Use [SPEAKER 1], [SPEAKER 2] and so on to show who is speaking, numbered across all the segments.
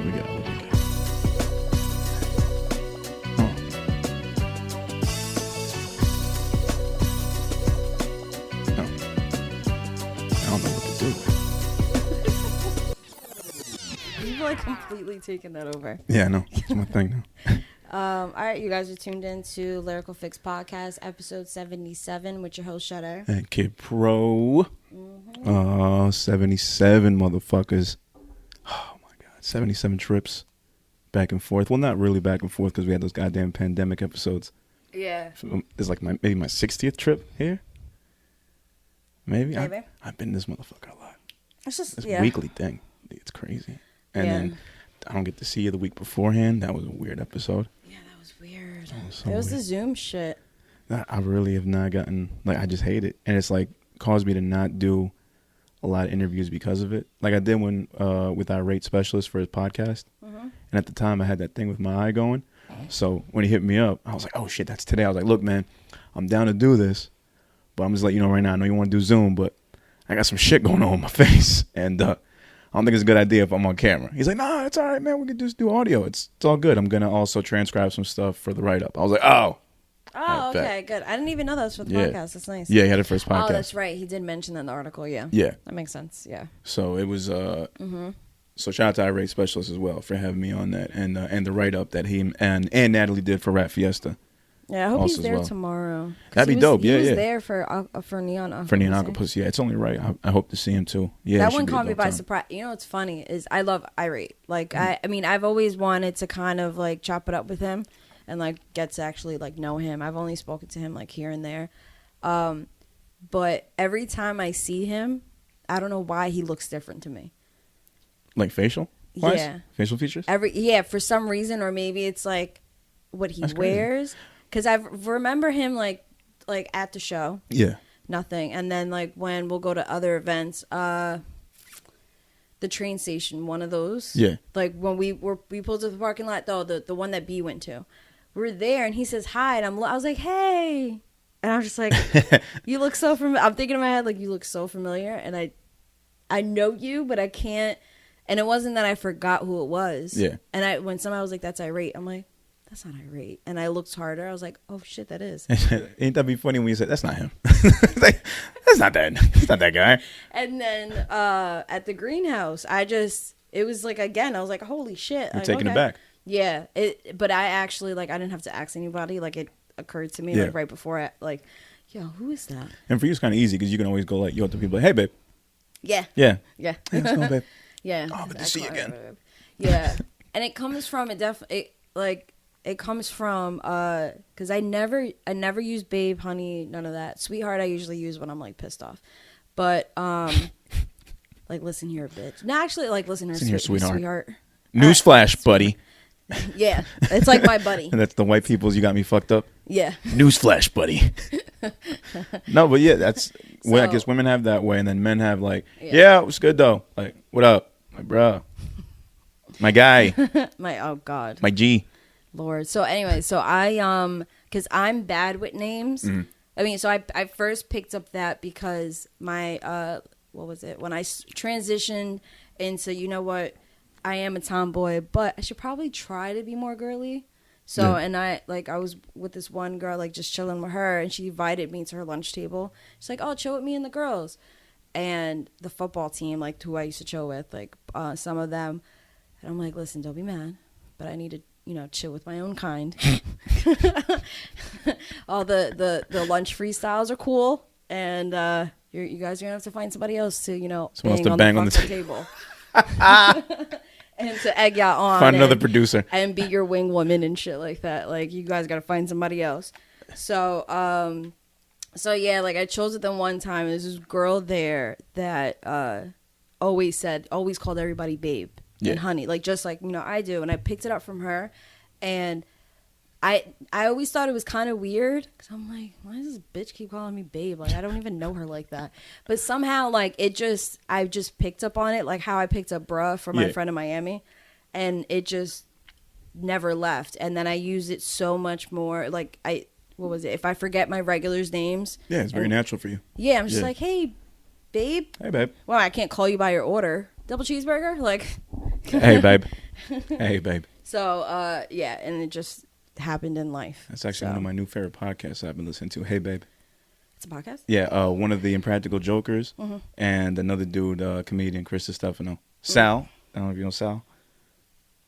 [SPEAKER 1] What we got? I don't know what to do.
[SPEAKER 2] You've like completely taken that over.
[SPEAKER 1] Yeah, I know. It's my thing now.
[SPEAKER 2] All right, you guys are tuned in to Lyrical Fix Podcast, episode 77 with your host, Sade.
[SPEAKER 1] And Kid Pro. 77 motherfuckers. Oh, my God. 77 trips back and forth. Well, not really back and forth because we had those goddamn pandemic episodes.
[SPEAKER 2] Yeah.
[SPEAKER 1] It's like maybe my 60th trip here. Maybe.
[SPEAKER 2] Maybe.
[SPEAKER 1] I've been this motherfucker a lot.
[SPEAKER 2] It's just,
[SPEAKER 1] It's a weekly thing. It's crazy. And then I don't get to see you the week beforehand. That was a weird episode.
[SPEAKER 2] Yeah, that was weird.
[SPEAKER 1] It
[SPEAKER 2] was the Zoom shit.
[SPEAKER 1] I really have not gotten, like, I just hate it. And it's like caused me to not do a lot of interviews because of it. Like I did one with our rate specialist for his podcast. Mm-hmm. And at the time I had that thing with my eye going. So when he hit me up, I was like, oh shit, that's today. I was like, look, man, I'm down to do this. But I'm just letting you know right now, I know you want to do Zoom, but I got some shit going on with my face. And I don't think it's a good idea if I'm on camera. He's like, nah, it's all right, man. We can just do audio. It's all good. I'm going to also transcribe some stuff for the write-up. I was like, oh.
[SPEAKER 2] Oh, okay, good. I didn't even know that was for the podcast. That's nice.
[SPEAKER 1] Yeah, he had it for his podcast.
[SPEAKER 2] Oh, that's right. He did mention that in the article, yeah.
[SPEAKER 1] Yeah.
[SPEAKER 2] That makes sense, yeah.
[SPEAKER 1] So it was, so shout out to our rate specialist as well for having me on that and the write-up that he and Natalie did for Rap Fiesta.
[SPEAKER 2] Yeah, I hope he's there tomorrow.
[SPEAKER 1] That'd be dope. He was
[SPEAKER 2] there for Neon Octopus.
[SPEAKER 1] For Neon Octopus, yeah. It's only right. I hope to see him too. Yeah,
[SPEAKER 2] that one caught me by surprise. You know what's funny is I love Irate. Like I mean, I've always wanted to kind of like chop it up with him and like get to actually like know him. I've only spoken to him like here and there, but every time I see him, I don't know why he looks different to me.
[SPEAKER 1] Like facial? Wise?
[SPEAKER 2] Yeah,
[SPEAKER 1] facial features.
[SPEAKER 2] For some reason, or maybe it's like what he wears. Because I remember him, like at the show. Yeah. Nothing. And then, like, when we'll go to other events, the train station, one of those. Yeah. Like, when we pulled to the parking lot, though, the one that B went to. We're there, and he says hi, and I was like, hey. And I was just like, you look so familiar. I'm thinking in my head, like, you look so familiar. And I know you, but I can't. And it wasn't that I forgot who it was. Yeah. And when somebody was like, that's Irate, I'm like, that's not Irate. And I looked harder. I was like, oh, shit, that is.
[SPEAKER 1] Ain't that be funny when you said, that's not him? Like, that's not that. That's not that guy.
[SPEAKER 2] And then at the greenhouse, it was like, again, I was like, holy shit.
[SPEAKER 1] You're taking it back.
[SPEAKER 2] Yeah. But I actually, like, I didn't have to ask anybody. Like, it occurred to me, like, right before yo, who is that?
[SPEAKER 1] And for you, it's kind of easy because you can always go, like, yo, to people, like, hey, babe.
[SPEAKER 2] Yeah.
[SPEAKER 1] Yeah.
[SPEAKER 2] Yeah.
[SPEAKER 1] Hey, what's going on, babe?
[SPEAKER 2] Yeah.
[SPEAKER 1] Oh, good to see you again.
[SPEAKER 2] Yeah. And it comes from, it comes from, because I never use babe, honey, none of that. Sweetheart, I usually use when I'm, like, pissed off. But, like, listen here, bitch. No, actually, like, listen here, sweetheart.
[SPEAKER 1] Newsflash, buddy.
[SPEAKER 2] Yeah, it's like my buddy.
[SPEAKER 1] And that's the white people's you got me fucked up?
[SPEAKER 2] Yeah.
[SPEAKER 1] Newsflash, buddy. No, but yeah, that's, I guess women have that way, and then men have, like, yeah, it was good, though. Like, what up? Like, bro. My guy.
[SPEAKER 2] Oh, God.
[SPEAKER 1] My G.
[SPEAKER 2] Lord. So anyway, so because I'm bad with names. Mm-hmm. I mean, so I first picked up that because my, what was it? When I transitioned into, you know what, I am a tomboy, but I should probably try to be more girly. So, and I was with this one girl, like just chilling with her, and she invited me to her lunch table. She's like, oh, chill with me and the girls. And the football team, like who I used to chill with, like some of them. And I'm like, listen, don't be mad, but I need to, chill with my own kind. All the lunch freestyles are cool, and you guys are gonna have to find somebody else to, bang on the table. And to egg y'all on.
[SPEAKER 1] Find another producer.
[SPEAKER 2] And be your wing woman and shit like that. Like, you guys gotta find somebody else. So, yeah, like, I chose it then one time. There's this girl there that always called everybody babe and honey. Like, just like, I do. And I picked it up from her. And I always thought it was kind of weird. Because I'm like, why does this bitch keep calling me babe? Like, I don't even know her like that. But somehow, like, I just picked up on it. Like, how I picked up bruh for my friend in Miami. And it just never left. And then I use it so much more. Like, what was it? If I forget my regulars' names.
[SPEAKER 1] Yeah, it's very natural for you.
[SPEAKER 2] Yeah, I'm just like, hey, babe.
[SPEAKER 1] Hey, babe.
[SPEAKER 2] Well, I can't call you by your order. Double cheeseburger? Like.
[SPEAKER 1] Hey, babe. Hey, babe.
[SPEAKER 2] So, yeah, and it just happened in life.
[SPEAKER 1] That's actually one of my new favorite podcasts I've been listening to. Hey, babe.
[SPEAKER 2] It's a podcast?
[SPEAKER 1] Yeah, one of the Impractical Jokers and another dude, comedian, Cruz.the. Sal. I don't know if you know Sal.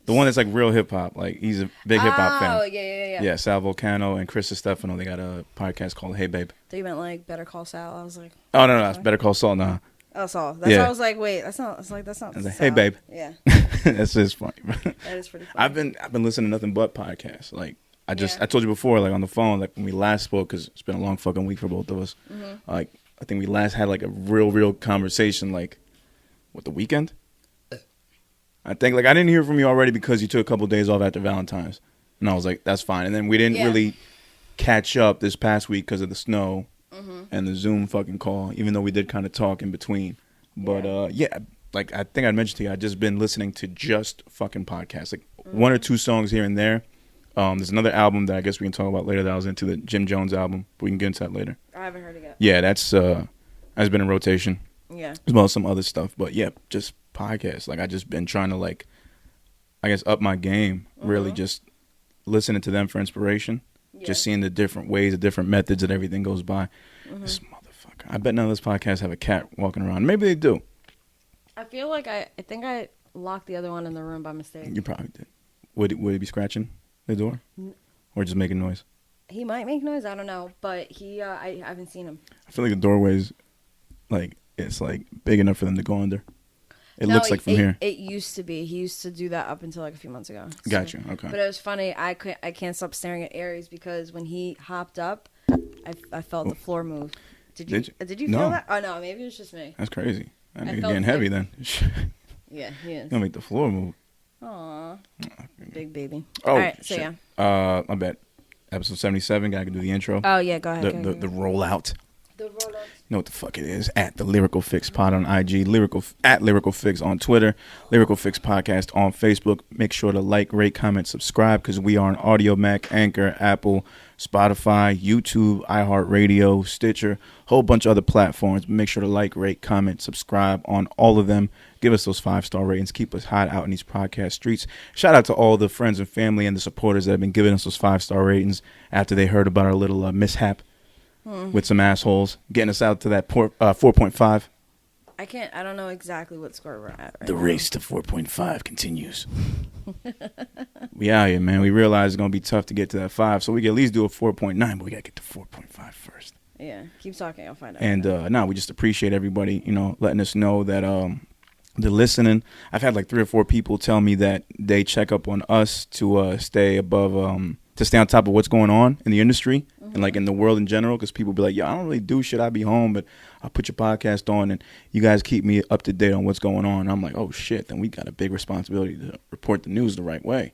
[SPEAKER 1] The one that's like real hip hop. Like, he's a big hip hop fan.
[SPEAKER 2] Oh, yeah.
[SPEAKER 1] Yeah, Sal Volcano and Cruz.the. They got a podcast called Hey, babe.
[SPEAKER 2] So you meant like Better Call Sal? I was like,
[SPEAKER 1] Oh, no, it's Better Call Saul. Nah.
[SPEAKER 2] oh, Saul. That's why I was like, wait, that's not. That's not.
[SPEAKER 1] I was like,
[SPEAKER 2] Sal.
[SPEAKER 1] hey, babe.
[SPEAKER 2] Yeah,
[SPEAKER 1] That's just funny, bro.
[SPEAKER 2] that is pretty funny.
[SPEAKER 1] I've been listening to nothing but podcasts. Like, I told you before, like on the phone, like when we last spoke, because it's been a long fucking week for both of us. Like, I think we last had like a real conversation, like, the weekend? I think, like, I didn't hear from you already because you took a couple days off after Valentine's. And I was like, that's fine. And then we didn't really catch up this past week because of the snow and the Zoom fucking call, even though we did kind of talk in between. But, like, I think I mentioned to you, I've just been listening to just fucking podcasts. Like, one or two songs here and there. There's another album that I guess we can talk about later that I was into, the Jim Jones album. We can get into that later.
[SPEAKER 2] I haven't heard it yet.
[SPEAKER 1] Yeah, that's has been in rotation.
[SPEAKER 2] Yeah.
[SPEAKER 1] As well as some other stuff. But, yeah, just podcasts. Like, I just been trying to, like, I guess up my game, really just listening to them for inspiration. Yeah. Just seeing the different ways, the different methods that everything goes by. This motherfucker. I bet none of those podcasts have a cat walking around. Maybe they do.
[SPEAKER 2] I feel like I think I locked the other one in the room by mistake.
[SPEAKER 1] You probably did. Would he be scratching the door? Or just making noise?
[SPEAKER 2] He might make noise. I don't know. But I haven't seen him.
[SPEAKER 1] I feel like the doorway's, like, it's, like, big enough for them to go under. It looks like from here. It
[SPEAKER 2] used to be. He used to do that up until like a few months ago. So.
[SPEAKER 1] Gotcha. Okay.
[SPEAKER 2] But it was funny. I can't stop staring at Aries because when he hopped up, I felt the floor move. Did you feel that? Oh no, maybe it was just me.
[SPEAKER 1] That's crazy. That nigga getting heavy then.
[SPEAKER 2] Yeah, he is.
[SPEAKER 1] Gonna make the floor move.
[SPEAKER 2] Aww. Big baby.
[SPEAKER 1] Oh,
[SPEAKER 2] all right.
[SPEAKER 1] shit.
[SPEAKER 2] So yeah.
[SPEAKER 1] My bad. Episode 77. Gotta do the intro.
[SPEAKER 2] Oh yeah, go ahead.
[SPEAKER 1] The rollout.
[SPEAKER 2] The rollout.
[SPEAKER 1] You know what the fuck it is. At the Lyrical Fix Pod on IG, at Lyrical Fix on Twitter, Lyrical Fix Podcast on Facebook. Make sure to like, rate, comment, subscribe because we are on Audio Mac, Anchor, Apple, Spotify, YouTube, iHeartRadio, Stitcher, whole bunch of other platforms. Make sure to like, rate, comment, subscribe on all of them. Give us those 5-star ratings. Keep us hot out in these podcast streets. Shout out to all the friends and family and the supporters that have been giving us those 5-star ratings after they heard about our little mishap. With some assholes getting us out to that 4.5.
[SPEAKER 2] I don't know exactly what score we're at right
[SPEAKER 1] The
[SPEAKER 2] now.
[SPEAKER 1] race to 4.5 continues. We out here, man. We realize it's going to be tough to get to that 5, so we can at least do a 4.9, but we got to get to 4.5 first.
[SPEAKER 2] Yeah, keep talking. I'll find out.
[SPEAKER 1] And we just appreciate everybody, letting us know that they're listening. I've had like 3 or 4 people tell me that they check up on us to stay above, to stay on top of what's going on in the industry and like in the world in general, because people be like, yo, I don't really do shit. I be home, but I'll put your podcast on and you guys keep me up to date on what's going on. And I'm like, oh shit, then we got a big responsibility to report the news the right way.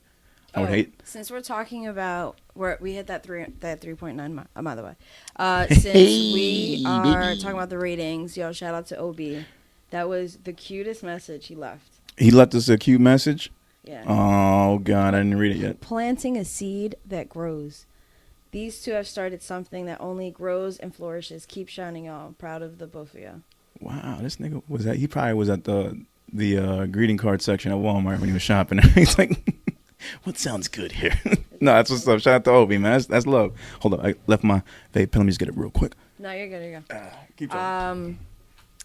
[SPEAKER 1] I would hate.
[SPEAKER 2] Since we're talking about we hit that 3.9 by the way. Since we are talking about the ratings, yo, shout out to OB. That was the cutest message he left.
[SPEAKER 1] He left us a cute message.
[SPEAKER 2] Yeah.
[SPEAKER 1] Oh God, I didn't read it yet.
[SPEAKER 2] Planting a seed that grows. These two have started something that only grows and flourishes. Keep shining, y'all. Proud of the both of you.
[SPEAKER 1] Wow, this nigga was at. He probably was at the greeting card section at Walmart when he was shopping. He's like, what sounds good here? No, that's what's up. Shout out to Obi, man. That's love. Hold up, I left my vape pen. Let me just get it real quick.
[SPEAKER 2] No, you're good. You're good.
[SPEAKER 1] Keep talking.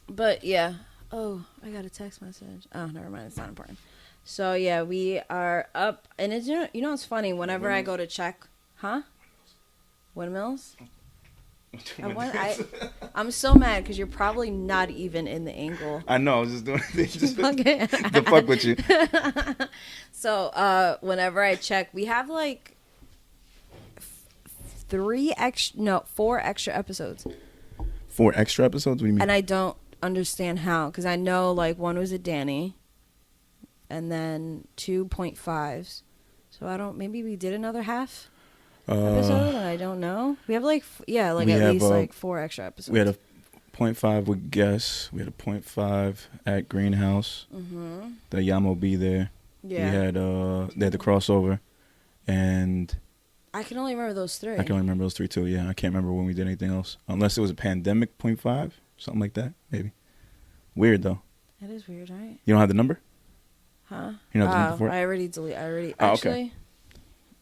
[SPEAKER 2] But yeah. Oh, I got a text message. Oh, never mind. It's not important. So yeah, we are up, and it's you know it's funny. Whenever I go to check, Windmills. I'm so mad because you're probably not even in the angle.
[SPEAKER 1] I know. I was just doing it just to fuck with you.
[SPEAKER 2] So whenever I check, we have like 4 extra episodes.
[SPEAKER 1] 4 extra episodes? What do you mean?
[SPEAKER 2] And I don't understand how, because I know like one was a Danny. And then 2.5s. So maybe we did another half episode, and I don't know. We have at least 4 extra episodes.
[SPEAKER 1] We had a 0.5 with Guess. We had a 0.5 at Greenhouse. The Yamo B there.
[SPEAKER 2] Yeah.
[SPEAKER 1] We had they had the crossover, and
[SPEAKER 2] I can only remember those 3.
[SPEAKER 1] I can only remember those 3 too. Yeah, I can't remember when we did anything else, unless it was a pandemic 0.5, something like that, maybe. Weird though.
[SPEAKER 2] That is weird, right?
[SPEAKER 1] You don't have the number?
[SPEAKER 2] Huh?
[SPEAKER 1] You're not doing it before?
[SPEAKER 2] I already deleted.
[SPEAKER 1] Oh,
[SPEAKER 2] Actually,
[SPEAKER 1] okay.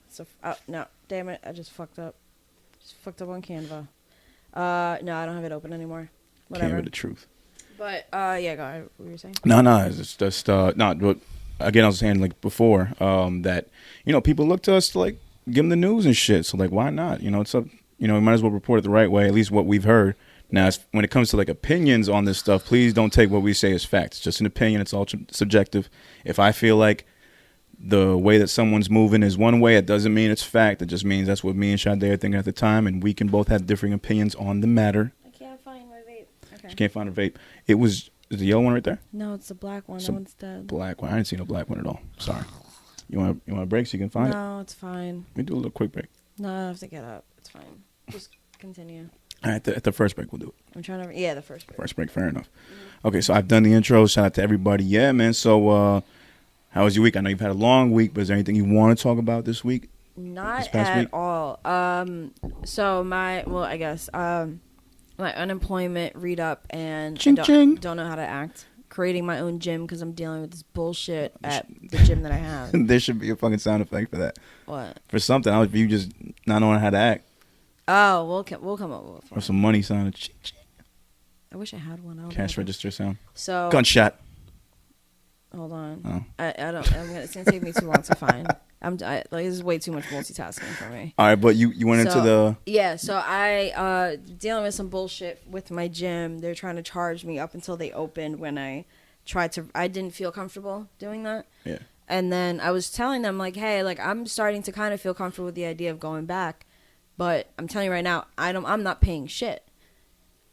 [SPEAKER 2] so no, damn it, I just fucked up. Just fucked up on Canva. No, I don't have it open anymore. Whatever.
[SPEAKER 1] Canva the truth.
[SPEAKER 2] But yeah, go ahead. What were you saying?
[SPEAKER 1] No, it's just no. But again, I was saying like before that people look to us to like give them the news and shit. So like, why not? It's up. We might as well report it the right way. At least what we've heard. Now, when it comes to like opinions on this stuff, please don't take what we say as fact. It's just an opinion. It's all subjective. If I feel like the way that someone's moving is one way, it doesn't mean it's fact. It just means that's what me and Sade are thinking at the time, and we can both have differing opinions on the matter.
[SPEAKER 2] I can't find my vape. Okay.
[SPEAKER 1] You can't find a vape. Is the yellow one right there?
[SPEAKER 2] No, it's the black one.
[SPEAKER 1] It's
[SPEAKER 2] that one's dead.
[SPEAKER 1] Black one. I didn't see no black one at all. Sorry. You want a break so you can find it?
[SPEAKER 2] No, it's fine.
[SPEAKER 1] Let me do a little quick break.
[SPEAKER 2] No, I have to get up. It's fine. Just continue.
[SPEAKER 1] All right, at the first break, we'll do it.
[SPEAKER 2] I'm trying to. Yeah, the first break.
[SPEAKER 1] First break, fair enough. Okay, so I've done the intro. Shout out to everybody. Yeah, man. So, how was your week? I know you've had a long week, but is there anything you want to talk about this week?
[SPEAKER 2] Not at all. So my unemployment read up, and I don't know how to act. Creating my own gym because I'm dealing with this bullshit at the gym that I have.
[SPEAKER 1] There should be a fucking sound effect for that.
[SPEAKER 2] What?
[SPEAKER 1] For something. I was you just not knowing how to act.
[SPEAKER 2] Oh, we'll come up with one.
[SPEAKER 1] Or some money sound.
[SPEAKER 2] I wish I had one. I don't
[SPEAKER 1] Cash register sound.
[SPEAKER 2] So
[SPEAKER 1] gunshot.
[SPEAKER 2] Hold on.
[SPEAKER 1] Oh.
[SPEAKER 2] I don't. It's gonna take me too long to find. Like this is way too much multitasking for me.
[SPEAKER 1] All right, but you went into the
[SPEAKER 2] So I dealing with some bullshit with my gym. They're trying to charge me up until they opened. When I didn't feel comfortable doing that.
[SPEAKER 1] Yeah.
[SPEAKER 2] And then I was telling them like, hey, like I'm starting to kind of feel comfortable with the idea of going back, but I'm telling you right now, I'm not paying shit.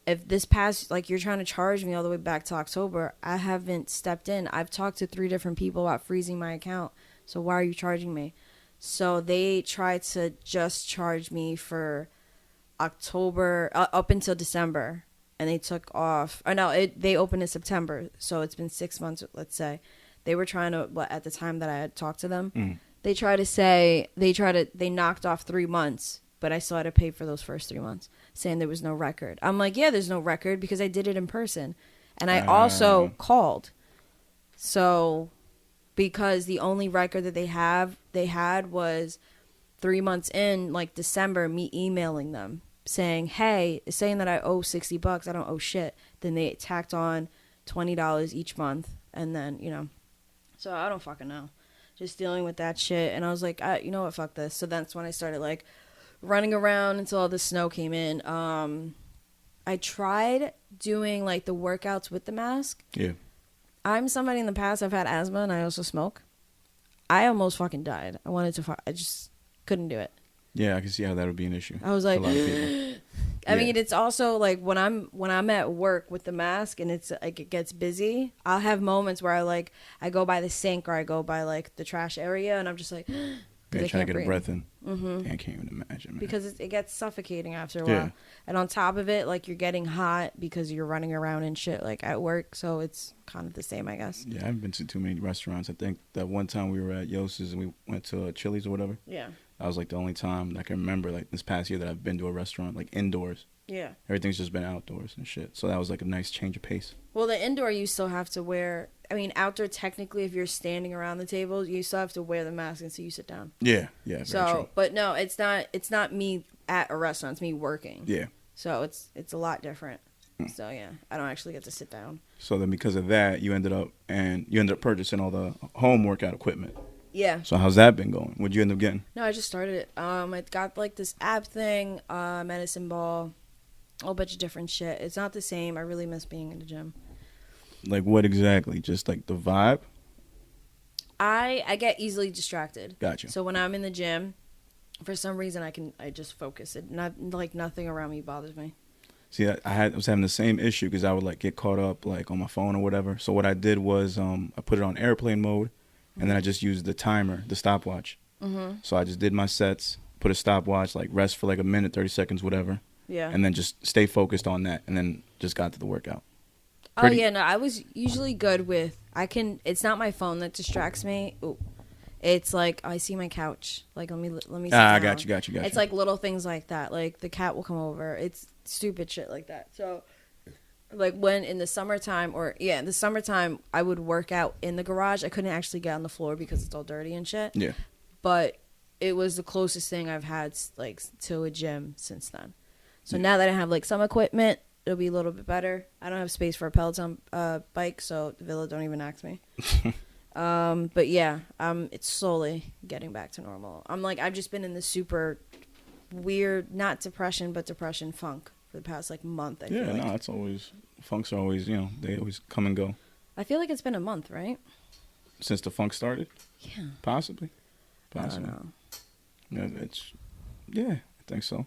[SPEAKER 2] If this past, like, you're trying to charge me all the way back to October, I haven't stepped in. I've talked to 3 different people about freezing my account. So why are you charging me? So they tried to just charge me for October up until December, and they took off. Or no, they opened in September, so it's been 6 months. Let's say they were trying to. At the time that I had talked to them, they tried to say they knocked off 3 months, but I still had to pay for those first 3 months, saying there was no record. I'm like, yeah, there's no record because I did it in person, and I also called. So. Because the only record that they had was 3 months in, like December, me emailing them saying, hey, saying that I owe $60, I don't owe shit. Then they tacked on $20 each month, and then so I don't fucking know. Just dealing with that shit, and I was like, you know what, fuck this. So that's when I started like running around until all the snow came in. I tried doing like the workouts with the mask.
[SPEAKER 1] Yeah.
[SPEAKER 2] I'm somebody in the past, I've had asthma and I also smoke. I almost fucking died. I just couldn't do it.
[SPEAKER 1] Yeah, I can see how that would be an issue.
[SPEAKER 2] I was like,
[SPEAKER 1] a lot of people.
[SPEAKER 2] I mean, it's also like when I'm at work with the mask and it's like it gets busy, I'll have moments where I go by the sink or I go by like the trash area and I'm just like,
[SPEAKER 1] yeah, trying to get a breath in.
[SPEAKER 2] Mm-hmm.
[SPEAKER 1] I can't even imagine, man.
[SPEAKER 2] Because it gets suffocating after a while. And on top of it, like you're getting hot because you're running around and shit like at work. So it's kind of the same, I guess.
[SPEAKER 1] Yeah, I haven't been to too many restaurants. I think that one time we were at Yos's and we went to Chili's or whatever.
[SPEAKER 2] Yeah.
[SPEAKER 1] That was like the only time I can remember like this past year that I've been to a restaurant like indoors.
[SPEAKER 2] Yeah.
[SPEAKER 1] Everything's just been outdoors and shit. So that was like a nice change of pace.
[SPEAKER 2] Well, the indoor you still have to wear. I mean, outdoor technically, if you're standing around the table, you still have to wear the mask until you sit down.
[SPEAKER 1] Yeah, yeah. Very true.
[SPEAKER 2] But no, it's not me at a restaurant. It's me working.
[SPEAKER 1] Yeah.
[SPEAKER 2] So it's a lot different. So yeah, I don't actually get to sit down.
[SPEAKER 1] So then, because of that, you ended up purchasing all the home workout equipment.
[SPEAKER 2] Yeah.
[SPEAKER 1] So how's that been going? What'd you end up getting?
[SPEAKER 2] No, I just started it. I got like this app thing, medicine ball, a whole bunch of different shit. It's not the same. I really miss being in the gym.
[SPEAKER 1] Like what exactly? Just like the vibe?
[SPEAKER 2] I get easily distracted.
[SPEAKER 1] Gotcha.
[SPEAKER 2] So when I'm in the gym, for some reason I just focus. Nothing around me bothers me.
[SPEAKER 1] See, I was having the same issue because I would like get caught up like on my phone or whatever. So what I did was I put it on airplane mode, and then I just used the timer, the stopwatch. Mm-hmm. So I just did my sets, put a stopwatch, like rest for like a minute, 30 seconds, whatever. Yeah. And then just stay focused on that, and then just got to the workout.
[SPEAKER 2] Oh yeah, no, I was usually good with. It's not my phone that distracts me. Ooh. It's like I see my couch. Like let me. Sit down.
[SPEAKER 1] I got you.
[SPEAKER 2] It's like little things like that. Like the cat will come over. It's stupid shit like that. So, Like when in the summertime, in the summertime, I would work out in the garage. I couldn't actually get on the floor because it's all dirty and shit.
[SPEAKER 1] Yeah.
[SPEAKER 2] But it was the closest thing I've had like to a gym since then. So now that I have like some equipment, it'll be a little bit better. I don't have space for a Peloton bike, so the Villa don't even ask me. But yeah, it's slowly getting back to normal. I've just been in this super weird, not depression, but depression funk for the past like month. I feel like.
[SPEAKER 1] No, it's always, funks are always, they always come and go.
[SPEAKER 2] I feel like it's been a month, right?
[SPEAKER 1] Since the funk started?
[SPEAKER 2] Yeah.
[SPEAKER 1] Possibly.
[SPEAKER 2] I don't know.
[SPEAKER 1] Yeah, I think so.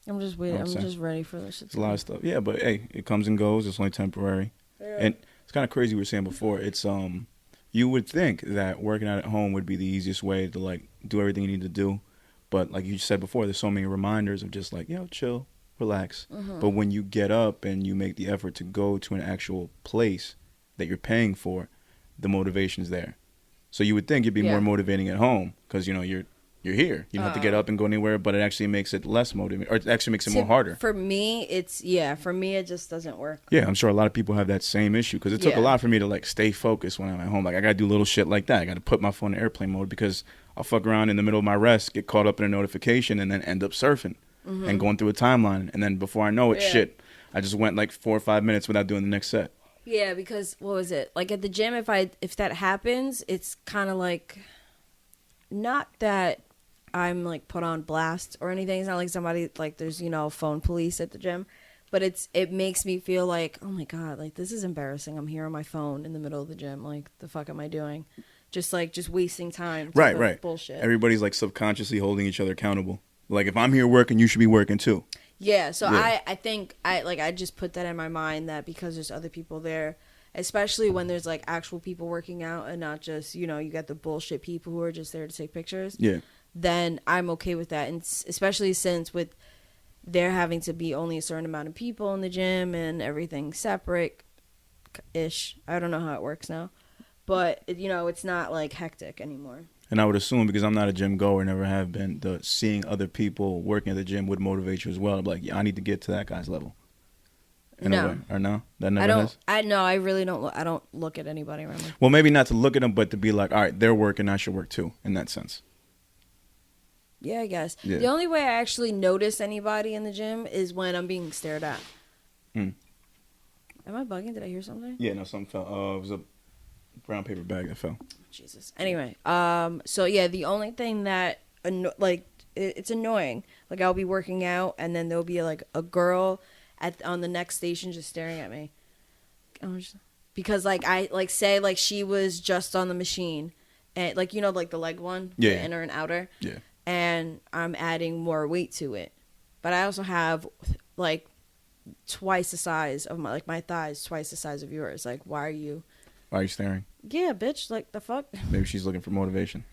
[SPEAKER 2] I'm just waiting. I'm just ready for this shit.
[SPEAKER 1] It's a lot of stuff. Yeah, but hey, it comes and goes. It's only temporary. Yeah. And it's kind of crazy. We were saying before. It's you would think that working out at home would be the easiest way to like do everything you need to do, but like you said before, there's so many reminders of just like chill, relax. Mm-hmm. But when you get up and you make the effort to go to an actual place that you're paying for, the motivation's there. So you would think it'd be more motivating at home because you're here. You don't have to get up and go anywhere, but it actually makes it less motivating, or it actually makes it more harder.
[SPEAKER 2] For me, it just doesn't work.
[SPEAKER 1] Yeah, I'm sure a lot of people have that same issue because it took a lot for me to like stay focused when I'm at home. Like I got to do little shit like that. I got to put my phone in airplane mode because I'll fuck around in the middle of my rest, get caught up in a notification, and then end up surfing and going through a timeline. And then before I know it, I just went like 4 or 5 minutes without doing the next set.
[SPEAKER 2] Yeah, because what was it? Like at the gym, if that happens, it's kind of like not that I'm like put on blast or anything. It's not like somebody like there's phone police at the gym, but it makes me feel like, oh my god, like this is embarrassing. I'm here on my phone in the middle of the gym. Like the fuck am I doing? Just wasting time.
[SPEAKER 1] Right.
[SPEAKER 2] Bullshit.
[SPEAKER 1] Everybody's like subconsciously holding each other accountable. Like if I'm here working, you should be working too.
[SPEAKER 2] Yeah, so I think I just put that in my mind that because there's other people there, especially when there's like actual people working out and not just, you got the bullshit people who are just there to take pictures.
[SPEAKER 1] Yeah.
[SPEAKER 2] Then I'm okay with that. And especially since with there having to be only a certain amount of people in the gym and everything separate-ish. I don't know how it works now. But, it's not like hectic anymore.
[SPEAKER 1] And I would assume, because I'm not a gym goer, never have been, seeing other people working at the gym would motivate you as well. Like, I need to get to that guy's level. In a way. Or no? That never has?
[SPEAKER 2] I really don't. I don't look at anybody around me.
[SPEAKER 1] Well, maybe not to look at them, but to be like, all right, they're working, I should work too, in that sense.
[SPEAKER 2] Yeah, I guess. Yeah. The only way I actually notice anybody in the gym is when I'm being stared at. Am I bugging? Did I hear something?
[SPEAKER 1] Yeah, no, something fell. It was a brown paper bag that fell.
[SPEAKER 2] Jesus. Anyway, so yeah, the only thing that it's annoying. Like I'll be working out and then there'll be like a girl on the next station just staring at me. Because I say like she was just on the machine and like like the leg one, the inner and outer.
[SPEAKER 1] Yeah.
[SPEAKER 2] And I'm adding more weight to it. But I also have like twice the size of my thighs, twice the size of yours. Like why are you
[SPEAKER 1] staring?
[SPEAKER 2] Yeah, bitch, like the fuck?
[SPEAKER 1] Maybe she's looking for motivation.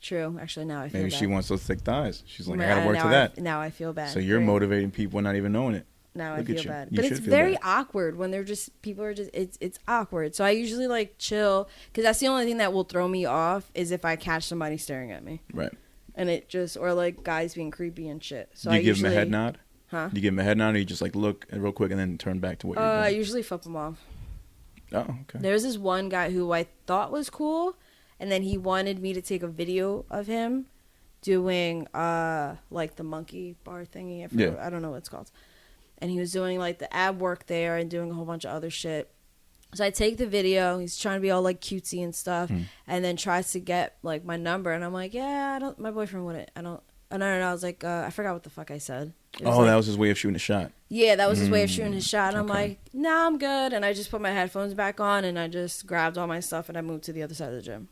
[SPEAKER 2] True. Actually, now I feel
[SPEAKER 1] Maybe
[SPEAKER 2] bad.
[SPEAKER 1] she wants those thick thighs. She's like, I gotta work to that.
[SPEAKER 2] Now I feel bad.
[SPEAKER 1] So you're motivating people not even knowing it.
[SPEAKER 2] Now I feel bad. But it's very awkward when they're just, people are just, it's awkward. So I usually like chill, because that's the only thing that will throw me off is if I catch somebody staring at me.
[SPEAKER 1] Right.
[SPEAKER 2] And it just, or like guys being creepy and shit. So
[SPEAKER 1] Do you give them a head nod?
[SPEAKER 2] Huh?
[SPEAKER 1] Do you give them a head nod, or you just like look real quick and then turn back to what you're doing?
[SPEAKER 2] I usually flip them off.
[SPEAKER 1] Oh, okay.
[SPEAKER 2] There's this one guy who I thought was cool, and then he wanted me to take a video of him doing like the monkey bar thingy. I don't know what it's called. And he was doing like the ab work there and doing a whole bunch of other shit. So I take the video. He's trying to be all like cutesy and stuff, and then tries to get like my number, and I'm like, yeah, I don't. My boyfriend wouldn't. I don't. No. I was like, I forgot what the fuck I said.
[SPEAKER 1] That was his way of shooting a shot.
[SPEAKER 2] Yeah, that was his way of shooting his shot. And I'm like, nah, I'm good. And I just put my headphones back on, and I just grabbed all my stuff, and I moved to the other side of the gym.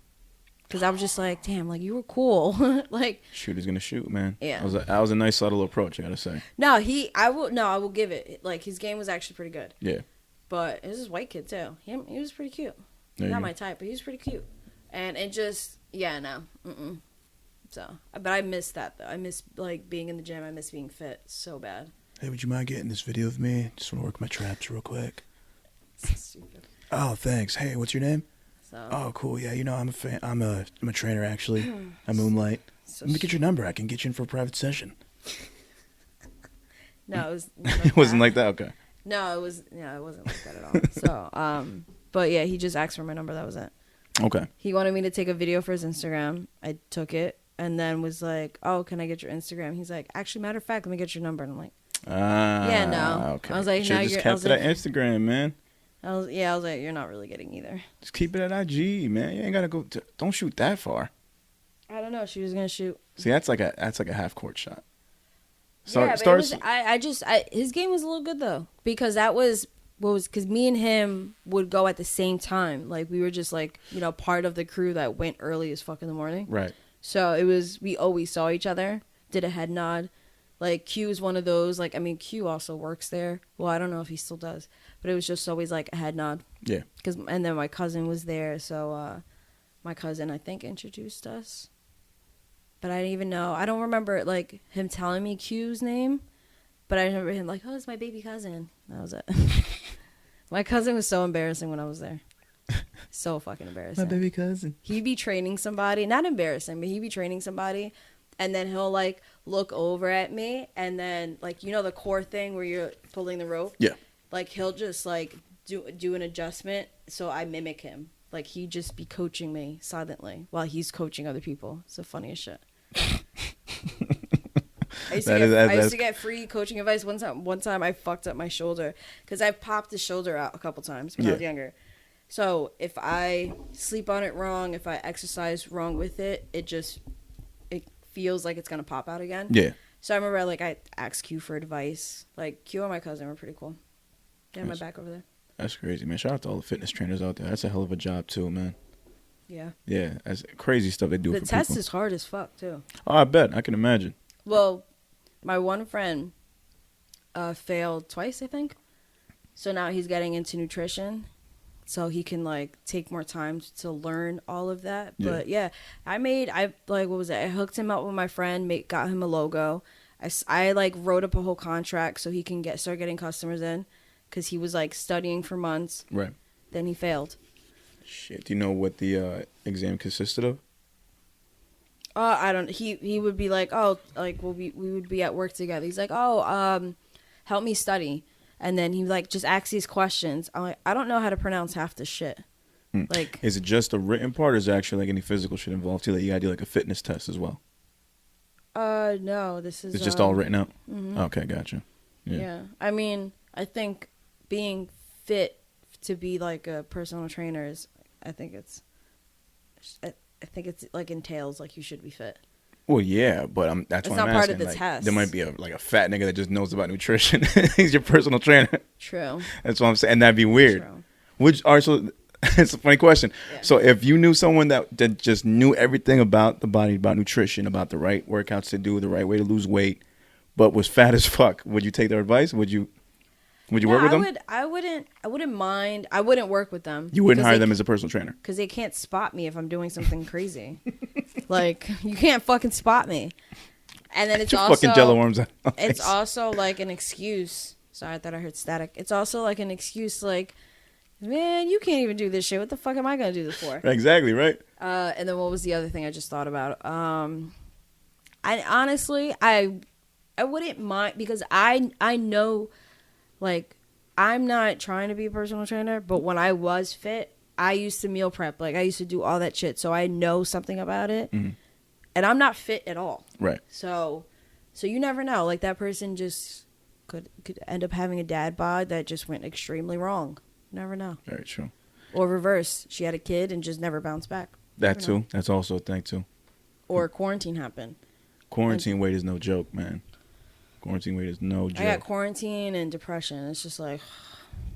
[SPEAKER 2] Because I was just like, damn, like, you were cool. Like,
[SPEAKER 1] shooter's gonna shoot, man.
[SPEAKER 2] Yeah.
[SPEAKER 1] That was a nice subtle approach, I gotta say.
[SPEAKER 2] No, I will give it. Like, his game was actually pretty good.
[SPEAKER 1] Yeah.
[SPEAKER 2] But it was this white kid, too. He was pretty cute. Not my type, but he was pretty cute. And it just, no. So, but I miss that, though. I miss, like, being in the gym. I miss being fit so bad.
[SPEAKER 1] Hey, would you mind getting this video of me? Just want to work my traps real quick.
[SPEAKER 2] So stupid.
[SPEAKER 1] Oh, thanks. Hey, what's your name?
[SPEAKER 2] So.
[SPEAKER 1] Oh, cool. Yeah, I'm a fan. I'm a trainer, actually. I moonlight. Let me get your number. I can get you in for a private session.
[SPEAKER 2] No, it was
[SPEAKER 1] it wasn't like that? Okay.
[SPEAKER 2] No, it wasn't like that at all. So, but yeah, he just asked for my number. That was it.
[SPEAKER 1] Okay.
[SPEAKER 2] He wanted me to take a video for his Instagram. I took it and then was like, "Oh, can I get your Instagram?" He's like, "Actually, matter of fact, let me get your number." And I'm like,
[SPEAKER 1] yeah,
[SPEAKER 2] no.
[SPEAKER 1] Okay.
[SPEAKER 2] I was like,
[SPEAKER 1] Should've just kept it at Instagram, man.
[SPEAKER 2] I was like, "You're not really getting either."
[SPEAKER 1] Just keep it at IG, man. You ain't gotta go. Don't shoot that far.
[SPEAKER 2] I don't know. She was gonna shoot.
[SPEAKER 1] See, that's like a half court shot.
[SPEAKER 2] But it was, his game was a little good though, because that was because me and him would go at the same time. Like we were just like, part of the crew that went early as fuck in the morning.
[SPEAKER 1] Right.
[SPEAKER 2] So we always saw each other, did a head nod. Like Q is one of those, like, I mean, Q also works there. Well, I don't know if he still does, but it was just always like a head nod.
[SPEAKER 1] Yeah.
[SPEAKER 2] And then my cousin was there. So my cousin, I think, introduced us. But I didn't even know. I don't remember like him telling me Q's name, but I remember him like, "Oh, it's my baby cousin." That was it. My cousin was so embarrassing when I was there. So fucking embarrassing.
[SPEAKER 1] My baby cousin.
[SPEAKER 2] He'd be training somebody, not embarrassing, but he'd be training somebody, and then he'll like look over at me, and then like the core thing where you're pulling the rope.
[SPEAKER 1] Yeah.
[SPEAKER 2] Like he'll just like do an adjustment, so I mimic him. Like he'd just be coaching me silently while he's coaching other people. It's the funniest shit. I used to get free coaching advice. One time I fucked up my shoulder because I popped the shoulder out a couple times when I was younger. So if I sleep on it wrong, if I exercise wrong with it, it feels like it's gonna pop out again.
[SPEAKER 1] Yeah.
[SPEAKER 2] So I remember I asked Q for advice. Like Q and my cousin were pretty cool. They had my back over there.
[SPEAKER 1] That's crazy, man. Shout out to all the fitness trainers out there. That's a hell of a job too, man.
[SPEAKER 2] Yeah.
[SPEAKER 1] Yeah, that's crazy stuff they do for people.
[SPEAKER 2] The test is hard as fuck too.
[SPEAKER 1] Oh, I bet. I can imagine.
[SPEAKER 2] Well, my one friend failed twice, I think. So now he's getting into nutrition, so he can like take more time to learn all of that.
[SPEAKER 1] Yeah.
[SPEAKER 2] But yeah, what was it? I hooked him up with my friend, got him a logo. I like wrote up a whole contract so he can start getting customers in, because he was like studying for months.
[SPEAKER 1] Right.
[SPEAKER 2] Then he failed.
[SPEAKER 1] Shit. Do you know what the exam consisted of?
[SPEAKER 2] I don't. He would be like, oh, like we would be at work together. He's like, oh, help me study, and then he like just asks these questions. I'm like, I don't know how to pronounce half the shit. Like, is
[SPEAKER 1] it just a written part, or is there actually like any physical shit involved too? That you gotta do like a fitness test as well.
[SPEAKER 2] No, this is.
[SPEAKER 1] It's just all written out.
[SPEAKER 2] Mm-hmm.
[SPEAKER 1] Okay, gotcha.
[SPEAKER 2] Yeah, I mean, I think being fit to be like a personal trainer is, I think it's like entails like you should be fit.
[SPEAKER 1] Well, yeah, but that's why I'm asking. It's not part of the test. There might be a fat nigga that just knows about nutrition. He's your personal trainer.
[SPEAKER 2] True.
[SPEAKER 1] That's what I'm saying, and that'd be weird.
[SPEAKER 2] True.
[SPEAKER 1] So it's a funny question. Yeah. So if you knew someone that just knew everything about the body, about nutrition, about the right workouts to do, the right way to lose weight, but was fat as fuck, would you take their advice? Would you work with them?
[SPEAKER 2] I wouldn't mind. I wouldn't work with them.
[SPEAKER 1] You wouldn't hire them as a personal trainer?
[SPEAKER 2] Because they can't spot me if I'm doing something crazy. Like, you can't fucking spot me. And then it's also
[SPEAKER 1] fucking jello worms out.
[SPEAKER 2] It's also like an excuse. Sorry, I thought I heard static. It's also like an excuse, like, man, you can't even do this shit. What the fuck am I gonna do this for?
[SPEAKER 1] Exactly, right.
[SPEAKER 2] And then what was the other thing I just thought about? I honestly I wouldn't mind, because I know, like, I'm not trying to be a personal trainer, but when I was fit, I used to meal prep. Like, I used to do all that shit, so I know something about it. Mm-hmm. And I'm not fit at all.
[SPEAKER 1] Right.
[SPEAKER 2] So you never know. Like, that person just could end up having a dad bod that just went extremely wrong. You never know.
[SPEAKER 1] Very true.
[SPEAKER 2] Or reverse. She had a kid and just never bounced back.
[SPEAKER 1] That too. Know. That's also a thing too.
[SPEAKER 2] Or quarantine happened.
[SPEAKER 1] Quarantine weight is no joke, man. Quarantine weight is no joke.
[SPEAKER 2] I got quarantine and depression. It's just like,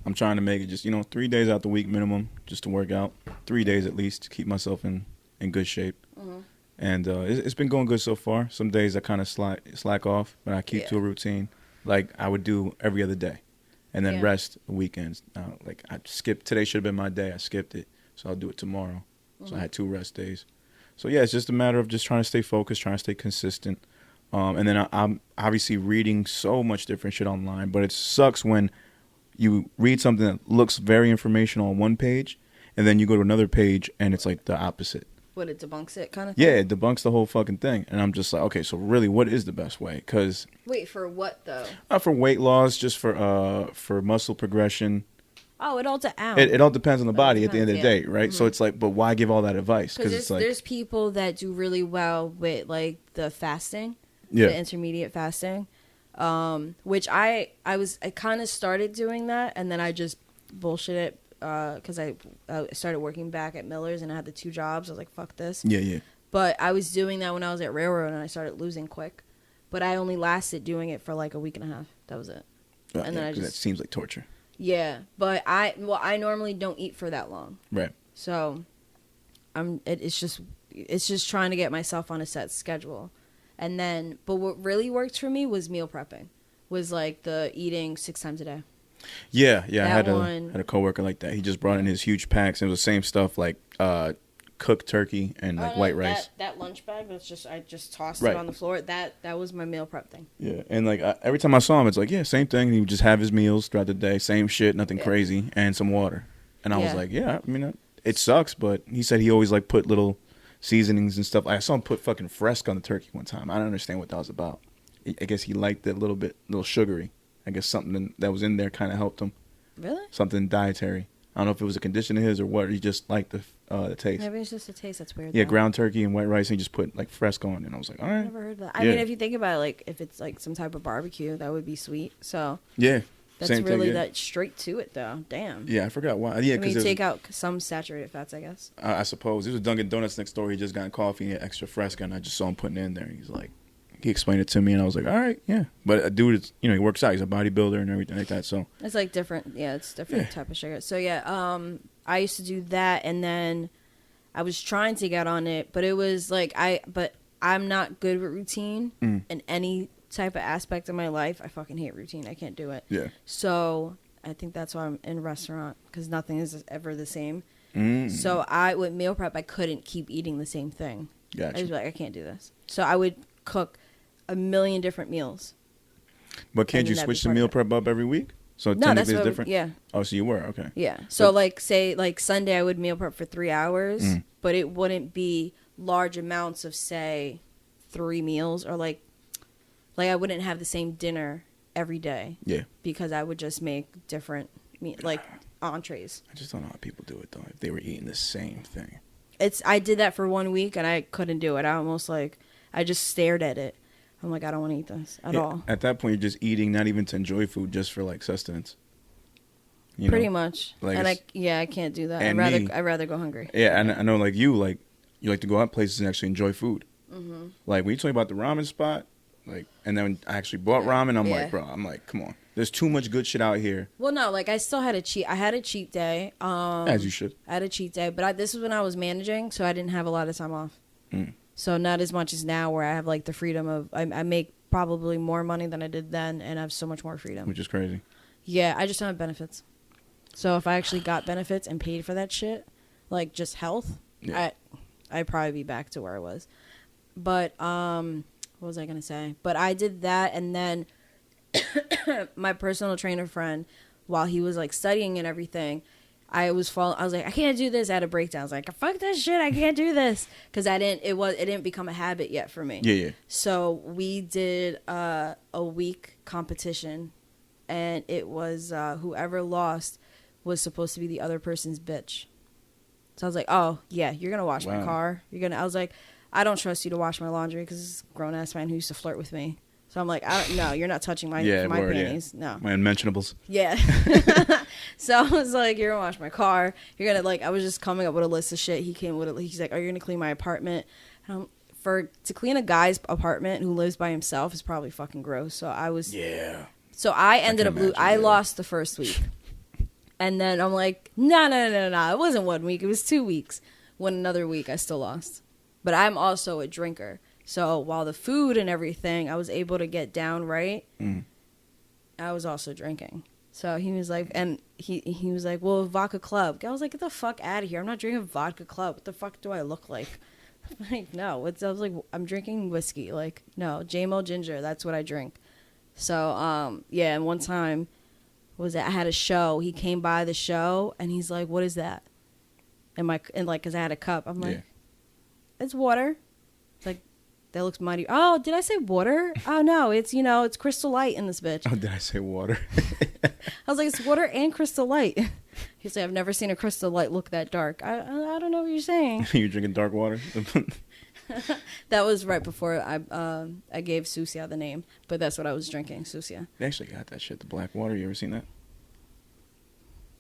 [SPEAKER 1] I'm trying to make it just, 3 days out the week minimum just to work out. 3 days at least to keep myself in good shape. Mm-hmm. And it's been going good so far. Some days I kind of slack off, but I keep to a routine like I would do every other day. And then rest the weekends. Like, I skipped. Today should have been my day. I skipped it. So I'll do it tomorrow. Mm-hmm. So I had 2 rest days. So, yeah, it's just a matter of just trying to stay focused, trying to stay consistent. And then I'm obviously reading so much different shit online. But it sucks when you read something that looks very informational on one page, and then you go to another page, and it's like the opposite.
[SPEAKER 2] What, it debunks it kind of thing?
[SPEAKER 1] Yeah, it debunks the whole fucking thing. And I'm just like, okay, so really, what is the best way? Because
[SPEAKER 2] Wait, for what though?
[SPEAKER 1] for weight loss, just for muscle progression.
[SPEAKER 2] Oh, it
[SPEAKER 1] all depends on the body at the end of the day, right?
[SPEAKER 2] Mm-hmm.
[SPEAKER 1] So it's like, but why give all that advice?
[SPEAKER 2] Because
[SPEAKER 1] it's like
[SPEAKER 2] there's people that do really well with like the fasting,
[SPEAKER 1] yeah,
[SPEAKER 2] the intermediate fasting, which I kind of started doing that, and then I just bullshit it because I started working back at Miller's and I had the 2 jobs. I was like, fuck this.
[SPEAKER 1] Yeah.
[SPEAKER 2] But I was doing that when I was at Railroad and I started losing quick. But I only lasted doing it for like a week and a half. That was it. And then
[SPEAKER 1] that seems like torture.
[SPEAKER 2] Yeah, but I normally don't eat for that long.
[SPEAKER 1] Right.
[SPEAKER 2] So it's just trying to get myself on a set schedule. And then, but what really worked for me was meal prepping, was like the eating 6 times a day.
[SPEAKER 1] Yeah. I had a coworker like that. He just brought in his huge packs. It was the same stuff like cooked turkey and like white rice.
[SPEAKER 2] That lunch bag I just tossed it on the floor. That was my meal prep thing.
[SPEAKER 1] Yeah, and like every time I saw him, it's like, yeah, same thing. He would just have his meals throughout the day, same shit, nothing crazy, and some water. And I was like, yeah, I mean, it sucks, but he said he always like put little seasonings and stuff. I saw him put fucking Fresca on the turkey one time. I don't understand what that was about. I guess he liked it a little sugary. I guess something that was in there kind of helped him.
[SPEAKER 2] Really?
[SPEAKER 1] Something dietary. I don't know if it was a condition of his or what. He just liked the taste.
[SPEAKER 2] Maybe it's just a taste that's weird.
[SPEAKER 1] Yeah, ground turkey and white rice, and he just put like Fresca on it. And I was like, all right.
[SPEAKER 2] I never heard that. I mean, if you think about it, like if it's like some type of barbecue, that would be sweet. So
[SPEAKER 1] yeah,
[SPEAKER 2] that's
[SPEAKER 1] same
[SPEAKER 2] really
[SPEAKER 1] thing,
[SPEAKER 2] that straight to it though. Damn.
[SPEAKER 1] Yeah, I forgot why. Yeah,
[SPEAKER 2] because you take out some saturated fats, I guess.
[SPEAKER 1] I suppose it was Dunkin' Donuts next door. He just got coffee and he had extra Fresca, and I just saw him putting it in there. He's like, he explained it to me, and I was like, all right, yeah. But a dude, he works out. He's a bodybuilder and everything like that. So
[SPEAKER 2] it's like different. Yeah, it's different type of sugar. So yeah, I used to do that, and then I was trying to get on it, but it was like I'm not good with routine in any type of aspect of my life. I fucking hate routine. I can't do it.
[SPEAKER 1] Yeah.
[SPEAKER 2] So I think that's why I'm in restaurant, because nothing is ever the same. So with meal prep, I couldn't keep eating the same thing.
[SPEAKER 1] Gotcha.
[SPEAKER 2] I was like, I can't do this. So I would cook a million different meals.
[SPEAKER 1] But can't you switch the meal prep up every week? So
[SPEAKER 2] no,
[SPEAKER 1] technically it's different?
[SPEAKER 2] Yeah.
[SPEAKER 1] Oh, so you were? Okay.
[SPEAKER 2] Yeah. So say Sunday I would meal prep for 3 hours, but it wouldn't be large amounts of, say, 3 meals, or like I wouldn't have the same dinner every day.
[SPEAKER 1] Yeah.
[SPEAKER 2] Because I would just make different like entrees.
[SPEAKER 1] I just don't know how people do it though. If they were eating the same thing.
[SPEAKER 2] I did that for 1 week and I couldn't do it. I just stared at it. I'm like, I don't want to eat this at all.
[SPEAKER 1] At that point, you're just eating, not even to enjoy food, just for like sustenance.
[SPEAKER 2] Pretty much.
[SPEAKER 1] Like,
[SPEAKER 2] and I can't do that. I'd rather go hungry.
[SPEAKER 1] Yeah, and I know like you like to go out places and actually enjoy food. Mm-hmm. Like when you told me about the ramen spot, like, and then when I actually bought ramen, I'm like, come on, there's too much good shit out here.
[SPEAKER 2] Well, no, like I still had I had a cheat day.
[SPEAKER 1] As you should.
[SPEAKER 2] I had a cheat day, but this was when I was managing, so I didn't have a lot of time off. So not as much as now, where I have like the freedom of I make probably more money than I did then, and I have so much more freedom.
[SPEAKER 1] Which is crazy.
[SPEAKER 2] Yeah, I just don't have benefits. So if I actually got benefits and paid for that shit, like just health, I'd probably be back to where I was. But what was I gonna say? But I did that, and then my personal trainer friend, while he was like studying and everything, I was like, I can't do this. I had a breakdown. I was like, fuck this shit. I can't do this, because it didn't become a habit yet for me.
[SPEAKER 1] Yeah. So
[SPEAKER 2] we did a week competition, and it was whoever lost was supposed to be the other person's bitch. So I was like, oh yeah, you're gonna wash my car. I was like, I don't trust you to wash my laundry, because this grown ass man who used to flirt with me. So I'm like, no, you're not touching my panties. Yeah. No.
[SPEAKER 1] My unmentionables.
[SPEAKER 2] Yeah. So I was like, you're going to wash my car. You're going to, I was just coming up with a list of shit. He's like, are you going to clean my apartment? To clean a guy's apartment who lives by himself is probably fucking gross. So I was. Yeah. So I ended up, I lost the first week. And then I'm like, no. It wasn't 1 week. It was 2 weeks. Another week, I still lost. But I'm also a drinker. So while the food and everything, I was able to get down right, I was also drinking. So he was like, and he was like, well, vodka club. I was like, get the fuck out of here. I'm not drinking vodka club. What the fuck do I look like? I'm like, no. I was like, I'm drinking whiskey. Like, no, JMO Ginger. That's what I drink. So, yeah, and one time, I had a show. He came by the show, and he's like, what is that? Because I had a cup. I'm like, it's water. It's like, that looks mighty. Oh, did I say water? Oh, no, it's, it's Crystal Light in this bitch.
[SPEAKER 1] Oh, did I say water?
[SPEAKER 2] I was like, it's water and Crystal Light. He's like, I've never seen a Crystal Light look that dark. I don't know what you're saying.
[SPEAKER 1] You're drinking dark water?
[SPEAKER 2] That was right before I gave Susia the name, but that's what I was drinking, Susia.
[SPEAKER 1] They actually got that shit, the black water. You ever seen that?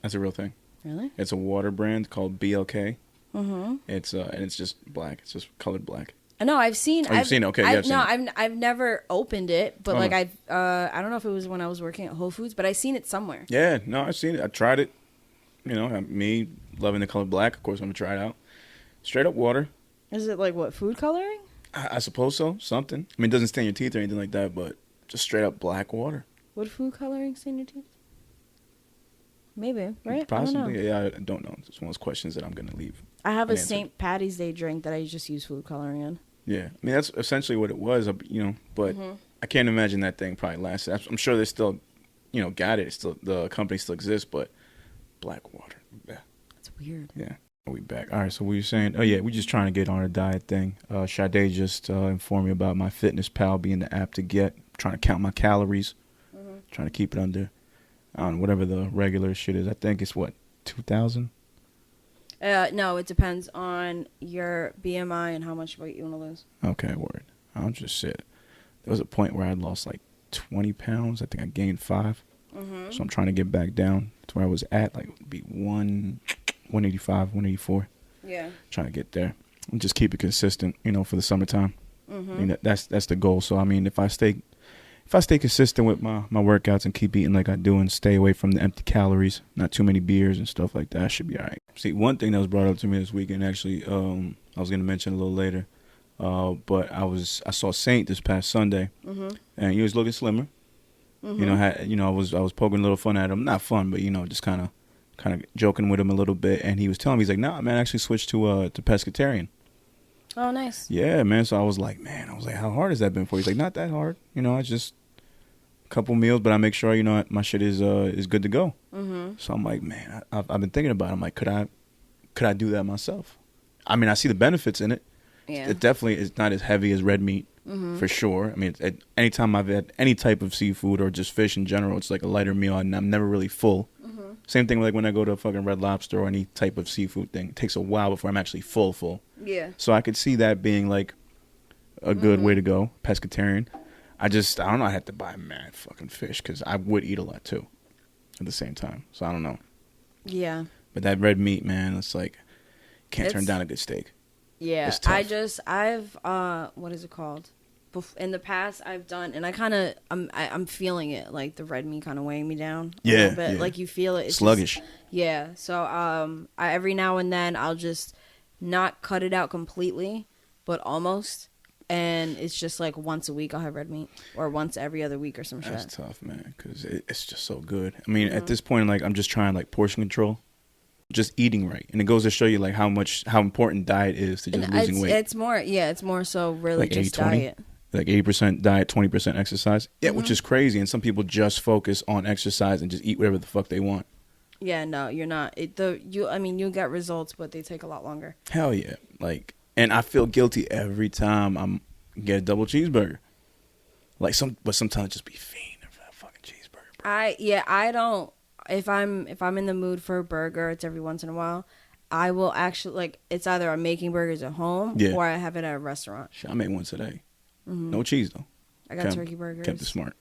[SPEAKER 1] That's a real thing.
[SPEAKER 2] Really?
[SPEAKER 1] It's a water brand called BLK.
[SPEAKER 2] Mm-hmm.
[SPEAKER 1] It's and it's just black. It's just colored black.
[SPEAKER 2] No, I've seen.
[SPEAKER 1] Oh, you've seen it? Okay, yeah,
[SPEAKER 2] I've never opened it, but like I don't know if it was when I was working at Whole Foods, but I seen it somewhere.
[SPEAKER 1] Yeah, no, I've seen it. I tried it. Me loving the color black. Of course, I'm gonna try it out. Straight up water.
[SPEAKER 2] Is it like what, food coloring?
[SPEAKER 1] I suppose so. Something. I mean, it doesn't stain your teeth or anything like that, but just straight up black water.
[SPEAKER 2] Would food coloring stain your teeth? Maybe, right?
[SPEAKER 1] Possibly. Yeah, I don't know. It's one of those questions that I'm gonna leave.
[SPEAKER 2] I have a St. Patty's Day drink that I just use food coloring in.
[SPEAKER 1] Yeah, I mean that's essentially what it was, but I can't imagine that thing probably lasted. I'm sure they still, got it. It's still, the company still exists, but black water. Yeah.
[SPEAKER 2] That's weird.
[SPEAKER 1] Yeah. We back. All right, so what you saying? Oh yeah, we just trying to get on a diet thing. Sade just informed me about My Fitness Pal being the app to get. Trying to count my calories. Trying to keep it under, I don't know, whatever the regular shit is. I think it's what, 2,000.
[SPEAKER 2] No, it depends on your BMI and how much weight you want to lose.
[SPEAKER 1] Okay, word. I'll just sit. There was a point where I lost like 20 pounds. I think I gained 5. So I'm trying to get back down to where I was at, like be 185, 184.
[SPEAKER 2] Yeah. Trying
[SPEAKER 1] to get there and just keep it consistent, for the summertime. I mean, that's the goal. So I mean, if I stay consistent with my workouts and keep eating like I do and stay away from the empty calories, not too many beers and stuff like that, I should be all right. See, one thing that was brought up to me this weekend, actually, I was going to mention a little later, but I saw Saint this past Sunday, and he was looking slimmer. I was poking a little fun at him, not fun, but just kind of joking with him a little bit, and he was telling me, he's like, nah, man, I actually switched to pescatarian.
[SPEAKER 2] Oh, nice.
[SPEAKER 1] Yeah, man. So I was like, how hard has that been for you? He's like, not that hard. I just couple meals, but I make sure my shit is good to go. So I'm like, man, I've been thinking about it. I'm like, could I do that myself? I mean, I see the benefits in it.
[SPEAKER 2] Yeah.
[SPEAKER 1] It definitely is not as heavy as red meat for sure. I mean, anytime I've had any type of seafood or just fish in general, it's like a lighter meal, and I'm never really full. Same thing like when I go to a fucking Red Lobster or any type of seafood thing. It takes a while before I'm actually full.
[SPEAKER 2] Yeah.
[SPEAKER 1] So I could see that being like a good way to go, pescatarian. I don't know. I had to buy mad fucking fish because I would eat a lot too at the same time. So I don't know.
[SPEAKER 2] Yeah.
[SPEAKER 1] But that red meat, man, it's like, can't turn down a good steak.
[SPEAKER 2] Yeah. I've what is it called? In the past, I've done, and I'm feeling it, like the red meat kind of weighing me down a little bit. Like you feel it. It's
[SPEAKER 1] sluggish.
[SPEAKER 2] So I, every now and then I'll just not cut it out completely, but almost. And it's just like once a week I'll have red meat, or once every other week or some shit.
[SPEAKER 1] That's tough, man, because it's just so good. I mean, at this point, like I'm just trying like portion control, just eating right, and it goes to show you like how important diet is to just losing weight.
[SPEAKER 2] It's more so really
[SPEAKER 1] like
[SPEAKER 2] just
[SPEAKER 1] 80,
[SPEAKER 2] diet.
[SPEAKER 1] Like 80% diet, 20% exercise. Yeah, which is crazy. And some people just focus on exercise and just eat whatever the fuck they want.
[SPEAKER 2] Yeah, no, you're not. You get results, but they take a lot longer.
[SPEAKER 1] Hell yeah, like. And I feel guilty every time I'm get a double cheeseburger. But sometimes I just be fiending for that fucking cheeseburger.
[SPEAKER 2] I don't. If I'm in the mood for a burger, it's every once in a while. I will actually it's either I'm making burgers at home or I have it at a restaurant.
[SPEAKER 1] Shit, I made one today. No cheese though.
[SPEAKER 2] I got turkey burgers.
[SPEAKER 1] Kept it smart.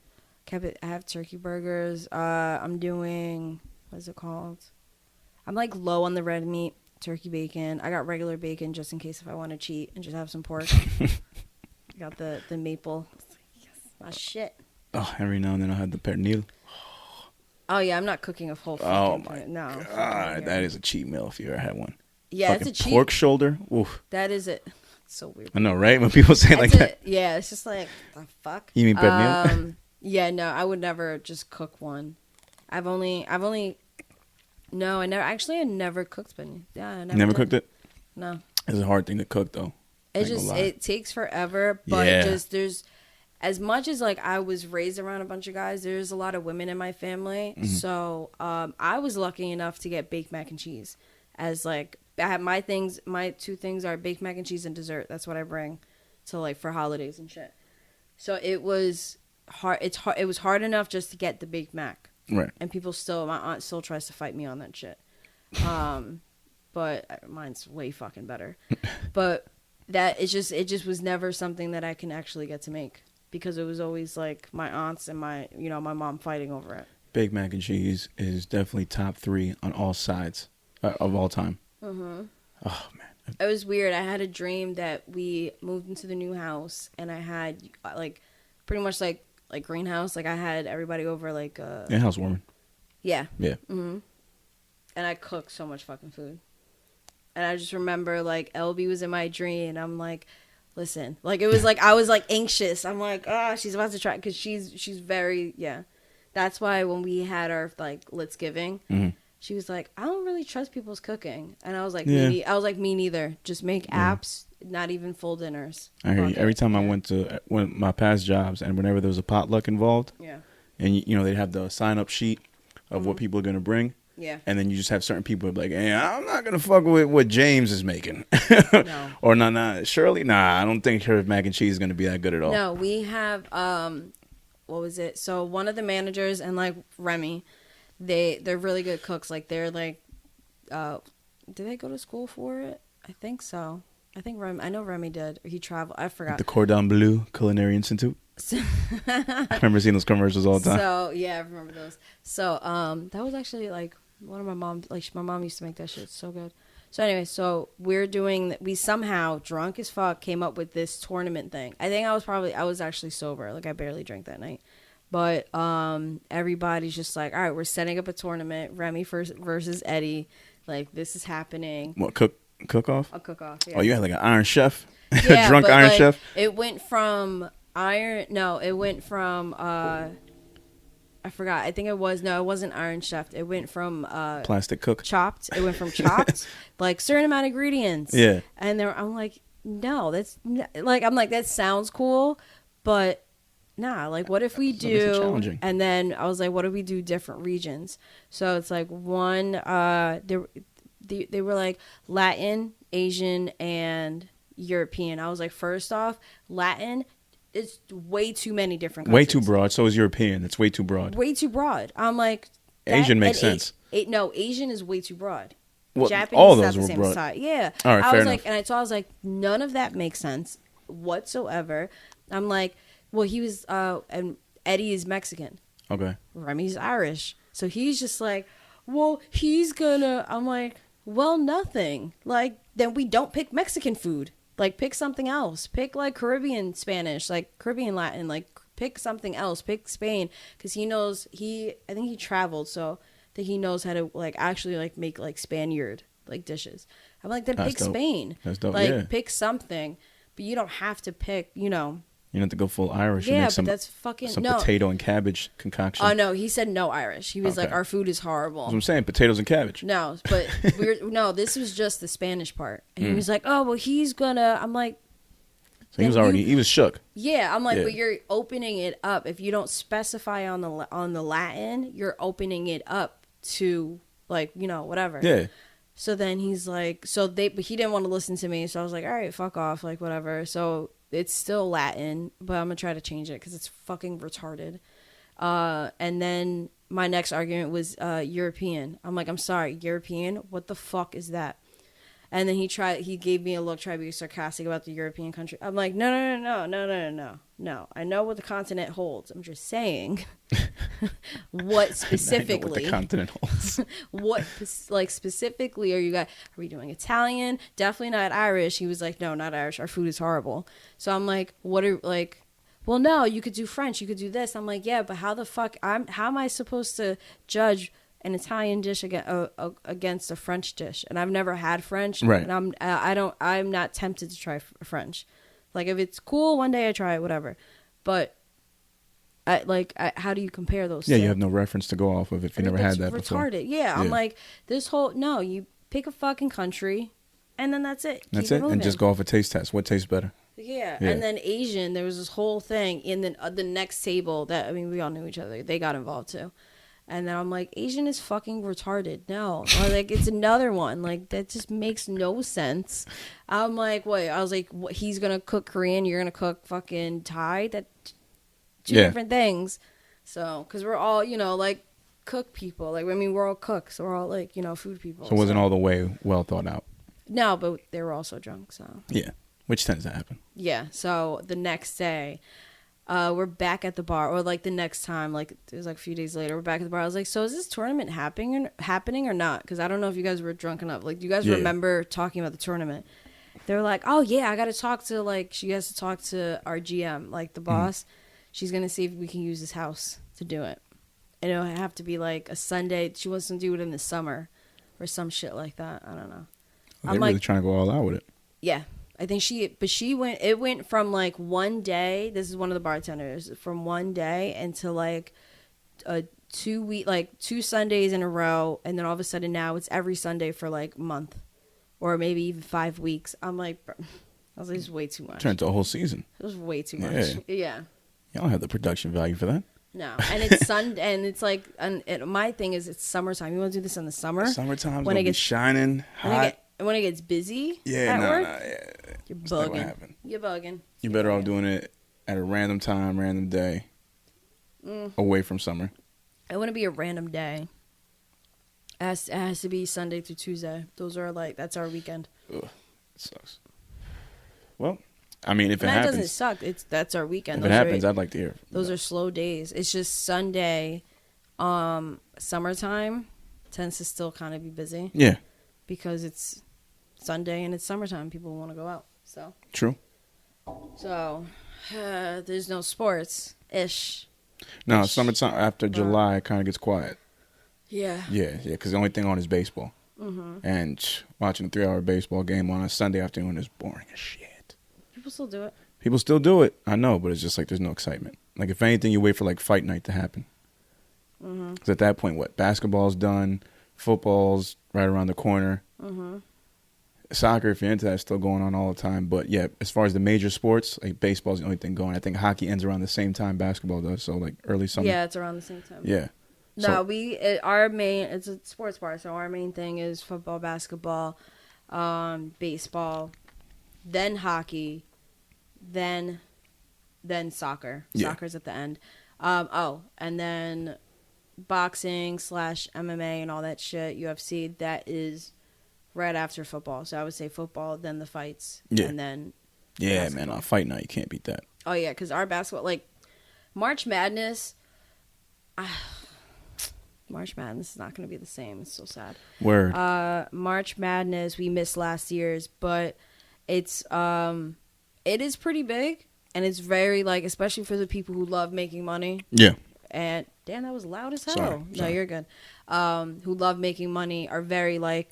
[SPEAKER 2] I have turkey burgers. I'm doing, what is it called? I'm like low on the red meat. Turkey bacon. I got regular bacon just in case if I want to cheat and just have some pork. I got the maple. Yes, my shit.
[SPEAKER 1] Oh, every now and then I'll have the pernil.
[SPEAKER 2] Oh yeah, I'm not cooking a whole.
[SPEAKER 1] Oh my god, that is a cheat meal if you ever had one.
[SPEAKER 2] Yeah,
[SPEAKER 1] fucking
[SPEAKER 2] it's a cheat.
[SPEAKER 1] Pork shoulder. Oof.
[SPEAKER 2] That is it. It's so weird.
[SPEAKER 1] I know, right? When people say like that.
[SPEAKER 2] Yeah, it's just like the fuck.
[SPEAKER 1] You mean pernil?
[SPEAKER 2] Yeah, no, I would never just cook one. I've only. No, I never cooked penne. Yeah, I
[SPEAKER 1] never cooked it.
[SPEAKER 2] No,
[SPEAKER 1] it's a hard thing to cook though.
[SPEAKER 2] It takes forever, but there's as much as like I was raised around a bunch of guys. There's a lot of women in my family, so I was lucky enough to get baked mac and cheese as like I have my things. My 2 things are baked mac and cheese and dessert. That's what I bring to like for holidays and shit. So it was hard. It was hard enough just to get the baked mac.
[SPEAKER 1] Right.
[SPEAKER 2] And my aunt still tries to fight me on that shit. But mine's way fucking better. But it just was never something that I can actually get to make because it was always like my aunts and my mom fighting over it.
[SPEAKER 1] Baked mac and cheese is definitely top 3 on all sides of all time.
[SPEAKER 2] Mm-hmm.
[SPEAKER 1] Oh man,
[SPEAKER 2] it was weird. I had a dream that we moved into the new house and I had like pretty much like greenhouse. Like I had everybody over like
[SPEAKER 1] housewarming.
[SPEAKER 2] Yeah.
[SPEAKER 1] Yeah.
[SPEAKER 2] Mm-hmm. And I cooked so much fucking food. And I just remember, like, LB was in my dream, and I'm like, listen. Like, it was like, I was, like, anxious. I'm like, she's about to try, because she's very, yeah. That's why when we had our, like, Let's Giving, she was like, I don't really trust people's cooking. And I was like, me neither. Just make apps, not even full dinners.
[SPEAKER 1] I hear you. Every time I went to my past jobs, and whenever there was a potluck involved, and, they'd have the sign-up sheet of what people are going to bring.
[SPEAKER 2] Yeah.
[SPEAKER 1] And then you just have certain people like, hey, I'm not going to fuck with what James is making.
[SPEAKER 2] No.
[SPEAKER 1] Or nah, Shirley, I don't think her mac and cheese is going to be that good at all.
[SPEAKER 2] No, we have, what was it? So one of the managers and like Remy, they're really good cooks. Like they're like, did they go to school for it? I think so. I know Remy did. He traveled. I forgot.
[SPEAKER 1] The Cordon Bleu Culinary Institute. I remember seeing those commercials all the time.
[SPEAKER 2] So yeah, I remember those. So that was actually like one of my mom. Like my mom used to make that shit so good. So anyway, so we somehow drunk as fuck came up with this tournament thing. I think I was actually sober. Like I barely drank that night. But everybody's just like, all right, we're setting up a tournament. Remy versus Eddie. Like this is happening.
[SPEAKER 1] What cook-off?
[SPEAKER 2] A cook-off. Yeah.
[SPEAKER 1] Oh, you had like an Iron Chef,
[SPEAKER 2] yeah,
[SPEAKER 1] drunk
[SPEAKER 2] but,
[SPEAKER 1] Iron
[SPEAKER 2] like,
[SPEAKER 1] Chef.
[SPEAKER 2] It went from I forgot. I think it wasn't Iron Chef. It went from
[SPEAKER 1] Plastic Cook.
[SPEAKER 2] Chopped. It went from Chopped, like certain amount of ingredients.
[SPEAKER 1] Yeah.
[SPEAKER 2] And I'm like, no, that sounds cool, but nah. Like, what if we do? And then I was like, what if we do different regions? So it's like one. They were like Latin, Asian, and European. I was like, first off, Latin. It's way too many different countries.
[SPEAKER 1] Way too broad. So is European. It's way too broad.
[SPEAKER 2] Way too broad. I'm like...
[SPEAKER 1] Asian makes sense.
[SPEAKER 2] No, Asian is way too broad.
[SPEAKER 1] Well,
[SPEAKER 2] Japanese
[SPEAKER 1] all
[SPEAKER 2] is
[SPEAKER 1] those
[SPEAKER 2] not the
[SPEAKER 1] were
[SPEAKER 2] same
[SPEAKER 1] broad.
[SPEAKER 2] side. Yeah.
[SPEAKER 1] All right,
[SPEAKER 2] I
[SPEAKER 1] fair
[SPEAKER 2] was
[SPEAKER 1] enough.
[SPEAKER 2] like, I was like, none of that makes sense whatsoever. I'm like, well, he was... and Eddie is Mexican.
[SPEAKER 1] Okay.
[SPEAKER 2] Remy's Irish. So he's just like, well, he's gonna... I'm like, well, nothing. Like, then we don't pick Mexican food. Like, pick something else. Pick, like, Caribbean Spanish, like, Caribbean Latin. Like, pick something else. Pick Spain. Because he knows, I think he traveled, so I think he knows how to, like, actually, like, make, like, Spaniard, like, dishes. I'm like, then
[SPEAKER 1] That's
[SPEAKER 2] pick
[SPEAKER 1] dope.
[SPEAKER 2] Spain.
[SPEAKER 1] That's dope,
[SPEAKER 2] like,
[SPEAKER 1] yeah.
[SPEAKER 2] pick something. But you don't have to pick,
[SPEAKER 1] You have to go full Irish.
[SPEAKER 2] Yeah,
[SPEAKER 1] and make
[SPEAKER 2] but that's fucking...
[SPEAKER 1] some
[SPEAKER 2] no.
[SPEAKER 1] potato and cabbage concoction.
[SPEAKER 2] Oh, no, he said no Irish. He was
[SPEAKER 1] Okay.
[SPEAKER 2] like, our food is horrible.
[SPEAKER 1] That's what I'm saying, potatoes and cabbage.
[SPEAKER 2] No, but this was just the Spanish part. And he was like, oh, well, he's gonna... I'm like...
[SPEAKER 1] So he was shook.
[SPEAKER 2] Yeah, I'm like,
[SPEAKER 1] Yeah.
[SPEAKER 2] but you're opening it up. If you don't specify on the Latin, you're opening it up to, like, whatever.
[SPEAKER 1] Yeah.
[SPEAKER 2] So then he's like, but he didn't want to listen to me. So I was like, all right, fuck off, like, whatever. So it's still Latin, but I'm gonna try to change it because it's fucking retarded. And then my next argument was European. I'm like, I'm sorry, European? What the fuck is that? And then he gave me a look, tried to be sarcastic about the European country. I'm like, no. I know what the continent holds. I'm just saying what specifically.
[SPEAKER 1] I know what the continent holds.
[SPEAKER 2] What, like, specifically are we doing Italian? Definitely not Irish. He was like, no, not Irish. Our food is horrible. So I'm like, well, no, you could do French. You could do this. I'm like, yeah, but how the fuck, how am I supposed to judge an Italian dish against a French dish? And I've never had French.
[SPEAKER 1] Right.
[SPEAKER 2] And I'm not tempted to try French. Like, if it's cool, one day I try it, whatever. But how do you compare those
[SPEAKER 1] Yeah,
[SPEAKER 2] things?
[SPEAKER 1] you have no reference to go off of if you never had that before.
[SPEAKER 2] Retarded. Yeah, I'm like, you pick a fucking country, and then that's it.
[SPEAKER 1] That's
[SPEAKER 2] Keep
[SPEAKER 1] it,
[SPEAKER 2] moving.
[SPEAKER 1] and just go off a taste test. What tastes better?
[SPEAKER 2] Yeah.
[SPEAKER 1] Yeah.
[SPEAKER 2] And then Asian, there was this whole thing in the next table that, I mean, we all knew each other. They got involved too. And then I'm like, Asian is fucking retarded. No. Or like, it's another one. Like, that just makes no sense. I'm like, wait. I was like, what, he's going to cook Korean. You're going to cook fucking Thai? That's two different things. So, because we're all, you know, like, cook people. Like, I mean, we're all cooks. So we're all, like, you know, food people.
[SPEAKER 1] So it wasn't all the way well thought out.
[SPEAKER 2] No, but they were also drunk, so.
[SPEAKER 1] Yeah, which tends to happen.
[SPEAKER 2] Yeah. So the next day... we're back at the bar, or like the next time, like it was like a few days later, we're back at the bar. I was like, so is this tournament happening or not? Because I don't know if you guys were drunk enough. Like, do you guys remember talking about the tournament? They were like, oh yeah, I got to talk to, like, she has to talk to our GM, like the boss. She's going to see if we can use this house to do it. And it'll have to be like a Sunday. She wants to do it in the summer or some shit like that. I don't know.
[SPEAKER 1] Well, they're really trying to go all out with it.
[SPEAKER 2] Yeah. I think it went from like one day, this is one of the bartenders, from one day into like a 2 week, like 2 Sundays in a row. And then all of a sudden now it's every Sunday for like a month or maybe even 5 weeks. I'm like, bro, I was like, this is way too much.
[SPEAKER 1] Turned into a whole season.
[SPEAKER 2] It was way too much. Yeah.
[SPEAKER 1] Y'all don't have the production value for that.
[SPEAKER 2] No. And it's Sunday, and it's like, my thing is it's summertime. You want to do this in the summer?
[SPEAKER 1] Summertime's when it gets shining, hot.
[SPEAKER 2] When it gets busy
[SPEAKER 1] at
[SPEAKER 2] work,
[SPEAKER 1] yeah.
[SPEAKER 2] You're bugging. You're bugging.
[SPEAKER 1] You're better off doing it at a random time, random day, away from summer.
[SPEAKER 2] It wouldn't be a random day. It has to be Sunday through Tuesday. Those are like, that's our weekend.
[SPEAKER 1] Ugh, it sucks. Well, I mean, if it happens.
[SPEAKER 2] That doesn't suck. That's our weekend.
[SPEAKER 1] If it happens, I'd like to hear.
[SPEAKER 2] Those are slow days. It's just Sunday, summertime tends to still kind of be busy.
[SPEAKER 1] Yeah. Because
[SPEAKER 2] it's Sunday and it's summertime. People want to go out. So
[SPEAKER 1] true.
[SPEAKER 2] So there's no sports-ish.
[SPEAKER 1] No, summertime after July it kind of gets quiet.
[SPEAKER 2] Yeah.
[SPEAKER 1] Yeah, because the only thing on is baseball. Mm-hmm. And watching a 3-hour baseball game on a Sunday afternoon is boring as shit.
[SPEAKER 2] People still do it.
[SPEAKER 1] People still do it. I know, but it's just like there's no excitement. Like, if anything, you wait for like fight night to happen. Because at that point, what? Basketball's done. Football's right around the corner. Soccer, if you're into that, is still going on all the time. But yeah, as far as the major sports, like baseball's the only thing going. I think hockey ends around the same time basketball does. So like early summer.
[SPEAKER 2] Yeah, it's around the same time.
[SPEAKER 1] Yeah.
[SPEAKER 2] No, it's a sports bar. So our main thing is football, basketball, baseball, then hockey, then soccer.
[SPEAKER 1] Yeah.
[SPEAKER 2] Soccer's at the end. And then boxing / MMA and all that shit, UFC, that is right after football. So I would say football, then the fights, and then basketball.
[SPEAKER 1] Man, on fight night, you can't beat that.
[SPEAKER 2] Oh, yeah, because our basketball, like, March Madness is not going to be the same. It's so sad.
[SPEAKER 1] Word.
[SPEAKER 2] March Madness, we missed last year's, but it is pretty big, and it's very, like, especially for the people who love making money.
[SPEAKER 1] Yeah.
[SPEAKER 2] And damn, that was loud as hell.
[SPEAKER 1] Sorry.
[SPEAKER 2] No, you're good. Who love making money are very like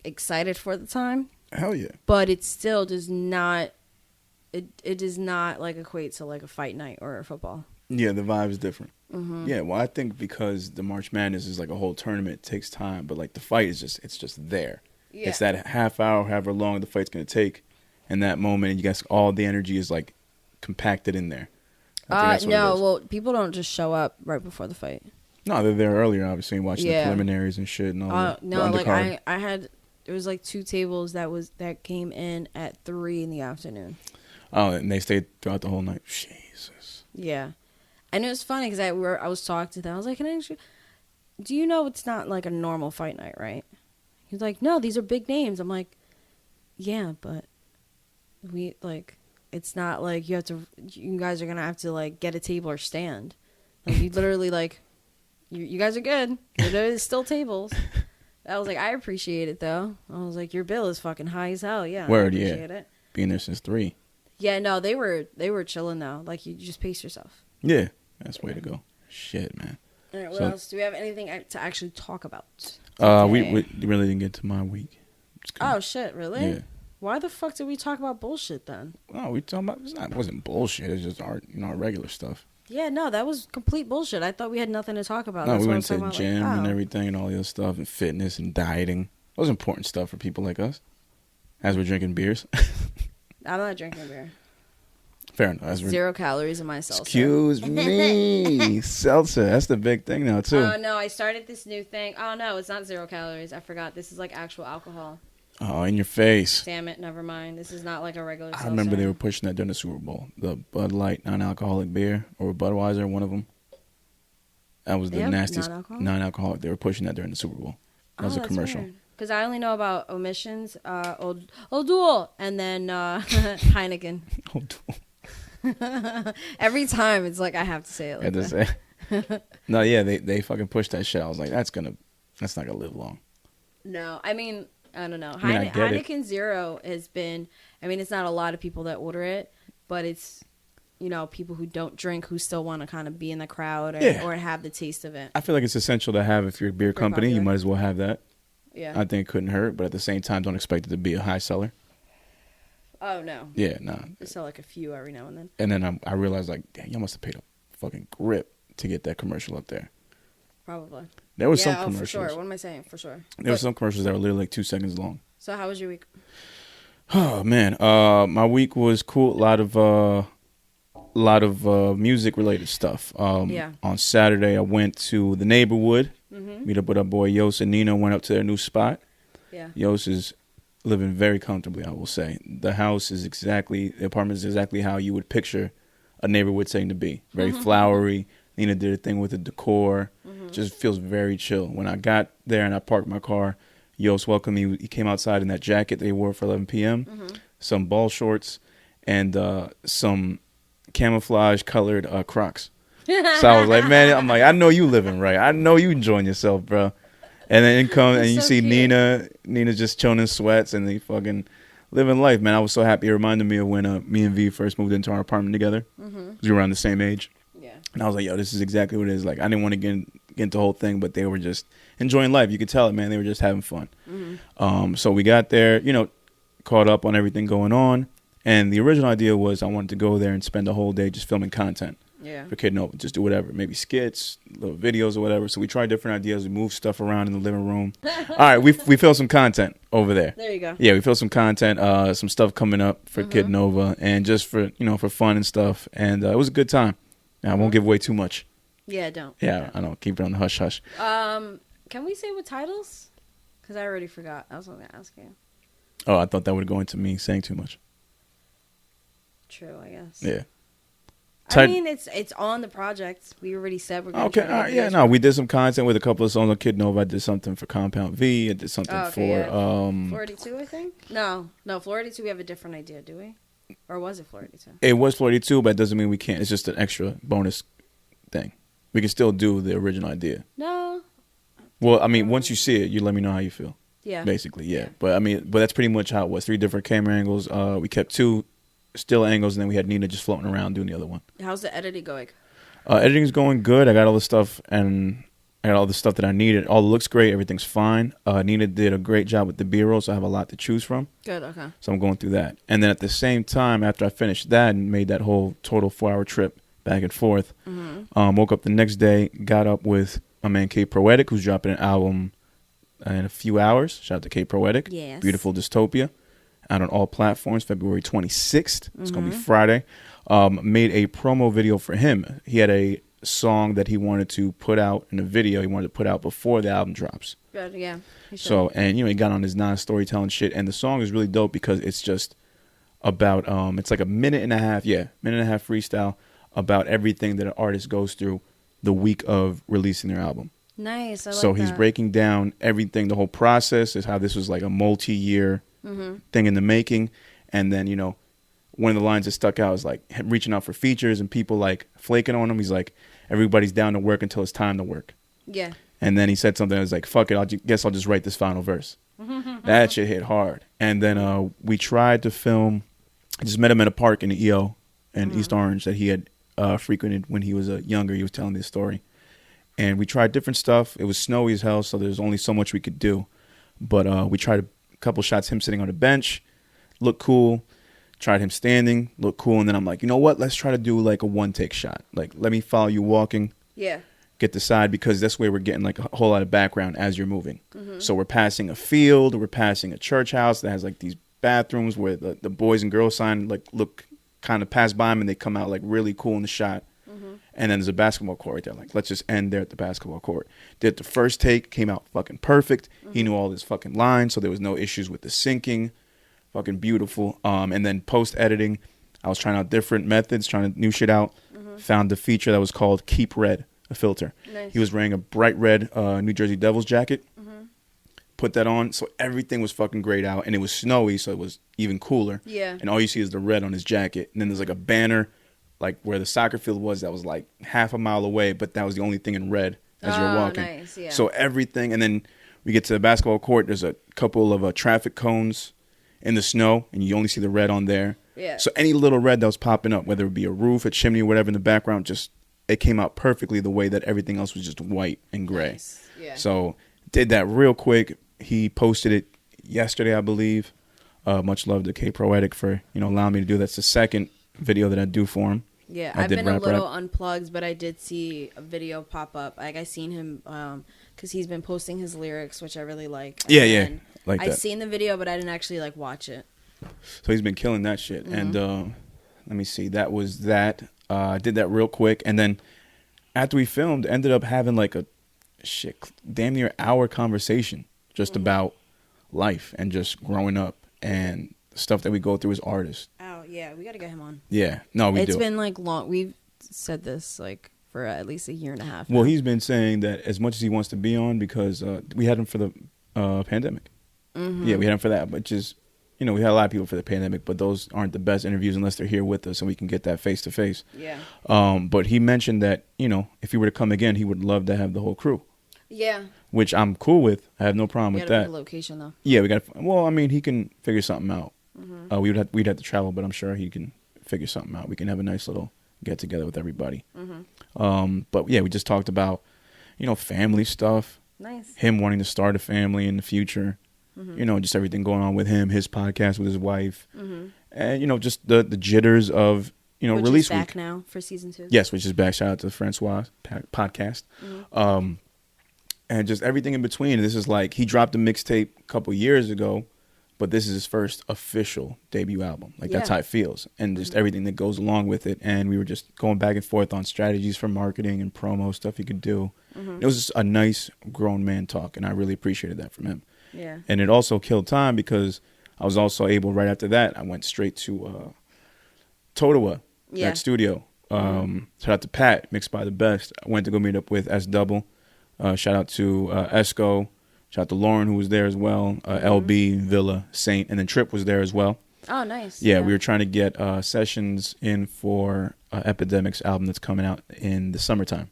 [SPEAKER 2] excited for the time.
[SPEAKER 1] Hell yeah.
[SPEAKER 2] But it still does not. It does not like equate to like a fight night or a football.
[SPEAKER 1] Yeah, the vibe is different. Mm-hmm. Yeah, well, I think because the March Madness is like a whole tournament, it takes time. But like the fight is just there. Yeah. It's that half hour, however long the fight's gonna take, and that moment, and you guys, all the energy is like compacted in there.
[SPEAKER 2] No, well, people don't just show up right before the fight.
[SPEAKER 1] No, they're there earlier, obviously, watching the preliminaries and shit and all that.
[SPEAKER 2] No, like I had, there was like 2 tables that came in at 3 in the afternoon.
[SPEAKER 1] Oh, and they stayed throughout the whole night. Jesus.
[SPEAKER 2] Yeah, and it was funny because I was talking to them. I was like, "Can I ask you, do you know it's not like a normal fight night, right?" He's like, "No, these are big names." I'm like, "Yeah, but we like." It's not like you guys are going to have to, like, get a table or stand. Like, you literally, like, you guys are good. There's still tables. I was like, I appreciate it, though. I was like, your bill is fucking high as hell. Yeah,
[SPEAKER 1] Word,
[SPEAKER 2] I appreciate it.
[SPEAKER 1] Being there since 3.
[SPEAKER 2] Yeah, no, they were chilling, though. Like, you just pace yourself.
[SPEAKER 1] Yeah, that's the way to go. Shit, man.
[SPEAKER 2] All right, what else? Do we have anything to actually talk about
[SPEAKER 1] we really didn't get to my week.
[SPEAKER 2] Oh, shit, really?
[SPEAKER 1] Yeah.
[SPEAKER 2] Why the fuck did we talk about bullshit then?
[SPEAKER 1] No, we talking about it wasn't bullshit. It's just our our regular stuff.
[SPEAKER 2] Yeah, no, that was complete bullshit. I thought we had nothing to talk about.
[SPEAKER 1] No,
[SPEAKER 2] That's
[SPEAKER 1] we
[SPEAKER 2] what
[SPEAKER 1] went to the
[SPEAKER 2] about,
[SPEAKER 1] gym and everything and all the other stuff and fitness and dieting. That was important stuff for people like us. As we're drinking beers.
[SPEAKER 2] I'm not drinking beer.
[SPEAKER 1] Fair enough.
[SPEAKER 2] 0 calories in my seltzer.
[SPEAKER 1] Excuse me. Seltzer. That's the big thing now, too.
[SPEAKER 2] Oh, no. I started this new thing. Oh, no. It's not 0 calories. I forgot. This is like actual alcohol.
[SPEAKER 1] Oh, in your face.
[SPEAKER 2] Damn it. Never mind. This is not like a regular seltzer.
[SPEAKER 1] I remember they were pushing that during the Super Bowl. The Bud Light non-alcoholic beer, or Budweiser, one of them. That was the nastiest non-alcoholic. They were pushing that during the Super Bowl. That was a commercial.
[SPEAKER 2] Because I only know about Omissions, Old Duel, and then Heineken.
[SPEAKER 1] Old Duel.
[SPEAKER 2] Every time it's like I have to say it like that.
[SPEAKER 1] No, yeah, they fucking pushed that shit. I was like, that's not gonna live long.
[SPEAKER 2] No, I mean, I don't know.
[SPEAKER 1] Heineken
[SPEAKER 2] Zero has been, I mean, it's not a lot of people that order it, but it's, people who don't drink who still want to kind of be in the crowd or have the taste of it.
[SPEAKER 1] I feel like it's essential to have if you're a beer company. Popular. You might as well have that.
[SPEAKER 2] Yeah.
[SPEAKER 1] I think it couldn't hurt, but at the same time, don't expect it to be a high seller.
[SPEAKER 2] Oh, no.
[SPEAKER 1] Yeah, no.
[SPEAKER 2] They sell like a few every now and then.
[SPEAKER 1] And then I realized, like, damn, y'all must have paid a fucking grip to get that commercial up there.
[SPEAKER 2] Probably.
[SPEAKER 1] There was some commercials.
[SPEAKER 2] For sure. What am I saying? For sure.
[SPEAKER 1] There were some commercials that were literally like 2 seconds long.
[SPEAKER 2] So how was your week?
[SPEAKER 1] Oh, man. My week was cool. A lot of music-related stuff. On Saturday, I went to the neighborhood, meet up with our boy Yos and Nina, went up to their new spot.
[SPEAKER 2] Yeah.
[SPEAKER 1] Yos is living very comfortably, I will say. The apartment is exactly how you would picture a neighborhood setting to be. Very flowery. Nina did a thing with the decor. Just feels very chill. When I got there and I parked my car, Yos welcomed me. He came outside in that jacket they wore for 11 p.m., some ball shorts, and some camouflage colored Crocs. So I was like, man, I know you living right. I know you enjoying yourself, bro. And then you see cute. Nina just chilling in sweats and they fucking living life, man. I was so happy. It reminded me of when me and V first moved into our apartment together. Because we were around the same age.
[SPEAKER 2] Yeah. And
[SPEAKER 1] I was like, yo, this is exactly what it is. Like, I didn't want to get into the whole thing, but they were just enjoying life. You could tell it, man. They were just having fun. So we got there, caught up on everything going on. And the original idea was I wanted to go there and spend the whole day just filming content.
[SPEAKER 2] Yeah.
[SPEAKER 1] For Kid Nova, just do whatever, maybe skits, little videos or whatever. So we tried different ideas. We moved stuff around in the living room. All right, we filmed some content over there.
[SPEAKER 2] There you go.
[SPEAKER 1] Yeah, we filmed some content, some stuff coming up for Kid Nova, and just for for fun and stuff. And it was a good time. I won't give away too much.
[SPEAKER 2] Yeah, don't.
[SPEAKER 1] Yeah, I don't. Keep it on the hush hush.
[SPEAKER 2] Can we say what titles? Because I already forgot. I was going to ask you.
[SPEAKER 1] Oh, I thought that would go into me saying too much.
[SPEAKER 2] True, I guess.
[SPEAKER 1] Yeah.
[SPEAKER 2] I mean, it's on the project. We already said we're going to.
[SPEAKER 1] Okay, all right, yeah, no, we did some content with a couple of songs on Kid Nova. I did something for Compound V. I did something for
[SPEAKER 2] Florida 2, I think. No, Florida 2. We have a different idea, do we? Or was it Florida 2?
[SPEAKER 1] It was Florida 2, but it doesn't mean we can't. It's just an extra bonus thing. We can still do the original idea.
[SPEAKER 2] No.
[SPEAKER 1] Well, I mean, once you see it, you let me know how you feel.
[SPEAKER 2] Yeah.
[SPEAKER 1] Basically, yeah. But that's pretty much how it was. 3 different camera angles. We kept 2 still angles, and then we had Nina just floating around doing the other one.
[SPEAKER 2] How's the editing going?
[SPEAKER 1] Editing's going good. I got all the stuff, and I got all the stuff that I needed. All looks great. Everything's fine. Nina did a great job with the B-roll, so I have a lot to choose from.
[SPEAKER 2] Good, okay.
[SPEAKER 1] So I'm going through that. And then at the same time, after I finished that and made that whole total 4-hour trip back and forth, woke up the next day, got up with my man K Proetic, who's dropping an album in a few hours. Shout out to K Proetic.
[SPEAKER 2] Yes.
[SPEAKER 1] Beautiful Dystopia. Out on all platforms, February 26th. It's going to be Friday. Made a promo video for him. He had a song that he wanted to put out in a video he wanted to put out before the album drops.
[SPEAKER 2] Good, yeah.
[SPEAKER 1] So, and he got on his non-storytelling shit, and the song is really dope because it's just about, it's like a minute and a half freestyle about everything that an artist goes through the week of releasing their album.
[SPEAKER 2] Nice, I like
[SPEAKER 1] so he's breaking down everything, the whole process is how this was like a multi-year thing in the making. And then, one of the lines that stuck out is like him reaching out for features and people like flaking on him. He's like, everybody's down to work until it's time to work.
[SPEAKER 2] Yeah.
[SPEAKER 1] And then he said something that was like, fuck it, guess I'll just write this final verse. That shit hit hard. And then we tried to film, I just met him at a park in the EO in East Orange that he had frequented when he was younger. He was telling me this story. And we tried different stuff. It was snowy as hell, so there's only so much we could do. But we tried a couple shots, him sitting on a bench, looked cool. Tried him standing, looked cool. And then I'm like, you know what? Let's try to do like a one-take shot. Like, let me follow you walking.
[SPEAKER 2] Yeah.
[SPEAKER 1] Get the side, because this way we're getting like a whole lot of background as you're moving. So we're passing a field. We're passing a church house that has like these bathrooms where the boys and girls sign like look kind of pass by him and they come out like really cool in the shot. And then there's a basketball court right there. Like, let's just end there at the basketball court. Did the first take, came out fucking perfect. He knew all his fucking lines, so there was no issues with the syncing. Fucking beautiful. And then post-editing, I was trying out different methods, trying new shit out. Found the feature that was called Keep Red, a filter.
[SPEAKER 2] Nice.
[SPEAKER 1] He was wearing a bright red New Jersey Devils jacket. Put that on, so everything was fucking grayed out. And it was snowy, so it was even cooler.
[SPEAKER 2] Yeah.
[SPEAKER 1] And all you see is the red on his jacket. And then there's like a banner like where the soccer field was that was like half a mile away, but that was the only thing in red as you're walking.
[SPEAKER 2] Nice, yeah.
[SPEAKER 1] So everything, and then we get to the basketball court, there's a couple of traffic cones in the snow, and you only see the red on there.
[SPEAKER 2] Yeah.
[SPEAKER 1] So any little red that was popping up, whether it be a roof, a chimney, or whatever in the background, just it came out perfectly the way that everything else was just white and gray.
[SPEAKER 2] Nice. Yeah.
[SPEAKER 1] So did that real quick. He posted it yesterday, I believe. Much love to K Proetic for allowing me to do that. It's the second video that I do for him.
[SPEAKER 2] Yeah, I've been a little unplugged, but I did see a video pop up. Like, I seen him because he's been posting his lyrics, which I really like.
[SPEAKER 1] Yeah, like that.
[SPEAKER 2] I seen the video, but I didn't actually like watch it.
[SPEAKER 1] So he's been killing that shit. And let me see, that was that. I did that real quick, and then after we filmed, ended up having like a damn near hour conversation just about life and just growing up and stuff that we go through as artists.
[SPEAKER 2] Oh yeah, we gotta get him on.
[SPEAKER 1] Yeah, no, we do.
[SPEAKER 2] It's been like long. We've said this like for at least a year and a half.
[SPEAKER 1] Well, he's been saying that as much as he wants to be on, because we had him for the pandemic. Yeah, we had him for that, but just we had a lot of people for the pandemic, but those aren't the best interviews unless they're here with us and we can get that face to face.
[SPEAKER 2] Yeah.
[SPEAKER 1] But he mentioned that if he were to come again, he would love to have the whole crew.
[SPEAKER 2] Yeah.
[SPEAKER 1] Which I'm cool with. I have no problem with that.
[SPEAKER 2] Pick a location though.
[SPEAKER 1] Yeah, we got. Well, I mean, he can figure something out. We'd have to travel, but I'm sure he can figure something out. We can have a nice little get together with everybody. But yeah, we just talked about family stuff.
[SPEAKER 2] Nice.
[SPEAKER 1] Him wanting to start a family in the future. Just everything going on with him, his podcast with his wife, and just the jitters of
[SPEAKER 2] which
[SPEAKER 1] release
[SPEAKER 2] is back
[SPEAKER 1] week
[SPEAKER 2] now for season 2.
[SPEAKER 1] Yes, which is back. Shout out to the Francois podcast. And just everything in between. And this is like, he dropped a mixtape a couple years ago, but this is his first official debut album. Like, that's how it feels. And just everything that goes along with it. And we were just going back and forth on strategies for marketing and promo stuff he could do. It was just a nice grown man talk, and I really appreciated that from him.
[SPEAKER 2] Yeah.
[SPEAKER 1] And it also killed time because I was also able, right after that, I went straight to Totowa, that studio. Shout out to Pat, Mixed by the Best. I went to go meet up with S-Double. Shout out to Esco. Shout out to Lauren, who was there as well. LB, Villa, Saint, and then Trip was there as well.
[SPEAKER 2] Oh, nice.
[SPEAKER 1] Yeah, we were trying to get sessions in for Epidemic's album that's coming out in the summertime.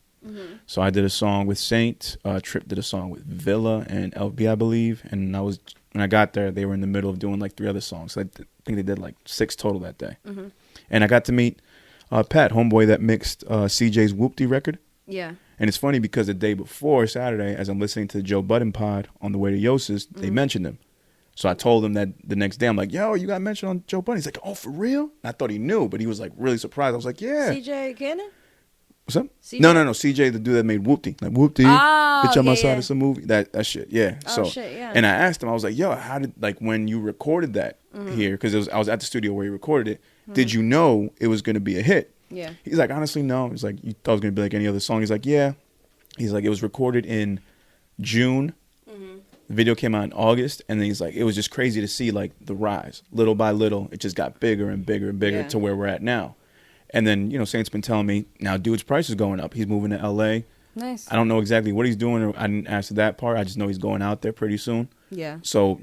[SPEAKER 1] So I did a song with Saint. Trip did a song with Villa and LB, I believe. And when I got there, they were in the middle of doing like 3 other songs. So I think they did like 6 total that day. And I got to meet Pat, homeboy that mixed CJ's Whoop-Dee record.
[SPEAKER 2] Yeah.
[SPEAKER 1] And it's funny because the day before, Saturday, as I'm listening to the Joe Budden pod on the way to Yosis, they mentioned him. So I told him that the next day, I'm like, yo, you got mentioned on Joe Budden. He's like, oh, for real? And I thought he knew, but he was like really surprised. I was like, yeah.
[SPEAKER 2] CJ Cannon?
[SPEAKER 1] What's up?
[SPEAKER 2] CJ?
[SPEAKER 1] No. CJ, the dude that made Whoop-Dee. Like, Whoop-Dee, bitch on my side of some movie. That shit, yeah.
[SPEAKER 2] Oh, shit, yeah.
[SPEAKER 1] And I asked him, I was like, yo, how did, like, when you recorded that here, because I was at the studio where he recorded it, did you know it was going to be a hit?
[SPEAKER 2] Yeah.
[SPEAKER 1] He's like, honestly, no. He's like, you thought it was going to be like any other song? He's like, yeah. He's like, it was recorded in June. The video came out in August. And then he's like, it was just crazy to see, like, the rise. Little by little, it just got bigger and bigger and bigger to where we're at now. And then, Saint's been telling me, now dude's price is going up. He's moving to L.A.
[SPEAKER 2] Nice.
[SPEAKER 1] I don't know exactly what he's doing. Or I didn't ask that part. I just know he's going out there pretty soon.
[SPEAKER 2] Yeah.
[SPEAKER 1] So,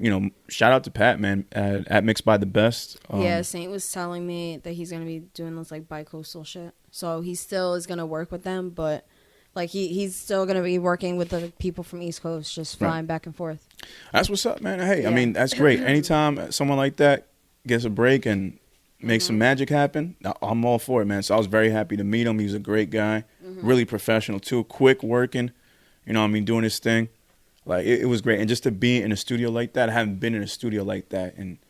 [SPEAKER 1] shout out to Pat, man, at Mixed by the Best.
[SPEAKER 2] Yeah, Saint was telling me that he's going to be doing this, like, bi-coastal shit. So he still is going to work with them, but... Like, he's still going to be working with the people from East Coast, just flying back and forth.
[SPEAKER 1] That's what's up, man. Hey, I mean, that's great. Anytime someone like that gets a break and makes some magic happen, I'm all for it, man. So I was very happy to meet him. He was a great guy, really professional, too, quick working, doing his thing. Like, it was great. And just to be in a studio like that, I haven't been in a studio like that in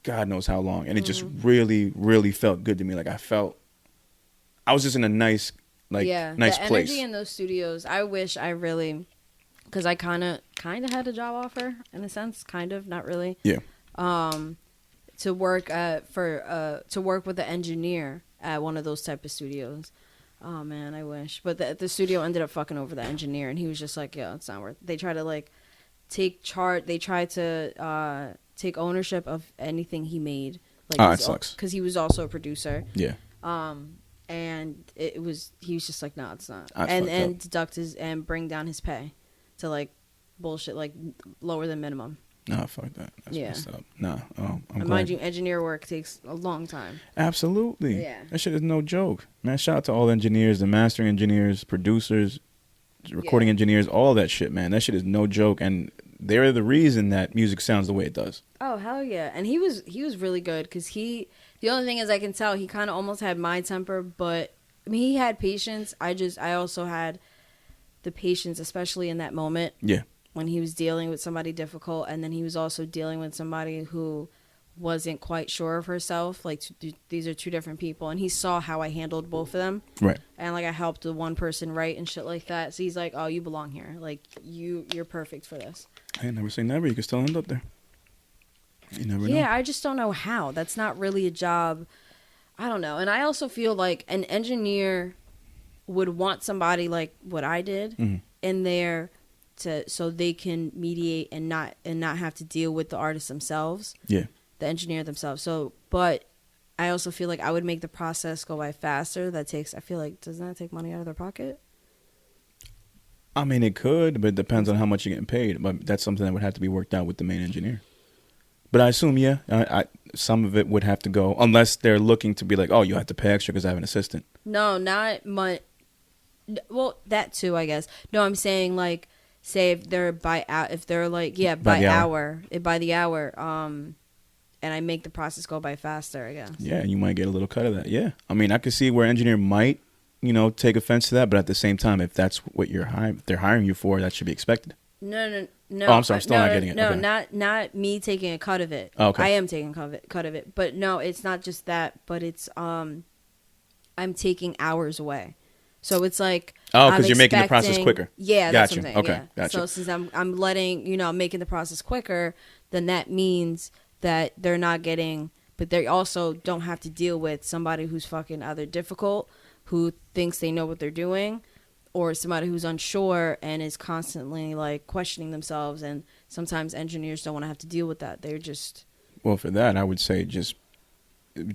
[SPEAKER 1] God knows how long. And it just really, really felt good to me. Like, I was just in a nice nice
[SPEAKER 2] the
[SPEAKER 1] place.
[SPEAKER 2] Energy in those studios. I wish I really, because I kind of had a job offer in a sense, kind of, not really.
[SPEAKER 1] Yeah.
[SPEAKER 2] to work to work with the engineer at one of those type of studios. Oh man, I wish. But the studio ended up fucking over the engineer, and he was just like, "Yo, it's not worth." They try to like They try to take ownership of anything he made. Like,
[SPEAKER 1] it sucks
[SPEAKER 2] because he was also a producer.
[SPEAKER 1] Yeah.
[SPEAKER 2] And he was just like, "No, it's not,"
[SPEAKER 1] That's
[SPEAKER 2] and deduct his and bring down his pay to like bullshit, like lower than minimum.
[SPEAKER 1] No, fuck that. That's messed up. No, I'm glad.
[SPEAKER 2] Mind you, engineer work takes a long time.
[SPEAKER 1] Absolutely.
[SPEAKER 2] Yeah.
[SPEAKER 1] That shit is no joke. Man, shout out to all the engineers, the mastering engineers, producers, recording engineers, all that shit, man. That shit is no joke, and they're the reason that music sounds the way it does.
[SPEAKER 2] Oh, hell yeah. And he was really good because the only thing is I can tell he kind of almost had my temper, but I mean, he had patience. I also had the patience, especially in that moment.
[SPEAKER 1] Yeah.
[SPEAKER 2] When he was dealing with somebody difficult, and then he was also dealing with somebody who wasn't quite sure of herself. Like, these are two different people, and he saw how I handled both of them.
[SPEAKER 1] Right.
[SPEAKER 2] And like I helped the one person write and shit like that. So he's like, "Oh, you belong here. Like, you're perfect for this."
[SPEAKER 1] Hey, never say never. You can still end up there. You never know.
[SPEAKER 2] Yeah, I just don't know how. That's not really a job. I don't know. And I also feel like an engineer would want somebody like what I did in there so they can mediate and not have to deal with the artists themselves.
[SPEAKER 1] Yeah.
[SPEAKER 2] The engineer themselves. So, but I also feel like I would make the process go by faster. I feel like, doesn't that take money out of their pocket?
[SPEAKER 1] I mean, it could, but it depends on how much you're getting paid. But that's something that would have to be worked out with the main engineer. But I assume, yeah, some of it would have to go, unless they're looking to be like, oh, you have to pay extra because I have an assistant.
[SPEAKER 2] No, not much. Well, that too, I guess. No, I'm saying like, say if they're by the hour, and I make the process go by faster, I guess.
[SPEAKER 1] Yeah, you might get a little cut of that. Yeah, I mean, I could see where engineer might, take offense to that, but at the same time, if that's what they're hiring you for, that should be expected.
[SPEAKER 2] No.
[SPEAKER 1] Oh, I'm sorry, I'm still not getting it.
[SPEAKER 2] No,
[SPEAKER 1] okay.
[SPEAKER 2] not me taking a cut of it.
[SPEAKER 1] Oh, okay.
[SPEAKER 2] I am taking a cut of it, but no, it's not just that. But it's I'm taking hours away. So it's like,
[SPEAKER 1] because you're making the process quicker.
[SPEAKER 2] Yeah, that's what I'm saying.
[SPEAKER 1] Okay,
[SPEAKER 2] yeah.
[SPEAKER 1] gotcha.
[SPEAKER 2] So since I'm letting, I'm making the process quicker, then that means that they're not getting, but they also don't have to deal with somebody who's fucking either difficult, who thinks they know what they're doing, or somebody who's unsure and is constantly like questioning themselves. And sometimes engineers don't want to have to deal with that. They're just.
[SPEAKER 1] Well, for that, I would say just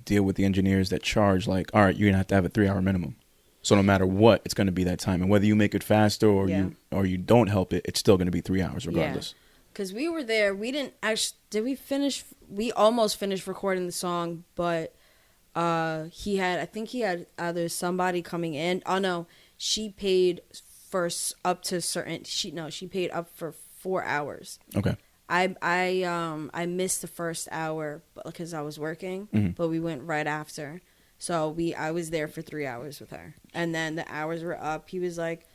[SPEAKER 1] deal with the engineers that charge like, all right, you're gonna have to have a 3-hour minimum. So no matter what, it's going to be that time. And whether you make it faster or you don't help it, it's still going to be 3 hours regardless.
[SPEAKER 2] Because we were there. We didn't actually... Did we finish... We almost finished recording the song, but I think he had either somebody coming in. Oh, no. She paid first up to certain... She paid up for 4 hours.
[SPEAKER 1] Okay.
[SPEAKER 2] I missed the first hour because I was working, but we went right after. So I was there for 3 hours with her, and then the hours were up. He was like,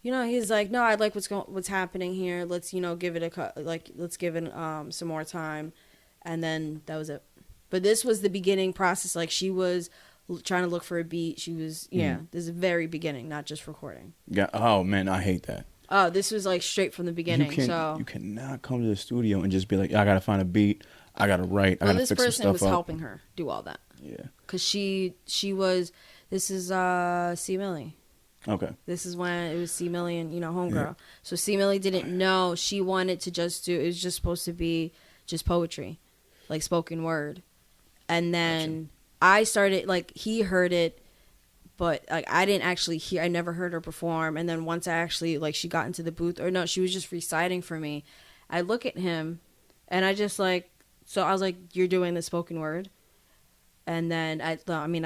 [SPEAKER 2] no, I like what's happening here. Let's give it let's give it some more time, and then that was it. But this was the beginning process. Like she was trying to look for a beat. She was this is the very beginning, not just recording.
[SPEAKER 1] Yeah. Oh man, I hate that.
[SPEAKER 2] Oh, this was like straight from the beginning.
[SPEAKER 1] You cannot come to the studio and just be like, I gotta find a beat. I gotta write. I gotta fix some stuff up. This person was
[SPEAKER 2] helping her do all that.
[SPEAKER 1] Yeah.
[SPEAKER 2] Because this is C. Millie.
[SPEAKER 1] Okay.
[SPEAKER 2] This is when it was C. Millie and, homegirl. Yeah. So C. Millie didn't know. She wanted to it was just supposed to be just poetry, like spoken word. And then I started, like, he heard it, but, like, I didn't actually I never heard her perform. And then once I actually, like, she got into the booth, or no, she was just reciting for me. I look at him, and I just, like, so I was like, you're doing the spoken word? And then I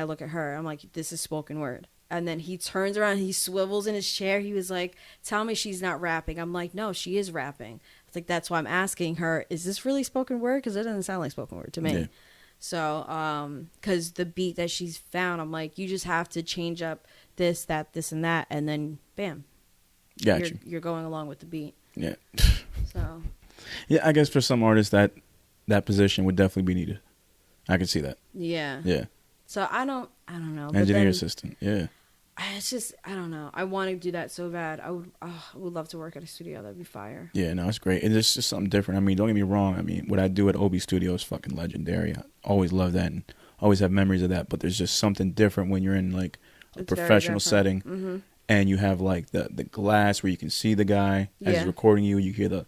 [SPEAKER 2] look at her. I'm like, this is spoken word. And then he turns around, he swivels in his chair. He was like, tell me she's not rapping. I'm like, no, she is rapping. It's like, that's why I'm asking her, is this really spoken word? Because it doesn't sound like spoken word to me. Yeah. So, because the beat that she's found, I'm like, you just have to change up this, that, this, and that. And then, bam.
[SPEAKER 1] Gotcha.
[SPEAKER 2] You're going along with the beat.
[SPEAKER 1] Yeah.
[SPEAKER 2] So.
[SPEAKER 1] Yeah, I guess for some artists that position would definitely be needed. I can see that.
[SPEAKER 2] Yeah.
[SPEAKER 1] Yeah.
[SPEAKER 2] So I don't know.
[SPEAKER 1] Engineer assistant. Yeah.
[SPEAKER 2] it's just, I don't know. I want to do that so bad. I would love to work at a studio. That'd be fire.
[SPEAKER 1] Yeah, no, it's great. It's just something different. I mean, don't get me wrong. I mean, what I do at Obi Studio is fucking legendary. I always love that and always have memories of that. But there's just something different when you're in like a professional setting.
[SPEAKER 2] Mm-hmm.
[SPEAKER 1] And you have like the glass where you can see the guy as he's recording you. You hear the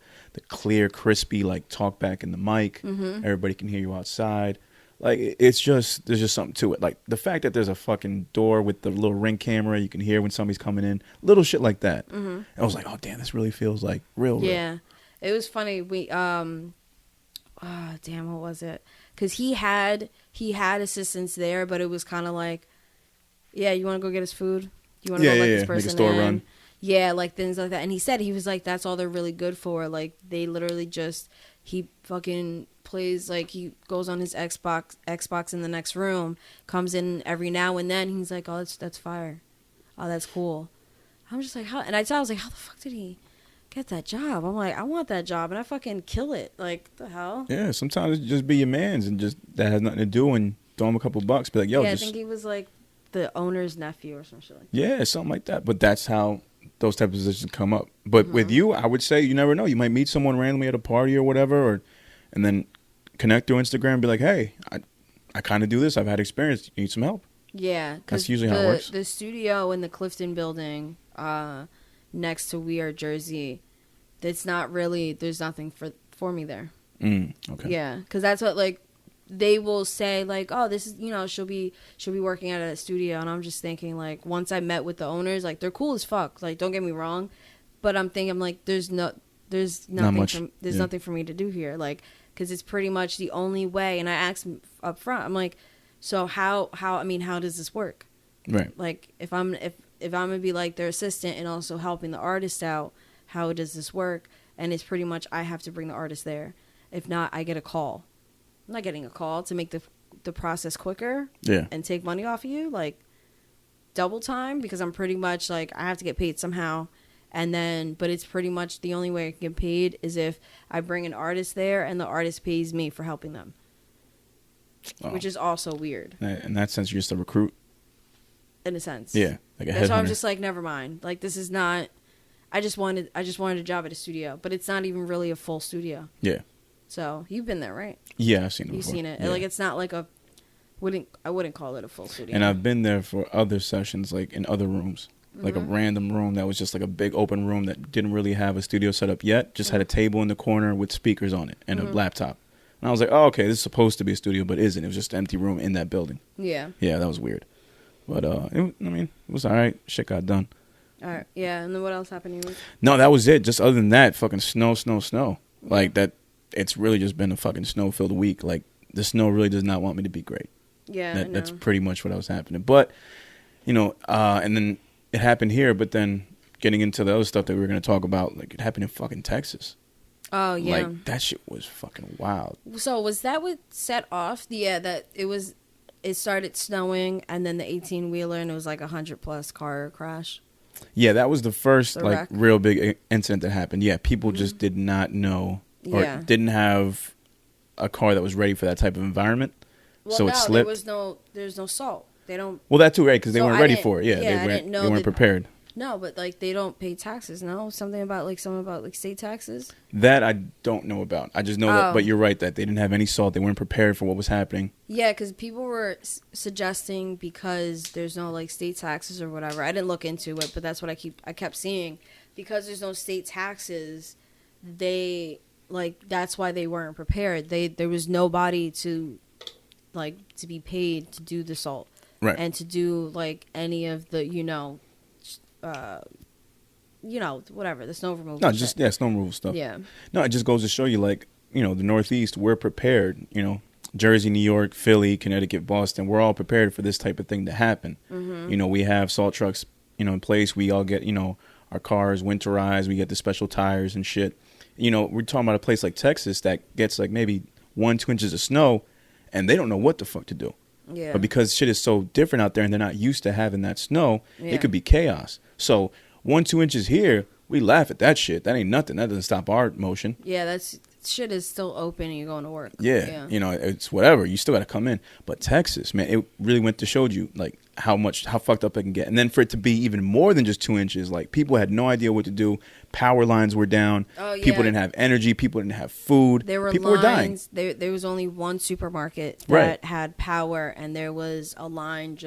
[SPEAKER 1] clear, crispy like talk back in the mic.
[SPEAKER 2] Mm-hmm.
[SPEAKER 1] Everybody can hear you outside. Like it's just, there's just something to it. Like the fact that there's a fucking door with the little Ring camera, you can hear when somebody's coming in. Little shit like that.
[SPEAKER 2] Mm-hmm.
[SPEAKER 1] And I was like, oh damn, this really feels like real.
[SPEAKER 2] Yeah, it was funny. We damn, what was it? Because he had assistants there, but it was kind of like, yeah, you want to go get his food? You want to go let this person
[SPEAKER 1] make a store
[SPEAKER 2] in?
[SPEAKER 1] run.
[SPEAKER 2] Yeah, like things like that. And he said, he was like, that's all they're really good for. Like they literally just, he fucking plays, like he goes on his Xbox in the next room, comes in every now and then. He's like, oh, that's fire. Oh, that's cool. I'm just like, how? And I was like, how the fuck did he get that job? I'm like, I want that job, and I fucking kill it. Like, the hell?
[SPEAKER 1] Yeah, sometimes it just be your man's and just that has nothing to do and throw him a couple bucks. Be like, yo,
[SPEAKER 2] yeah,
[SPEAKER 1] just,
[SPEAKER 2] I think he was like the owner's nephew or some shit like that.
[SPEAKER 1] Yeah, something like that. But that's how those type of positions come up. But with you, I would say you never know. You might meet someone randomly at a party or whatever, and then connect through Instagram and be like, hey, I kind of do this. I've had experience. You need some help?
[SPEAKER 2] Yeah.
[SPEAKER 1] That's usually how it works.
[SPEAKER 2] The studio in the Clifton building next to We Are Jersey, it's not really, there's nothing for me there.
[SPEAKER 1] Okay.
[SPEAKER 2] Yeah, because that's what, like, they will say, like, oh, this is, she'll be working at a studio, and I'm just thinking, like, once I met with the owners, like, they're cool as fuck, like, don't get me wrong, but I'm thinking, like, there's nothing for me to do here, like, because it's pretty much the only way. And I asked him up front, I'm like, so how does this work?
[SPEAKER 1] Right.
[SPEAKER 2] Like, if I'm gonna be like their assistant and also helping the artist out, how does this work? And it's pretty much I have to bring the artist there. If not, I get a call. I'm not getting a call to make the process quicker.
[SPEAKER 1] Yeah.
[SPEAKER 2] And take money off of you, like double time, because I'm pretty much like I have to get paid somehow. And then, but it's pretty much the only way I can get paid is if I bring an artist there and the artist pays me for helping them. Which is also weird.
[SPEAKER 1] In that sense, you're just a recruit.
[SPEAKER 2] In a sense.
[SPEAKER 1] Yeah. Like a
[SPEAKER 2] That's why I'm
[SPEAKER 1] headhunter.
[SPEAKER 2] just like, never mind. Like, this is not, I just wanted a job at a studio, but it's not even really a full studio.
[SPEAKER 1] Yeah.
[SPEAKER 2] So, you've been there, right?
[SPEAKER 1] Yeah, I've seen it
[SPEAKER 2] You've
[SPEAKER 1] before.
[SPEAKER 2] seen it.
[SPEAKER 1] Yeah.
[SPEAKER 2] Like, it's not like I wouldn't call it a full studio.
[SPEAKER 1] And I've been there for other sessions, like in other rooms. Like a random room that was just like a big open room that didn't really have a studio set up yet. Just had a table in the corner with speakers on it and a laptop. And I was like, oh, okay, this is supposed to be a studio, but isn't. It was just an empty room in that building.
[SPEAKER 2] Yeah.
[SPEAKER 1] Yeah, that was weird. But, it was all right. Shit got done.
[SPEAKER 2] All right. Yeah, and then what else happened to you?
[SPEAKER 1] No, that was it. Just other than that, fucking snow. Like, that, it's really just been a fucking snow-filled week. Like, the snow really does not want me to be great.
[SPEAKER 2] Yeah,
[SPEAKER 1] That's pretty much what was happening. But, and then it happened here, but then getting into the other stuff that we were going to talk about, like, it happened in fucking Texas.
[SPEAKER 2] Oh, yeah.
[SPEAKER 1] Like, that shit was fucking wild.
[SPEAKER 2] So, was that what set off? Yeah, that it started snowing, and then the 18-wheeler, and it was like 100-plus car crash.
[SPEAKER 1] Yeah, that was the first,
[SPEAKER 2] The
[SPEAKER 1] like,
[SPEAKER 2] wreck.
[SPEAKER 1] real big incident that happened. Yeah, people just did not know or didn't have a car that was ready for that type of environment.
[SPEAKER 2] Well,
[SPEAKER 1] so it slipped.
[SPEAKER 2] There's no salt. They don't.
[SPEAKER 1] Well, that too, right? Because they
[SPEAKER 2] So
[SPEAKER 1] weren't
[SPEAKER 2] I
[SPEAKER 1] ready
[SPEAKER 2] didn't-
[SPEAKER 1] for it. Yeah,
[SPEAKER 2] yeah, I
[SPEAKER 1] they
[SPEAKER 2] didn't know
[SPEAKER 1] weren't
[SPEAKER 2] that-
[SPEAKER 1] prepared.
[SPEAKER 2] No, but like they don't pay taxes. No, something about state taxes.
[SPEAKER 1] That I don't know about. I just know that.
[SPEAKER 2] Oh.
[SPEAKER 1] But you're right that they didn't have any salt. They weren't prepared for what was happening.
[SPEAKER 2] Yeah, because people were suggesting because there's no like state taxes or whatever. I didn't look into it, but that's what I kept seeing. Because there's no state taxes, that's why they weren't prepared. There was nobody to be paid to do the salt,
[SPEAKER 1] Right.
[SPEAKER 2] and to do like any of the whatever, the snow removal.
[SPEAKER 1] No,
[SPEAKER 2] shit.
[SPEAKER 1] snow removal stuff.
[SPEAKER 2] Yeah.
[SPEAKER 1] No, it just goes to show you, like, the Northeast, we're prepared. Jersey, New York, Philly, Connecticut, Boston, we're all prepared for this type of thing to happen.
[SPEAKER 2] Mm-hmm.
[SPEAKER 1] We have salt trucks, in place. We all get, our cars winterized. We get the special tires and shit. We're talking about a place like Texas that gets like maybe 1-2 inches of snow, and they don't know what the fuck to do.
[SPEAKER 2] Yeah.
[SPEAKER 1] But because shit is so different out there and they're not used to having that snow,
[SPEAKER 2] Yeah.
[SPEAKER 1] it could be chaos. So 1-2 inches here, we laugh at that shit. That ain't nothing. That doesn't stop our motion.
[SPEAKER 2] Yeah, that's shit is still open and you're going to work.
[SPEAKER 1] Yeah. You know, it's whatever. You still got to come in. But Texas, man, it really went to showed you like how fucked up it can get. And then for it to be even more than just 2 inches, like people had no idea what to do. Power lines were down. Oh, yeah. People didn't have energy. People didn't have food. People were dying.
[SPEAKER 2] There was only one supermarket that had power, and there was a line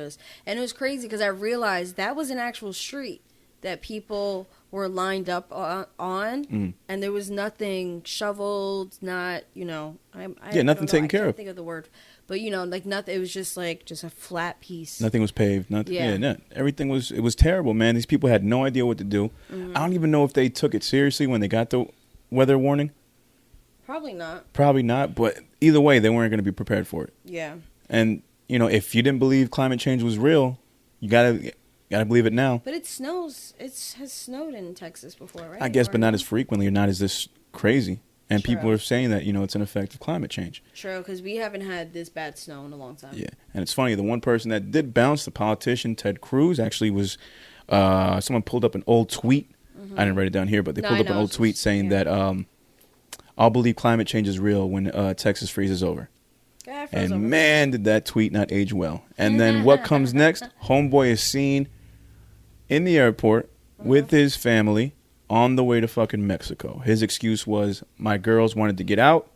[SPEAKER 2] and it was crazy because I realized that was an actual street that people were lined up on, and there was nothing shoveled, not,
[SPEAKER 1] nothing taken care of.
[SPEAKER 2] I can't think of the word, but like nothing. It was just a flat piece.
[SPEAKER 1] Nothing was paved. Nothing. Yeah. Everything was. It was terrible, man. These people had no idea what to do. Mm-hmm. I don't even know if they took it seriously when they got the weather warning.
[SPEAKER 2] Probably not.
[SPEAKER 1] But either way, they weren't going to be prepared for it.
[SPEAKER 2] Yeah.
[SPEAKER 1] And if you didn't believe climate change was real, you gotta believe it now.
[SPEAKER 2] But it snows. It has snowed in Texas before, right?
[SPEAKER 1] I guess, but not as frequently or not as this crazy. And people are saying that, it's an effect of climate change.
[SPEAKER 2] True, because we haven't had this bad snow in a long time.
[SPEAKER 1] Yeah, and it's funny. The one person that did bounce, the politician, Ted Cruz, actually was, someone pulled up an old tweet. Mm-hmm. I didn't write it down here, but they pulled up an old tweet saying that I'll believe climate change is real when Texas freezes over. And man, did that tweet not age well. And then what comes next? Homeboy is seen in the airport with his family on the way to fucking Mexico. His excuse was, my girls wanted to get out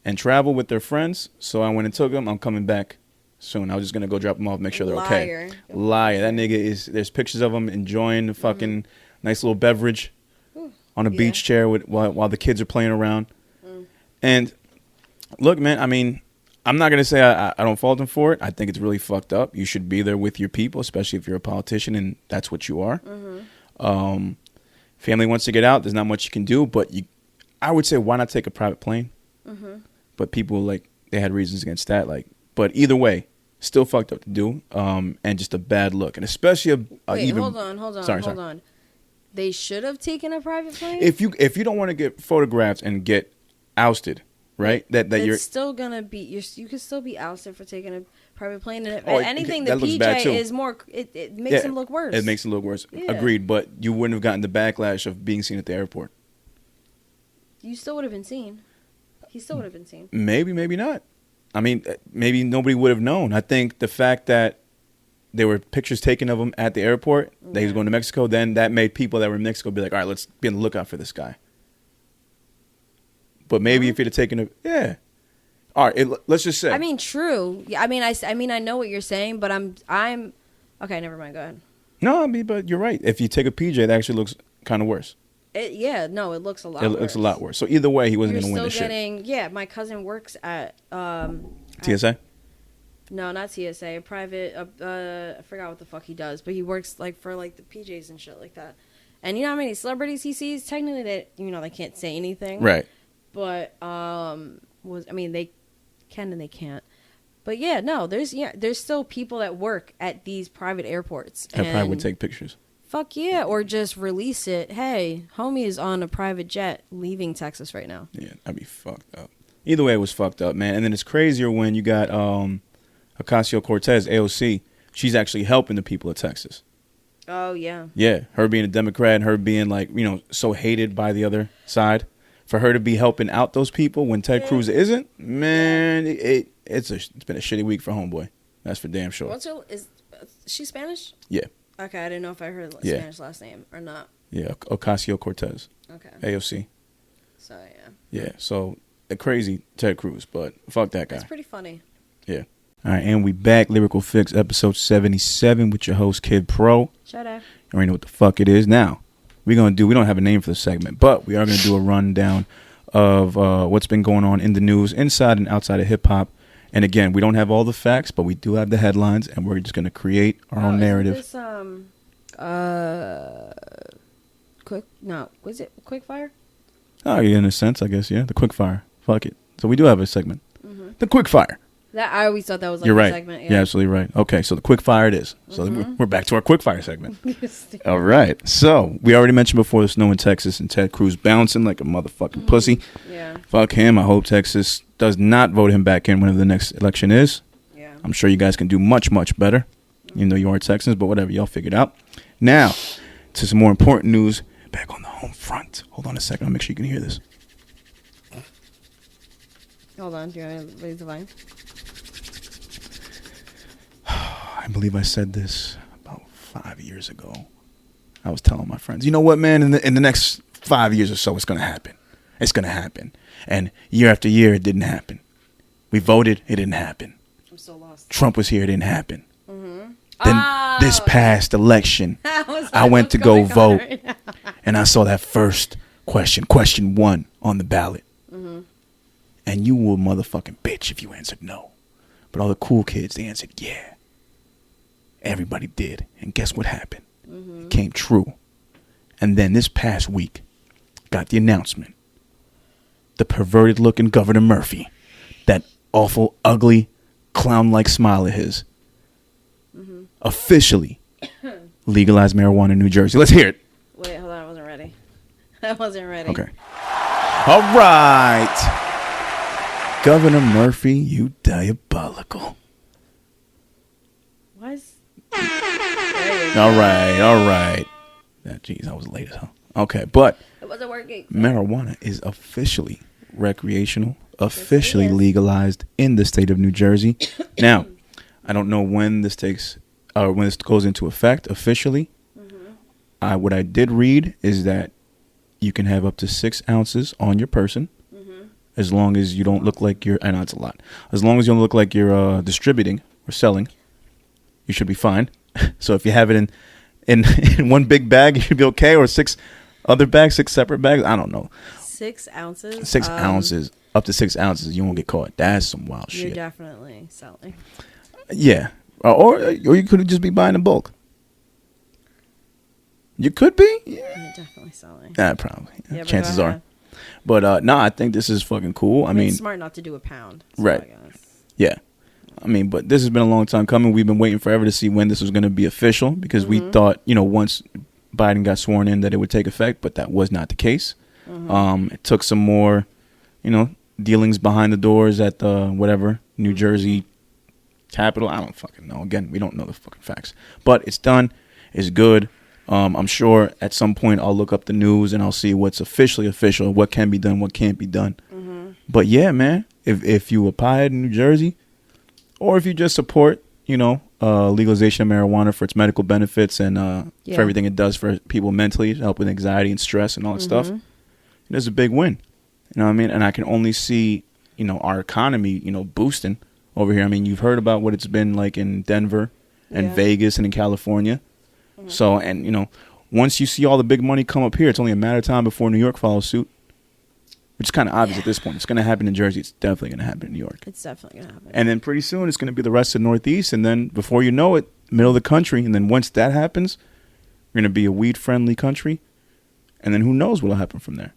[SPEAKER 1] and travel with their friends, so I went and took them. I'm coming back soon. I was just going to go drop them off, make sure they're okay. Liar. That nigga there's pictures of him enjoying the fucking nice little beverage on a beach chair while the kids are playing around. And look, man, I mean, I'm not going to say I don't fault him for it. I think it's really fucked up. You should be there with your people, especially if you're a politician and that's what you are. Family wants to get out. There's not much you can do, but I would say, why not take a private plane? But people, they had reasons against that. But either way, still fucked up to do, and just a bad look. And especially
[SPEAKER 2] hold on. They should have taken a private plane?
[SPEAKER 1] If you don't want to get photographed and get ousted, right? You're
[SPEAKER 2] still gonna be you could still be ousted for taking a private plane. And anything the PJ is more, it makes him look worse.
[SPEAKER 1] It makes him look worse. Yeah. Agreed. But you wouldn't have gotten the backlash of being seen at the airport.
[SPEAKER 2] You still would have been seen. He still would have been seen.
[SPEAKER 1] Maybe, maybe not. I mean, maybe nobody would have known. I think the fact that there were pictures taken of him at the airport, that he was going to Mexico, then that made people that were in Mexico be like, all right, let's be on the lookout for this guy. But maybe if you'd have taken all right. Let's just say.
[SPEAKER 2] I mean, true. Yeah. I mean, I know what you're saying, but I'm. Okay, never mind. Go ahead.
[SPEAKER 1] No, but you're right. If you take a PJ, it actually looks kind of worse.
[SPEAKER 2] It looks a lot.
[SPEAKER 1] It looks a lot worse. So either way, he wasn't going to win the
[SPEAKER 2] shit. Yeah, my cousin works at
[SPEAKER 1] TSA.
[SPEAKER 2] No, not TSA. A private. I forgot what the fuck he does, but he works for the PJs and shit like that. And you know how many celebrities he sees? Technically, they can't say anything.
[SPEAKER 1] Right.
[SPEAKER 2] But they can and they can't. But yeah, no, there's still people that work at these private airports.
[SPEAKER 1] I probably would take pictures.
[SPEAKER 2] Fuck yeah, or just release it. Hey, homie is on a private jet leaving Texas right now.
[SPEAKER 1] Yeah, that'd be fucked up. Either way, it was fucked up, man. And then it's crazier when you got Ocasio-Cortez, AOC. She's actually helping the people of Texas.
[SPEAKER 2] Oh, yeah.
[SPEAKER 1] Yeah, her being a Democrat and her being, so hated by the other side. For her to be helping out those people when Ted Cruz isn't, man, it's been a shitty week for homeboy. That's for damn sure.
[SPEAKER 2] Is she Spanish?
[SPEAKER 1] Yeah.
[SPEAKER 2] Okay, I didn't know if I heard Spanish last name or not.
[SPEAKER 1] Yeah, Ocasio-Cortez.
[SPEAKER 2] Okay.
[SPEAKER 1] AOC.
[SPEAKER 2] So, yeah.
[SPEAKER 1] Yeah, so a crazy Ted Cruz, but fuck that guy.
[SPEAKER 2] That's pretty funny.
[SPEAKER 1] Yeah. All right, and we back. Lyrical Fix, episode 77 with your host, Kid Pro.
[SPEAKER 2] Shut up.
[SPEAKER 1] You already know what the fuck it is. Now, we don't have a name for the segment, but we are going to do a rundown of what's been going on in the news inside and outside of hip-hop. And again, we don't have all the facts, but we do have the headlines, and we're just going to create our own narrative.
[SPEAKER 2] Was it Quickfire?
[SPEAKER 1] Oh, yeah, in a sense, I guess, yeah. The Quickfire. Fuck it. So we do have a segment. Mm-hmm. The Quickfire.
[SPEAKER 2] I always thought that was
[SPEAKER 1] You're
[SPEAKER 2] a
[SPEAKER 1] right.
[SPEAKER 2] segment. Yeah.
[SPEAKER 1] You're absolutely right. Okay, so the Quickfire it is. So we're back to our Quickfire segment. All right. So we already mentioned before the snow in Texas and Ted Cruz bouncing like a motherfucking pussy.
[SPEAKER 2] Yeah.
[SPEAKER 1] Fuck him. I hope Texas does not vote him back in whenever the next election is.
[SPEAKER 2] Yeah.
[SPEAKER 1] I'm sure you guys can do much, much better. Even though you are Texans, but whatever. Y'all figured out. Now, to some more important news. Back on the home front. Hold on a second. I'll make sure you can hear this.
[SPEAKER 2] Hold on, do you want to read the line?
[SPEAKER 1] I believe I said this about 5 years ago. I was telling my friends, you know what, man, in the next 5 years or so, it's going to happen. It's going to happen. And year after year, it didn't happen. We voted, it didn't happen.
[SPEAKER 2] I'm so lost.
[SPEAKER 1] Trump was here, it didn't happen.
[SPEAKER 2] Mm-hmm.
[SPEAKER 1] Then this past election, I went to go vote, and I saw that first question 1 on the ballot.
[SPEAKER 2] Mm-hmm.
[SPEAKER 1] And you were a motherfucking bitch if you answered no. But all the cool kids, they answered yeah. Everybody did. And guess what happened?
[SPEAKER 2] Mm-hmm.
[SPEAKER 1] It came true. And then this past week, got the announcement. The perverted looking Governor Murphy, that awful, ugly, clown-like smile of his, officially legalized marijuana in New Jersey. Let's hear it.
[SPEAKER 2] Wait, hold on. I wasn't ready. I wasn't ready.
[SPEAKER 1] Okay. All right. Governor Murphy, you diabolical.
[SPEAKER 2] What?
[SPEAKER 1] All right. Jeez, I was late as hell. Okay, but
[SPEAKER 2] It wasn't working.
[SPEAKER 1] marijuana is officially recreational, officially legalized in the state of New Jersey. Now, I don't know when this goes into effect officially.
[SPEAKER 2] Mm-hmm.
[SPEAKER 1] What I did read is that you can have up to 6 ounces on your person, as long as you don't look like you're. I know it's a lot. As long as you don't look like you're distributing or selling, you should be fine. So if you have it in one big bag, you should be okay, or 6 other bags, 6 separate bags. I don't know.
[SPEAKER 2] 6 ounces.
[SPEAKER 1] 6 ounces, up to 6 ounces, you won't get caught. That's some wild
[SPEAKER 2] You're
[SPEAKER 1] shit.
[SPEAKER 2] definitely selling.
[SPEAKER 1] Yeah, or you could just be buying in bulk. You could be.
[SPEAKER 2] You're definitely selling.
[SPEAKER 1] Probably.
[SPEAKER 2] Yeah,
[SPEAKER 1] Chances are. But no, I think this is fucking cool. I mean,
[SPEAKER 2] it's smart not to do a pound. So
[SPEAKER 1] right. Yeah. I mean, but this has been a long time coming. We've been waiting forever to see when this was going to be official, because we thought, once Biden got sworn in, that it would take effect, but that was not the case. It took some more, dealings behind the doors at the whatever New Jersey Capitol. I don't fucking know. Again, we don't know the fucking facts, but it's done. It's good. I'm sure at some point I'll look up the news and I'll see what's officially official, what can be done, what can't be done. But yeah, man, if you apply it in New Jersey, or if you just support, legalization of marijuana for its medical benefits and for everything it does for people mentally, to help with anxiety and stress and all that stuff, it is a big win. You know what I mean? And I can only see, our economy, boosting over here. I mean, you've heard about what it's been like in Denver and Vegas and in California. So, and, once you see all the big money come up here, it's only a matter of time before New York follows suit, which is kind of obvious at this point. It's going to happen in Jersey. It's definitely going to happen in New York.
[SPEAKER 2] It's definitely going to happen.
[SPEAKER 1] And then pretty soon it's going to be the rest of the Northeast. And then before you know it, middle of the country. And then once that happens, we're going to be a weed-friendly country. And then who knows what will happen from there.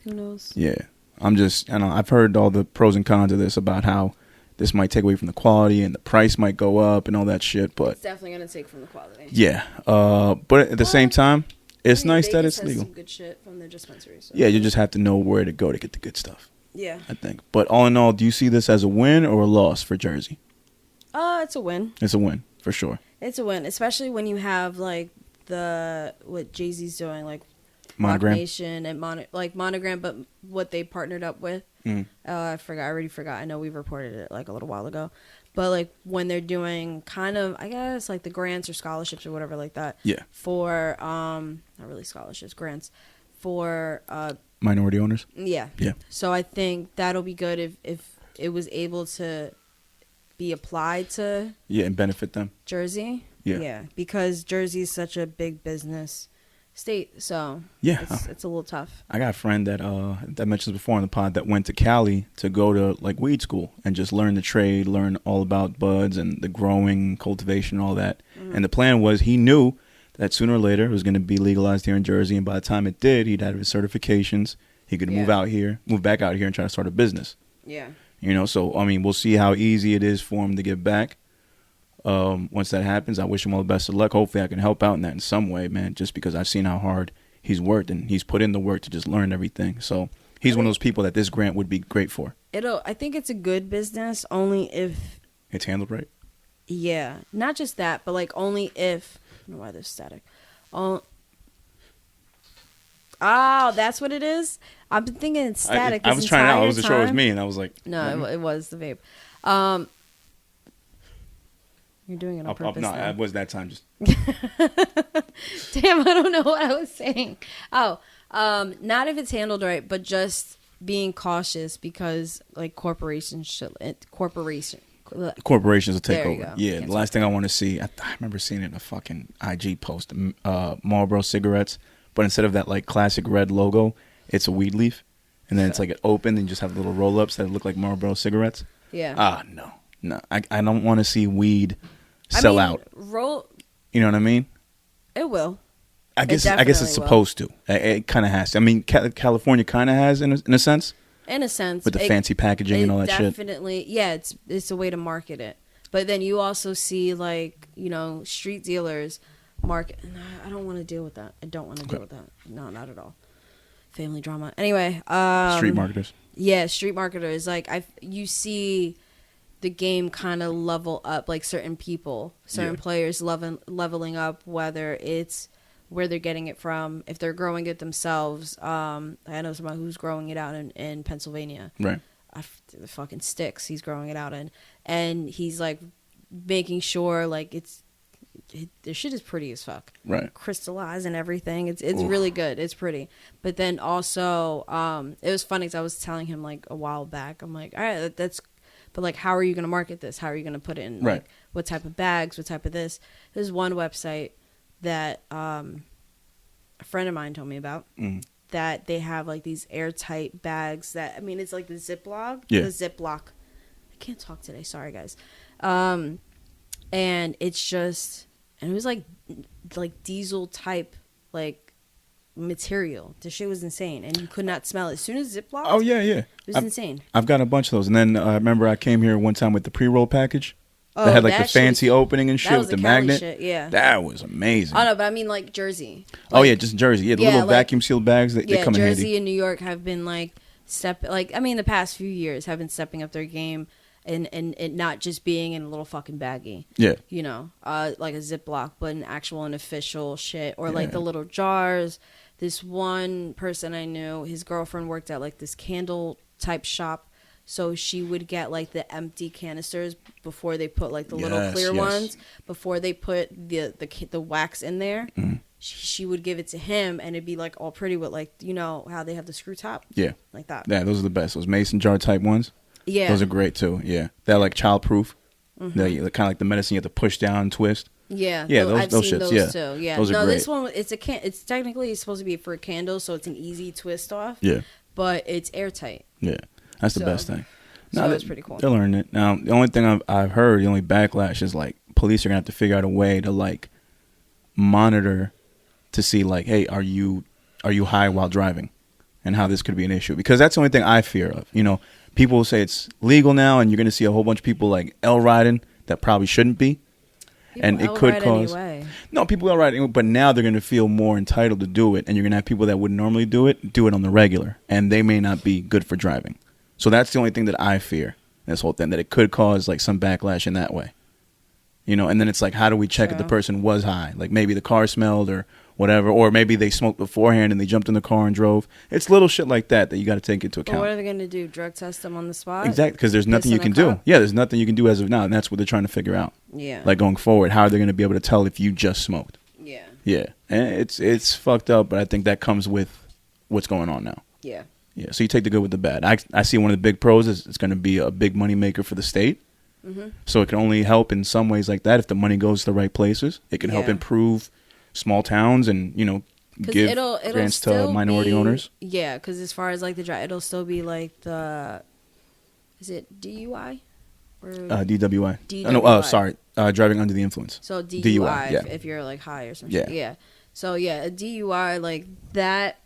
[SPEAKER 2] Who knows?
[SPEAKER 1] Yeah. I've heard all the pros and cons of this, about how this might take away from the quality and the price might go up and all that shit. But
[SPEAKER 2] it's definitely going to take from the quality.
[SPEAKER 1] Yeah. But at the same time, it's nice that it's legal.
[SPEAKER 2] Some good shit from the dispensary. So.
[SPEAKER 1] Yeah, you just have to know where to go to get the good stuff.
[SPEAKER 2] Yeah.
[SPEAKER 1] I think. But all in all, do you see this as a win or a loss for Jersey?
[SPEAKER 2] It's a win.
[SPEAKER 1] It's a win, for sure.
[SPEAKER 2] It's a win, especially when you have what Jay-Z's doing, like
[SPEAKER 1] Monogram.
[SPEAKER 2] Roc Nation and Monogram, but what they partnered up with. I already forgot. I know we reported it like a little while ago. But like when they're doing kind of, I guess, like the grants or scholarships or whatever like that.
[SPEAKER 1] Yeah.
[SPEAKER 2] For not really scholarships, grants for
[SPEAKER 1] minority owners.
[SPEAKER 2] Yeah.
[SPEAKER 1] Yeah.
[SPEAKER 2] So I think that'll be good if it was able to be applied to. Yeah,
[SPEAKER 1] and benefit them.
[SPEAKER 2] Jersey.
[SPEAKER 1] Yeah.
[SPEAKER 2] Yeah, because Jersey is such a big business state, so
[SPEAKER 1] yeah,
[SPEAKER 2] it's a little tough.
[SPEAKER 1] I got a friend that mentioned before on the pod that went to Cali to go to like weed school and just learn the trade, learn all about buds and the growing, cultivation, all that. And the plan was, he knew that sooner or later it was going to be legalized here in Jersey, and by the time it did, he'd have his certifications. He could move back out here and try to start a business.
[SPEAKER 2] Yeah.
[SPEAKER 1] So I mean, we'll see how easy it is for him to get back. Once that happens, I wish him all the best of luck. Hopefully I can help out in that in some way, man, just because I've seen how hard he's worked and he's put in the work to just learn everything. So he's one of those people that this grant would be great for.
[SPEAKER 2] I think it's a good business only if
[SPEAKER 1] it's handled right.
[SPEAKER 2] Yeah, not just that, but like only if, I don't know why there's static. Oh, that's what it is? I've been thinking it's static.
[SPEAKER 1] I was trying it out. I wasn't sure it was me, and I was like...
[SPEAKER 2] No, it was the vape. You're doing it on purpose.
[SPEAKER 1] No, it was that time. Just
[SPEAKER 2] Damn, I don't know what I was saying. Oh, not if it's handled right, but just being cautious because like corporations
[SPEAKER 1] corporations will take
[SPEAKER 2] There you
[SPEAKER 1] over.
[SPEAKER 2] go.
[SPEAKER 1] Yeah,
[SPEAKER 2] Can't
[SPEAKER 1] the last thing I want to see, I remember seeing it in a fucking IG post, Marlboro cigarettes, but instead of that like classic red logo, it's a weed leaf, and then it's like it open and you just have little roll-ups that look like Marlboro cigarettes.
[SPEAKER 2] Yeah.
[SPEAKER 1] No, I don't want to see weed sell out. You know what I mean?
[SPEAKER 2] It will.
[SPEAKER 1] I guess it's supposed to. It kind of has to. I mean, California kind of has in a sense.
[SPEAKER 2] In a sense,
[SPEAKER 1] with the fancy packaging and all that shit.
[SPEAKER 2] Definitely, yeah. It's a way to market it. But then you also see like street dealers market. I don't want to deal with that. I don't want to deal with that. No, not at all. Family drama. Anyway,
[SPEAKER 1] street marketers.
[SPEAKER 2] Yeah, street marketers. Like you see the game kind of level up. Like certain players leveling up. Whether it's where they're getting it from, if they're growing it themselves. I know somebody who's growing it out in Pennsylvania.
[SPEAKER 1] Right.
[SPEAKER 2] The fucking sticks he's growing it out in. And he's like making sure like the shit is pretty as fuck.
[SPEAKER 1] Right.
[SPEAKER 2] Crystallized and everything. It's really good. It's pretty. But then also, it was funny because I was telling him like a while back, I'm like, all right, but like, how are you going to market this? How are you going to put it in?
[SPEAKER 1] Right.
[SPEAKER 2] Like, what type of bags? What type of this? There's one website that a friend of mine told me about that they have like these airtight bags that, I mean, it's like the Ziploc.
[SPEAKER 1] Yeah.
[SPEAKER 2] The Ziploc. I can't talk today. Sorry, guys. And it's just, and it was like diesel type like material. The shit was insane, and you could not smell it. As soon as Ziploc.
[SPEAKER 1] Oh yeah.
[SPEAKER 2] It was insane.
[SPEAKER 1] I've got a bunch of those, and then I remember I came here one time with the pre-roll package. That had like the fancy opening and shit with the magnet.
[SPEAKER 2] Shit, yeah.
[SPEAKER 1] That was amazing.
[SPEAKER 2] Oh no, but I mean like Jersey.
[SPEAKER 1] Oh yeah, just Jersey. Yeah, the little vacuum sealed bags that they come in handy.
[SPEAKER 2] Jersey and New York have been the past few years have been stepping up their game and not just being in a little fucking baggie.
[SPEAKER 1] Yeah.
[SPEAKER 2] Like a Ziploc, but an actual and official shit. Or like the little jars. This one person I knew, his girlfriend worked at like this candle type shop. So she would get like the empty canisters before they put like the little clear ones. Before they put the wax in there, she would give it to him, and it'd be like all pretty with like how they have the screw top.
[SPEAKER 1] Yeah,
[SPEAKER 2] like that.
[SPEAKER 1] Yeah, those are the best. Those mason jar type ones.
[SPEAKER 2] Yeah,
[SPEAKER 1] those are great too. Yeah, they're like child proof. They're kind of like the medicine you have to push down and twist.
[SPEAKER 2] Yeah,
[SPEAKER 1] those shits.
[SPEAKER 2] Those too. Yeah,
[SPEAKER 1] those are great.
[SPEAKER 2] This one it's technically supposed to be for a candle, so it's an easy twist off.
[SPEAKER 1] Yeah,
[SPEAKER 2] but it's airtight.
[SPEAKER 1] Yeah. That's the best thing.
[SPEAKER 2] So it's pretty cool.
[SPEAKER 1] They'll learn it. Now, the only thing I've heard, the only backlash is like police are gonna have to figure out a way to like monitor to see like, hey, are you high while driving, and how this could be an issue, because that's the only thing I fear of. People will say it's legal now, and you're gonna see a whole bunch of people like L riding that probably shouldn't be. And it could cause people are riding, but now they're going to feel more entitled to do it, and you're going to have people that wouldn't normally do it on the regular, and they may not be good for driving. So that's the only thing that I fear, this whole thing, that it could cause like some backlash in that way. And then it's like, how do we check if the person was high? Like maybe the car smelled or whatever, or maybe they smoked beforehand and they jumped in the car and drove. It's little shit like that you got to take into account.
[SPEAKER 2] Well, what are they going to do? Drug test them on the spot?
[SPEAKER 1] Exactly, because there's nothing you can do. Yeah, there's nothing you can do as of now, and that's what they're trying to figure out.
[SPEAKER 2] Yeah.
[SPEAKER 1] Like going forward, how are they going to be able to tell if you just smoked?
[SPEAKER 2] Yeah.
[SPEAKER 1] Yeah, and it's fucked up, but I think that comes with what's going on now.
[SPEAKER 2] Yeah.
[SPEAKER 1] Yeah, so you take the good with the bad. I see one of the big pros is it's going to be a big money maker for the state. Mm-hmm. So it can only help in some ways like that if the money goes to the right places. It can help improve small towns and, give grants to minority owners.
[SPEAKER 2] Yeah, because as far as like the drive, it'll still be like is it DUI? Or
[SPEAKER 1] DWI.
[SPEAKER 2] DWI.
[SPEAKER 1] No, sorry. Driving under the influence.
[SPEAKER 2] So DUI, if you're like high or something.
[SPEAKER 1] Yeah.
[SPEAKER 2] Yeah. So yeah, a DUI like that.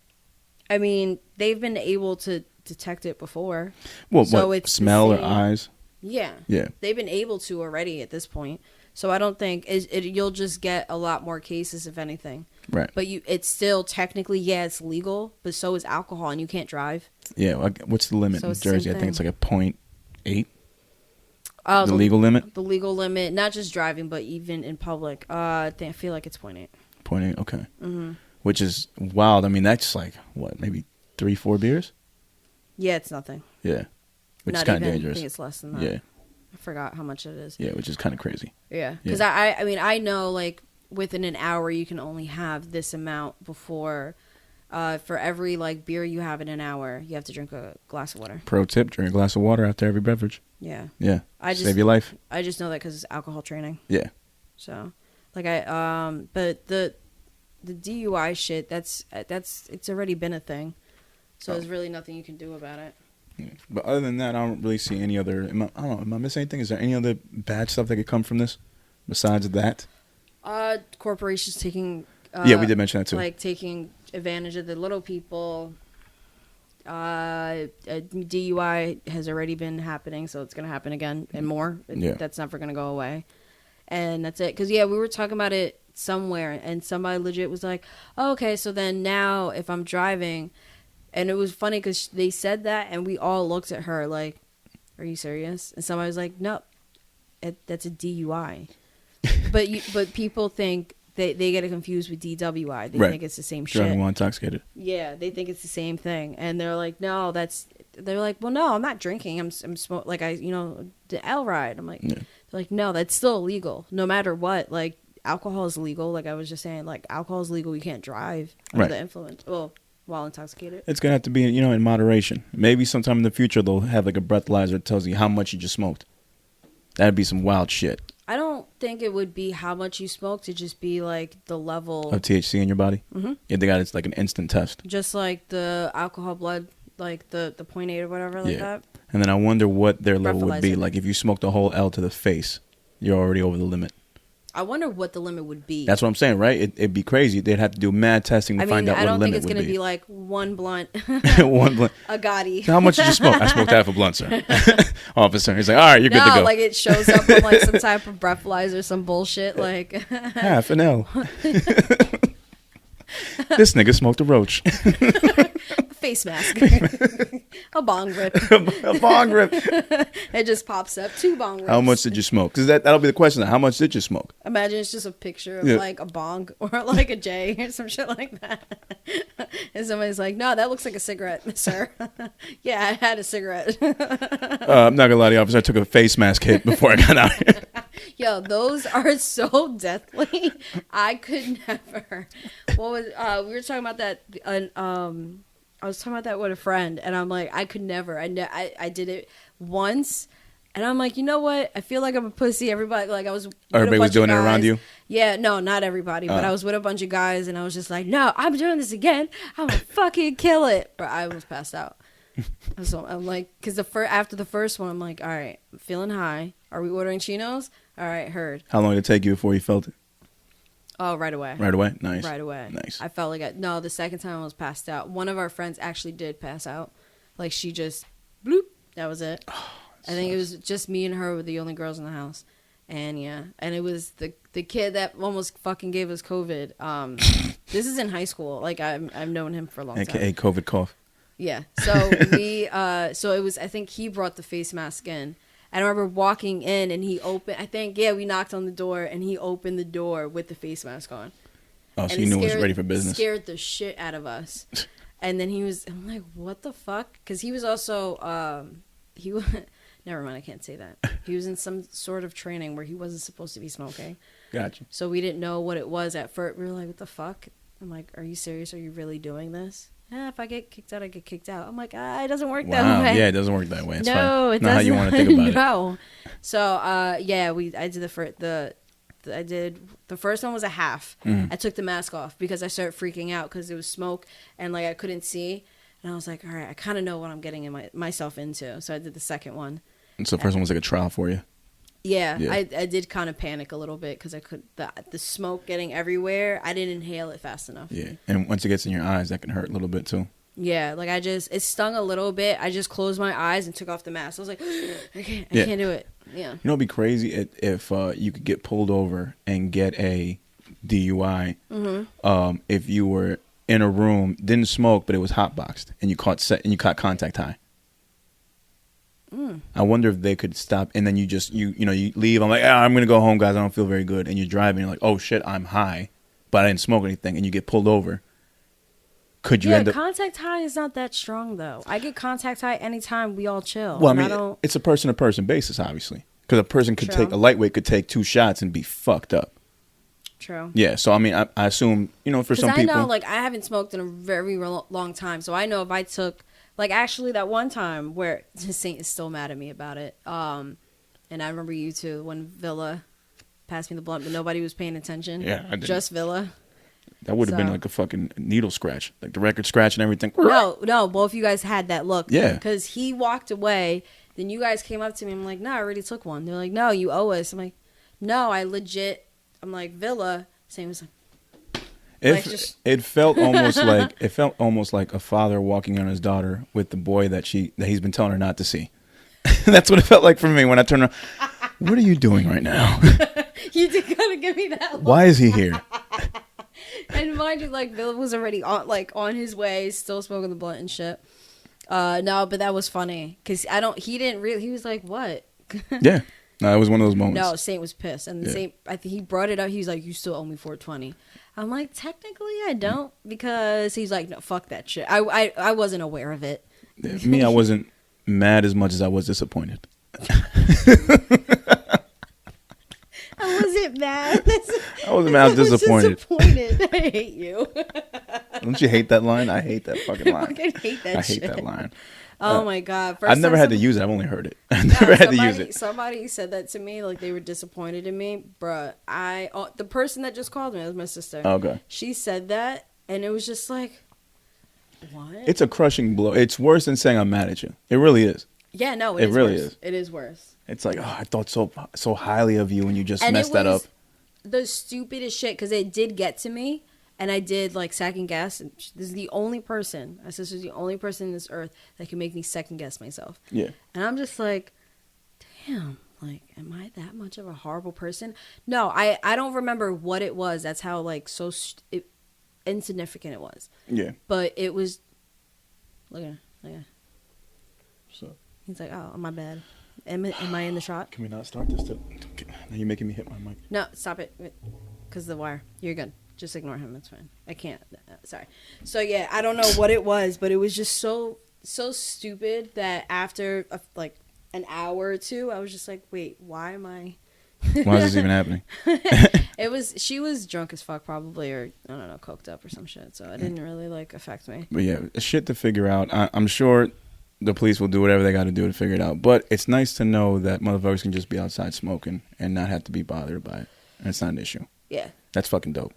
[SPEAKER 2] I mean, they've been able to detect it before.
[SPEAKER 1] Well,
[SPEAKER 2] so
[SPEAKER 1] what,
[SPEAKER 2] it's
[SPEAKER 1] smell or eyes?
[SPEAKER 2] Yeah.
[SPEAKER 1] Yeah.
[SPEAKER 2] They've been able to already at this point. So I don't think you'll just get a lot more cases, if anything.
[SPEAKER 1] Right.
[SPEAKER 2] But it's still technically, it's legal, but so is alcohol, and you can't drive.
[SPEAKER 1] Yeah. What's the limit in Jersey? I think it's like a 0.8.
[SPEAKER 2] The
[SPEAKER 1] legal limit?
[SPEAKER 2] The legal limit, not just driving, but even in public. I feel like it's 0.8.
[SPEAKER 1] 0.8, okay.
[SPEAKER 2] Mm-hmm.
[SPEAKER 1] which is wild. I mean, that's like, what, maybe 3-4 beers?
[SPEAKER 2] Yeah, it's nothing.
[SPEAKER 1] Yeah. Which
[SPEAKER 2] Not
[SPEAKER 1] is kind of
[SPEAKER 2] even,
[SPEAKER 1] dangerous.
[SPEAKER 2] I think it's less than that.
[SPEAKER 1] Yeah.
[SPEAKER 2] I forgot how much it is.
[SPEAKER 1] Yeah, which is kind of crazy.
[SPEAKER 2] Yeah. Because I mean, I know, like, within an hour, you can only have this amount before... for every like beer you have in an hour, you have to drink a glass of water.
[SPEAKER 1] Pro tip: drink a glass of water after every beverage.
[SPEAKER 2] Yeah.
[SPEAKER 1] Yeah. Save your life.
[SPEAKER 2] I just know that because it's alcohol training.
[SPEAKER 1] Yeah.
[SPEAKER 2] So, like but the DUI shit, that's it's already been a thing. So there's really nothing you can do about it.
[SPEAKER 1] Yeah. But other than that, I don't really see any other. I don't know. Am I missing anything? Is there any other bad stuff that could come from this besides that?
[SPEAKER 2] Corporations taking.
[SPEAKER 1] Yeah, we did mention that too.
[SPEAKER 2] Like taking advantage of the little people. DUI has already been happening, so it's going to happen again and more.
[SPEAKER 1] Yeah.
[SPEAKER 2] That's never going to go away. And that's it. Because, yeah, we were talking about it somewhere, and somebody legit was like, oh, okay, so then now if I'm driving, and it was funny because they said that, and we all looked at her like, are you serious? And somebody was like, no, that's a DUI. But people think, They get it confused with DWI. They think it's the same shit.
[SPEAKER 1] Driving while intoxicated.
[SPEAKER 2] Yeah, they think it's the same thing, and they're like, "No, They're like, "Well, no, I'm not drinking. I'm smoking. Like the L ride." I'm like, They're like, "No, that's still illegal. No matter what. Like alcohol is legal. Like I was just saying, like alcohol is legal. You can't drive under the influence. Well, while intoxicated.
[SPEAKER 1] It's gonna have to be in moderation. Maybe sometime in the future they'll have like a breathalyzer that tells you how much you just smoked. That'd be some wild shit.
[SPEAKER 2] I don't think it would be how much you smoked. It'd just be like the level
[SPEAKER 1] of THC in your body. Mm-hmm. Yeah, they got it's like an instant test.
[SPEAKER 2] Just like the alcohol blood, like the 0.8 or whatever, like that.
[SPEAKER 1] And then I wonder what their level would be. Like if you smoked a whole L to the face, you're already over the limit.
[SPEAKER 2] I wonder what the limit would be.
[SPEAKER 1] That's what I'm saying, right? It'd be crazy. They'd have to do mad testing to find out what the limit would be. I don't think it's going to
[SPEAKER 2] be like one blunt.
[SPEAKER 1] One blunt.
[SPEAKER 2] A Gotti.
[SPEAKER 1] So how much did you smoke? I smoked half a blunt, sir. Officer. He's like, all right, you're good to go.
[SPEAKER 2] No, like it shows up on like some type of breathalyzer, some bullshit. Like
[SPEAKER 1] half an L. This nigga smoked a roach.
[SPEAKER 2] Face mask. A bong rip.
[SPEAKER 1] A bong rip.
[SPEAKER 2] It just pops up. 2 bong rips.
[SPEAKER 1] How much did you smoke? Because that'll be the question. How much did you smoke?
[SPEAKER 2] Imagine it's just a picture of like a bong or like a J or some shit like that. And somebody's like, no, that looks like a cigarette, sir. Yeah, I had a cigarette.
[SPEAKER 1] I'm not going to lie to you, officer. I took a face mask hit before I got out here.
[SPEAKER 2] Yo, those are so deathly. I could never. What was we were talking about that I was talking about that with a friend, and I'm like, I could never. I did it once, and I'm like, you know what? I feel like I'm a pussy. Everybody, like I was.
[SPEAKER 1] Everybody was doing it around you.
[SPEAKER 2] Yeah, no, not everybody, but I was with a bunch of guys, and I was just like, no, I'm doing this again. I'm gonna fucking kill it. But I was passed out. So I'm like, because after the first one, I'm like, all right, I'm feeling high. Are we ordering chinos? All right, heard.
[SPEAKER 1] How long did it take you before you felt it?
[SPEAKER 2] Oh, right away.
[SPEAKER 1] Right away? Nice.
[SPEAKER 2] Right away.
[SPEAKER 1] Nice.
[SPEAKER 2] I felt like no, the second time I was passed out. One of our friends actually did pass out. Like she just bloop. That was it. Oh, I think it was just me and her were the only girls in the house. And yeah. And it was the kid that almost fucking gave us COVID. This is in high school. Like I've known him for a long time.
[SPEAKER 1] AKA COVID cough.
[SPEAKER 2] Yeah. So so it was I think he brought the face mask in. I remember walking in and he opened, we knocked on the door and he opened the door with the face mask on.
[SPEAKER 1] Oh, so you knew it was ready for business.
[SPEAKER 2] Scared the shit out of us. And then I'm like, what the fuck? Because he was also, never mind, I can't say that. He was in some sort of training where he wasn't supposed to be smoking.
[SPEAKER 1] Gotcha.
[SPEAKER 2] So we didn't know what it was at first. We were like, what the fuck? I'm like, are you serious? Are you really doing this? If I get kicked out, I get kicked out. I'm like, it doesn't work that way.
[SPEAKER 1] Yeah, it doesn't work that way. It's
[SPEAKER 2] no,
[SPEAKER 1] fine.
[SPEAKER 2] It
[SPEAKER 1] not
[SPEAKER 2] doesn't.
[SPEAKER 1] How you want to think about it.
[SPEAKER 2] No. So, I did the first one was a half. I took the mask off because I started freaking out because it was smoke and like I couldn't see. And I was like, all right, I kind of know what I'm getting myself into. So I did the second one.
[SPEAKER 1] And so the first one was like a trial for you.
[SPEAKER 2] Yeah. I did kind of panic a little bit because I could the smoke getting everywhere. I didn't inhale it fast enough.
[SPEAKER 1] Yeah, and once it gets in your eyes, that can hurt a little bit too.
[SPEAKER 2] Yeah, like it stung a little bit. I just closed my eyes and took off the mask. I was like, I can't do it. Yeah.
[SPEAKER 1] You know, it'd be crazy if you could get pulled over and get a DUI. Mm-hmm. If you were in a room, didn't smoke, but it was hotboxed, and you caught contact high. I wonder if they could stop, and then you just you leave. I'm like, I'm gonna go home, guys. I don't feel very good. And you're driving. You're like, oh shit, I'm high, but I didn't smoke anything, and you get pulled over, could you end up...
[SPEAKER 2] contact high is not that strong, though. I get contact high anytime we all chill.
[SPEAKER 1] Well, I mean, it's a person-to-person basis, obviously. Because a person could
[SPEAKER 2] True.
[SPEAKER 1] a lightweight could take 2 shots and be fucked up.
[SPEAKER 2] True.
[SPEAKER 1] Yeah, so I mean, I assume, for some people...
[SPEAKER 2] I know, like, I haven't smoked in a very long time, so I know if I took... Like, actually, that one time where Saint is still mad at me about it. And I remember you, too, when Villa passed me the blunt, but nobody was paying attention.
[SPEAKER 1] Yeah, I did.
[SPEAKER 2] Just Villa.
[SPEAKER 1] That would have been like a fucking needle scratch. Like the record scratch and everything.
[SPEAKER 2] No, both of you guys had that look.
[SPEAKER 1] Yeah.
[SPEAKER 2] Because he walked away, then you guys came up to me. I'm like, no, I already took one. They're like, no, you owe us. I'm like, no, I legit... I'm like, Villa. Same was like...
[SPEAKER 1] It felt almost like a father walking on his daughter with the boy that he's been telling her not to see. That's what it felt like for me when I turned around. What are you doing right now?
[SPEAKER 2] You did kind of give me that look.
[SPEAKER 1] Why is he here?
[SPEAKER 2] And mind you, like, Bill was already on his way, still smoking the blunt and shit. No, but that was funny because he was like, what?
[SPEAKER 1] Yeah. No, it was one of those moments.
[SPEAKER 2] No, Saint was pissed, and Saint, I think he brought it up. He was like, "You still owe me $420." I'm like, technically, I don't, because he's like, "No, fuck that shit." I wasn't aware of it.
[SPEAKER 1] Yeah, me, I wasn't mad as much as I was disappointed.
[SPEAKER 2] I wasn't mad.
[SPEAKER 1] I wasn't mad. I was disappointed.
[SPEAKER 2] I hate you.
[SPEAKER 1] Don't you hate that line? I hate that fucking line.
[SPEAKER 2] I fucking hate that shit.
[SPEAKER 1] I hate that line.
[SPEAKER 2] Oh my god!
[SPEAKER 1] I've never had to use it. I've only heard it. I've never had to use it.
[SPEAKER 2] Somebody said that to me, like they were disappointed in me, bruh. The person that just called me, that was my sister.
[SPEAKER 1] Okay.
[SPEAKER 2] She said that, and it was just like, what?
[SPEAKER 1] It's a crushing blow. It's worse than saying I'm mad at you. It really is.
[SPEAKER 2] Yeah, no,
[SPEAKER 1] it really
[SPEAKER 2] worse.
[SPEAKER 1] is.
[SPEAKER 2] It is worse.
[SPEAKER 1] It's like, oh, I thought so highly of you, and you just messed that up.
[SPEAKER 2] The stupidest shit, because it did get to me. And I did, like, second guess. And this is the only person, my sister's the only person on this earth that can make me second guess myself. Yeah. And I'm just like, damn, like, am I that much of a horrible person? No, I don't remember what it was. That's how, like, insignificant it was. Yeah. But it was, look at her. So. He's like, oh, my bad. Am I in the shot?
[SPEAKER 1] Can we not start this? Now you're making me hit my mic.
[SPEAKER 2] No, stop it. Because the wire. You're good. Just ignore him. It's fine. I can't. Sorry. So, yeah, I don't know what it was, but it was just so stupid that after, like, an hour or two, I was just like, wait, why am I...
[SPEAKER 1] Why is this even happening?
[SPEAKER 2] She was drunk as fuck probably, or, I don't know, coked up or some shit, so it didn't really, like, affect me.
[SPEAKER 1] But, yeah, shit to figure out. I'm sure the police will do whatever they got to do to figure it out, but it's nice to know that motherfuckers can just be outside smoking and not have to be bothered by it, and it's not an issue. Yeah. That's fucking dope.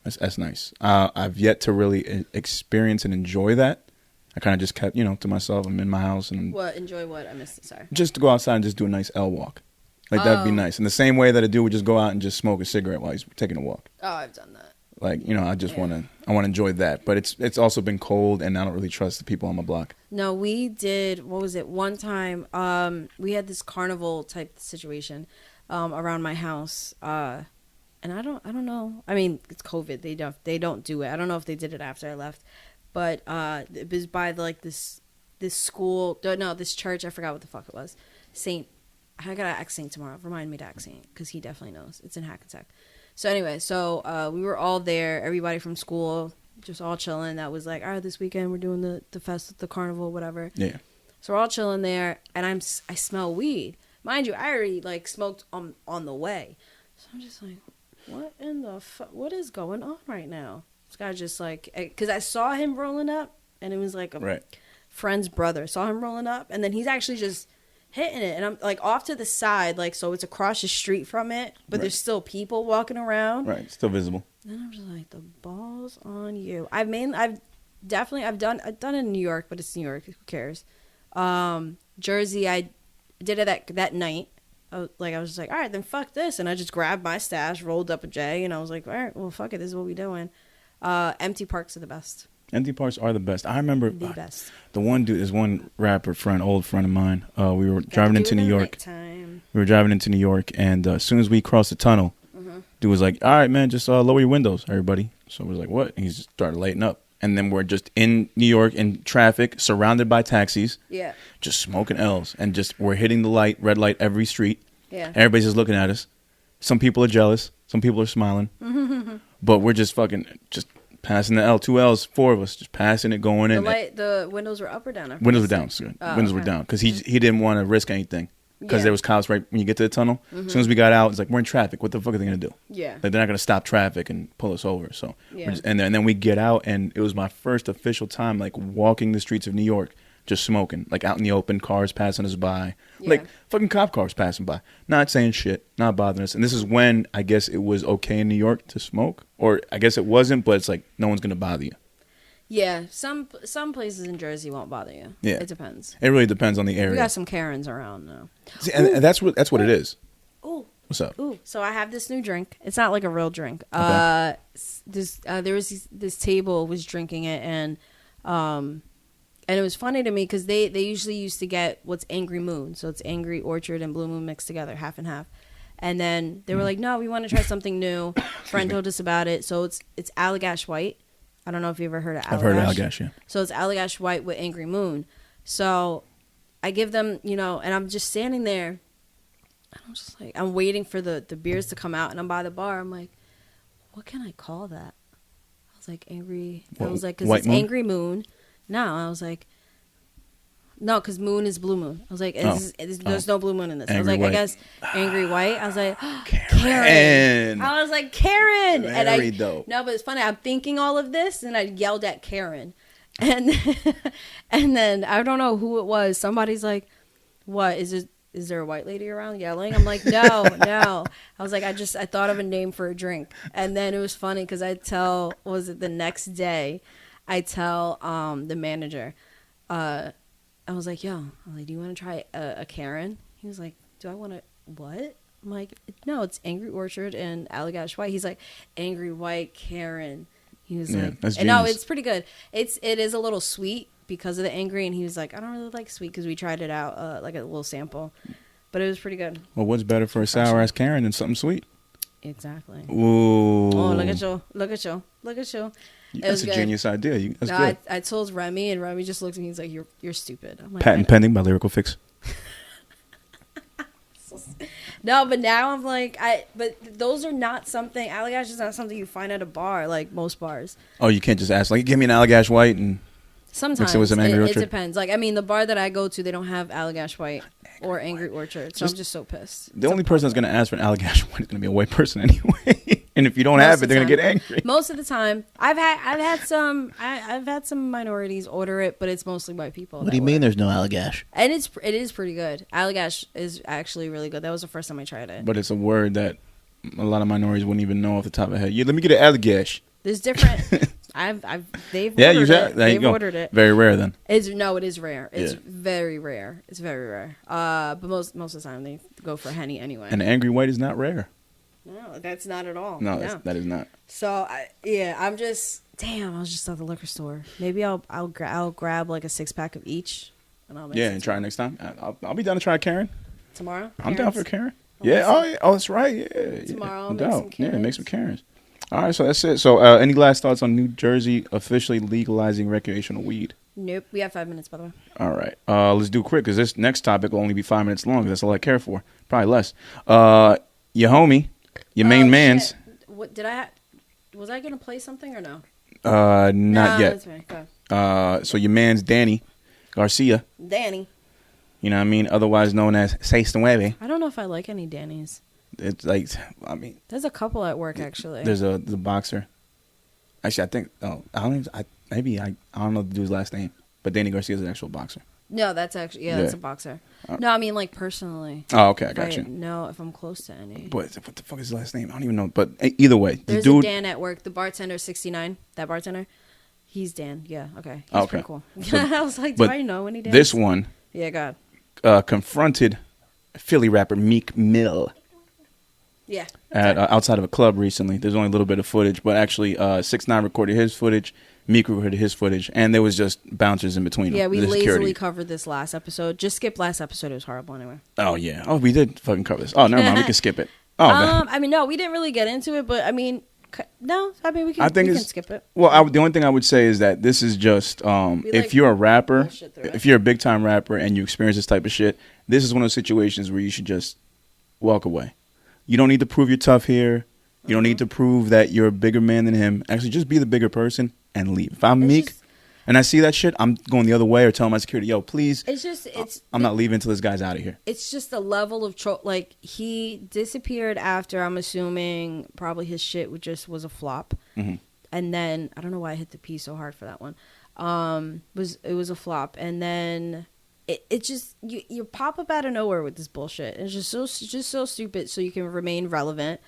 [SPEAKER 1] That's nice. I've yet to really experience and enjoy that. I kind of just kept, to myself. I'm in my house. And
[SPEAKER 2] what? Enjoy what? I missed it. Sorry.
[SPEAKER 1] Just to go outside and just do a nice L walk. Like, that'd be nice. In the same way that a dude would just go out and just smoke a cigarette while he's taking a walk.
[SPEAKER 2] Oh, I've done that.
[SPEAKER 1] Like, I just want to enjoy that. But it's also been cold, and I don't really trust the people on my block.
[SPEAKER 2] No, we did, what was it? One time, we had this carnival type situation around my house. And I don't know. I mean, it's COVID. They don't do it. I don't know if they did it after I left, but it was by this school. No, this church. I forgot what the fuck it was. Saint. I gotta ask Saint tomorrow. Remind me to ask Saint because he definitely knows. It's in Hackensack. So anyway, we were all there. Everybody from school, just all chilling. That was like, all right, this weekend we're doing the fest, the carnival, whatever. Yeah. So we're all chilling there, and I smell weed. Mind you, I already smoked on the way. So I'm just like, what in the fuck? What is going on right now? This guy just because I saw him rolling up, and it was like a friend's brother. Saw him rolling up, and then he's actually just hitting it, and I'm like off to the side, so it's across the street from it, but there's still people walking around. Right, still visible. And I'm just like, the balls on you. I've done it in New York, but it's New York. Who cares? Jersey, I did it that night. I was just like, all right, then fuck this. And I just grabbed my stash, rolled up a J, and I was like, all right, well, fuck it. This is what we doing. Empty parks are the best.
[SPEAKER 1] Empty parks are the best. I remember the best. The one dude is one rapper friend, old friend of mine. We were driving into New York. And as soon as we crossed the tunnel, dude was like, all right, man, just lower your windows, everybody. So I was like, what? And he just started lighting up. And then we're just in New York in traffic, surrounded by taxis. Yeah. Just smoking L's. And we're hitting the red light every street. Yeah. Everybody's just looking at us. Some people are jealous. Some people are smiling. But we're just fucking passing the L, 2 L's, 4 of us, just passing it, going in.
[SPEAKER 2] The windows were up or down?
[SPEAKER 1] Windows were down. Windows were down because he didn't want to risk anything because there was cops right when you get to the tunnel. As soon as we got out, it's like, we're in traffic. What the fuck are they gonna do?
[SPEAKER 2] Yeah,
[SPEAKER 1] like they're not gonna stop traffic and pull us over. So and then we get out, and it was my first official time like walking the streets of New York, just smoking, like out in the open, cars passing us by, like fucking cop cars passing by, not saying shit, not bothering us. And this is when I guess it was okay in New York to smoke, or I guess it wasn't, but it's like no one's gonna bother you.
[SPEAKER 2] Yeah, some places in Jersey won't bother you. Yeah, it depends.
[SPEAKER 1] It really depends on the area.
[SPEAKER 2] We got some Karens around now.
[SPEAKER 1] See, and that's what it is.
[SPEAKER 2] Ooh,
[SPEAKER 1] what's up?
[SPEAKER 2] Ooh, so I have this new drink. It's not like a real drink.
[SPEAKER 1] Okay.
[SPEAKER 2] There was this table was drinking it, and it was funny to me because they usually used to get what's Angry Moon, so it's Angry Orchard and Blue Moon mixed together, half and half. And then they were like, no, we want to try something new. Friend told us about it, so it's Allagash White. I don't know if you ever heard of Allagash.
[SPEAKER 1] I've heard of Allagash, yeah.
[SPEAKER 2] So it's Allagash White with Angry Moon. So I give them, and I'm just standing there, and I'm just like, I'm waiting for the beers to come out, and I'm by the bar. I'm like, what can I call that? I was like, Angry. I was like, because it's Moon? Angry Moon. No, I was like, no, because Moon is Blue Moon. I was like, there's no Blue Moon in this. Angry I was like, White. I guess Angry White. I was like, Karen. I was like, Karen.
[SPEAKER 1] Very dope.
[SPEAKER 2] No, but it's funny. I'm thinking all of this, and I yelled at Karen. And then I don't know who it was. Somebody's like, what, is there a white lady around yelling? I'm like, no. I was like, I thought of a name for a drink. And then it was funny because the next day, I tell the manager, I was like, do you want to try a Karen? He was like, do I want to, what? I'm like, no, it's Angry Orchard and Allagash White. He's like, Angry White Karen. He was like,
[SPEAKER 1] that's
[SPEAKER 2] and no, it's pretty good. It is a little sweet because of the angry. And he was like, I don't really like sweet because we tried it out, like a little sample. But it was pretty good.
[SPEAKER 1] Well, what's better for a sour-ass Karen than something sweet?
[SPEAKER 2] Exactly.
[SPEAKER 1] Ooh.
[SPEAKER 2] Oh, look at you.
[SPEAKER 1] That's a genius idea. That's good.
[SPEAKER 2] I told Remy, and Remy just looked at me. He's like, "You're stupid." I'm like,
[SPEAKER 1] patent pending by Lyrical Fix.
[SPEAKER 2] No, but now I'm like, but those are not something. Allagash is not something you find at a bar, like most bars.
[SPEAKER 1] Oh, you can't just ask, like, give me an Allagash White and
[SPEAKER 2] sometimes
[SPEAKER 1] mix it with some Angry Orchard?
[SPEAKER 2] It depends. Like, I mean, the bar that I go to, they don't have Allagash White or Angry Orchard, so I'm just so pissed.
[SPEAKER 1] The only person that's going to ask for an Allagash White is going to be a white person anyway. And if you don't have it, they're going to get angry.
[SPEAKER 2] Most of the time, I've had some minorities order it, but it's mostly white people.
[SPEAKER 3] What do you mean there's no Allagash?
[SPEAKER 2] And it is pretty good. Allagash is actually really good. That was the first time I tried it.
[SPEAKER 1] But it's a word that a lot of minorities wouldn't even know off the top of their head. Let me get an Allagash.
[SPEAKER 2] There's different. They've ordered it.
[SPEAKER 1] Very rare then.
[SPEAKER 2] It is rare. It's very rare. It's very rare. But most of the time they go for Henny anyway.
[SPEAKER 1] And Angry White is not rare.
[SPEAKER 2] No, that's not at all.
[SPEAKER 1] No, that is not.
[SPEAKER 2] So I'm just I was just at the liquor store. Maybe I'll grab like a 6-pack of each, and I'll and
[SPEAKER 1] try it next time. I'll be down to try Karen
[SPEAKER 2] tomorrow.
[SPEAKER 1] I'm down for Karen. Oh, that's right. Yeah,
[SPEAKER 2] tomorrow.
[SPEAKER 1] I'll make some Karens. Make some Karens. All right, so that's it. So, any last thoughts on New Jersey officially legalizing recreational weed?
[SPEAKER 2] Nope. We have 5 minutes, by the way.
[SPEAKER 1] All right. Let's do quick because this next topic will only be 5 minutes long. That's all I care for. Probably less. Your homie. Your main man's.
[SPEAKER 2] What was I gonna play something or no?
[SPEAKER 1] Not yet.
[SPEAKER 2] That's fine.
[SPEAKER 1] So your man's Danny Garcia.
[SPEAKER 2] Danny.
[SPEAKER 1] You know what I mean? Otherwise known as Seis Nueve.
[SPEAKER 2] I don't know if I like any Dannys.
[SPEAKER 1] It's like, I mean,
[SPEAKER 2] there's a couple at work actually.
[SPEAKER 1] There's the boxer. Actually, I think. Oh, I don't know the dude's last name, but Danny Garcia is an actual boxer.
[SPEAKER 2] No, that's actually that's a boxer. No, I mean like personally.
[SPEAKER 1] Oh, okay, I got you.
[SPEAKER 2] No, if I'm close to any.
[SPEAKER 1] But what the fuck is his last name? I don't even know. But either way,
[SPEAKER 2] there's
[SPEAKER 1] the dude.
[SPEAKER 2] A Dan at work. The bartender, 69. That bartender, he's Dan. Yeah, okay. He's pretty cool. So, I was like, do I know any Dan?
[SPEAKER 1] This one.
[SPEAKER 2] Yeah, God.
[SPEAKER 1] Confronted Philly rapper Meek Mill.
[SPEAKER 2] Yeah.
[SPEAKER 1] Outside of a club recently. There's only a little bit of footage, but actually 6ix9ine recorded his footage. Meek recorded his footage, and there was just bouncers in between them.
[SPEAKER 2] Yeah, we lazily covered this last episode. Just skip last episode. It was horrible anyway.
[SPEAKER 1] Oh, yeah. Oh, we did fucking cover this. Oh, never mind. We can skip it. Oh, man.
[SPEAKER 2] I mean, no, we didn't really get into it, but I mean, no. I mean, we can skip it.
[SPEAKER 1] Well, the only thing I would say is that this is just, if you're a rapper, if you're a big-time rapper and you experience this type of shit, this is one of those situations where you should just walk away. You don't need to prove you're tough here. You don't need to prove that you're a bigger man than him. Actually, just be the bigger person and leave. If I'm Meek and I see that shit, I'm going the other way or telling my security, yo, please. I'm not leaving until this guy's out of here.
[SPEAKER 2] It's just the level of like he disappeared after, I'm assuming probably his shit was a flop.
[SPEAKER 1] Mm-hmm.
[SPEAKER 2] And then I don't know why I hit the P so hard for that one. It was a flop, and then it just you pop up out of nowhere with this bullshit. It's just so stupid. So you can remain relevant,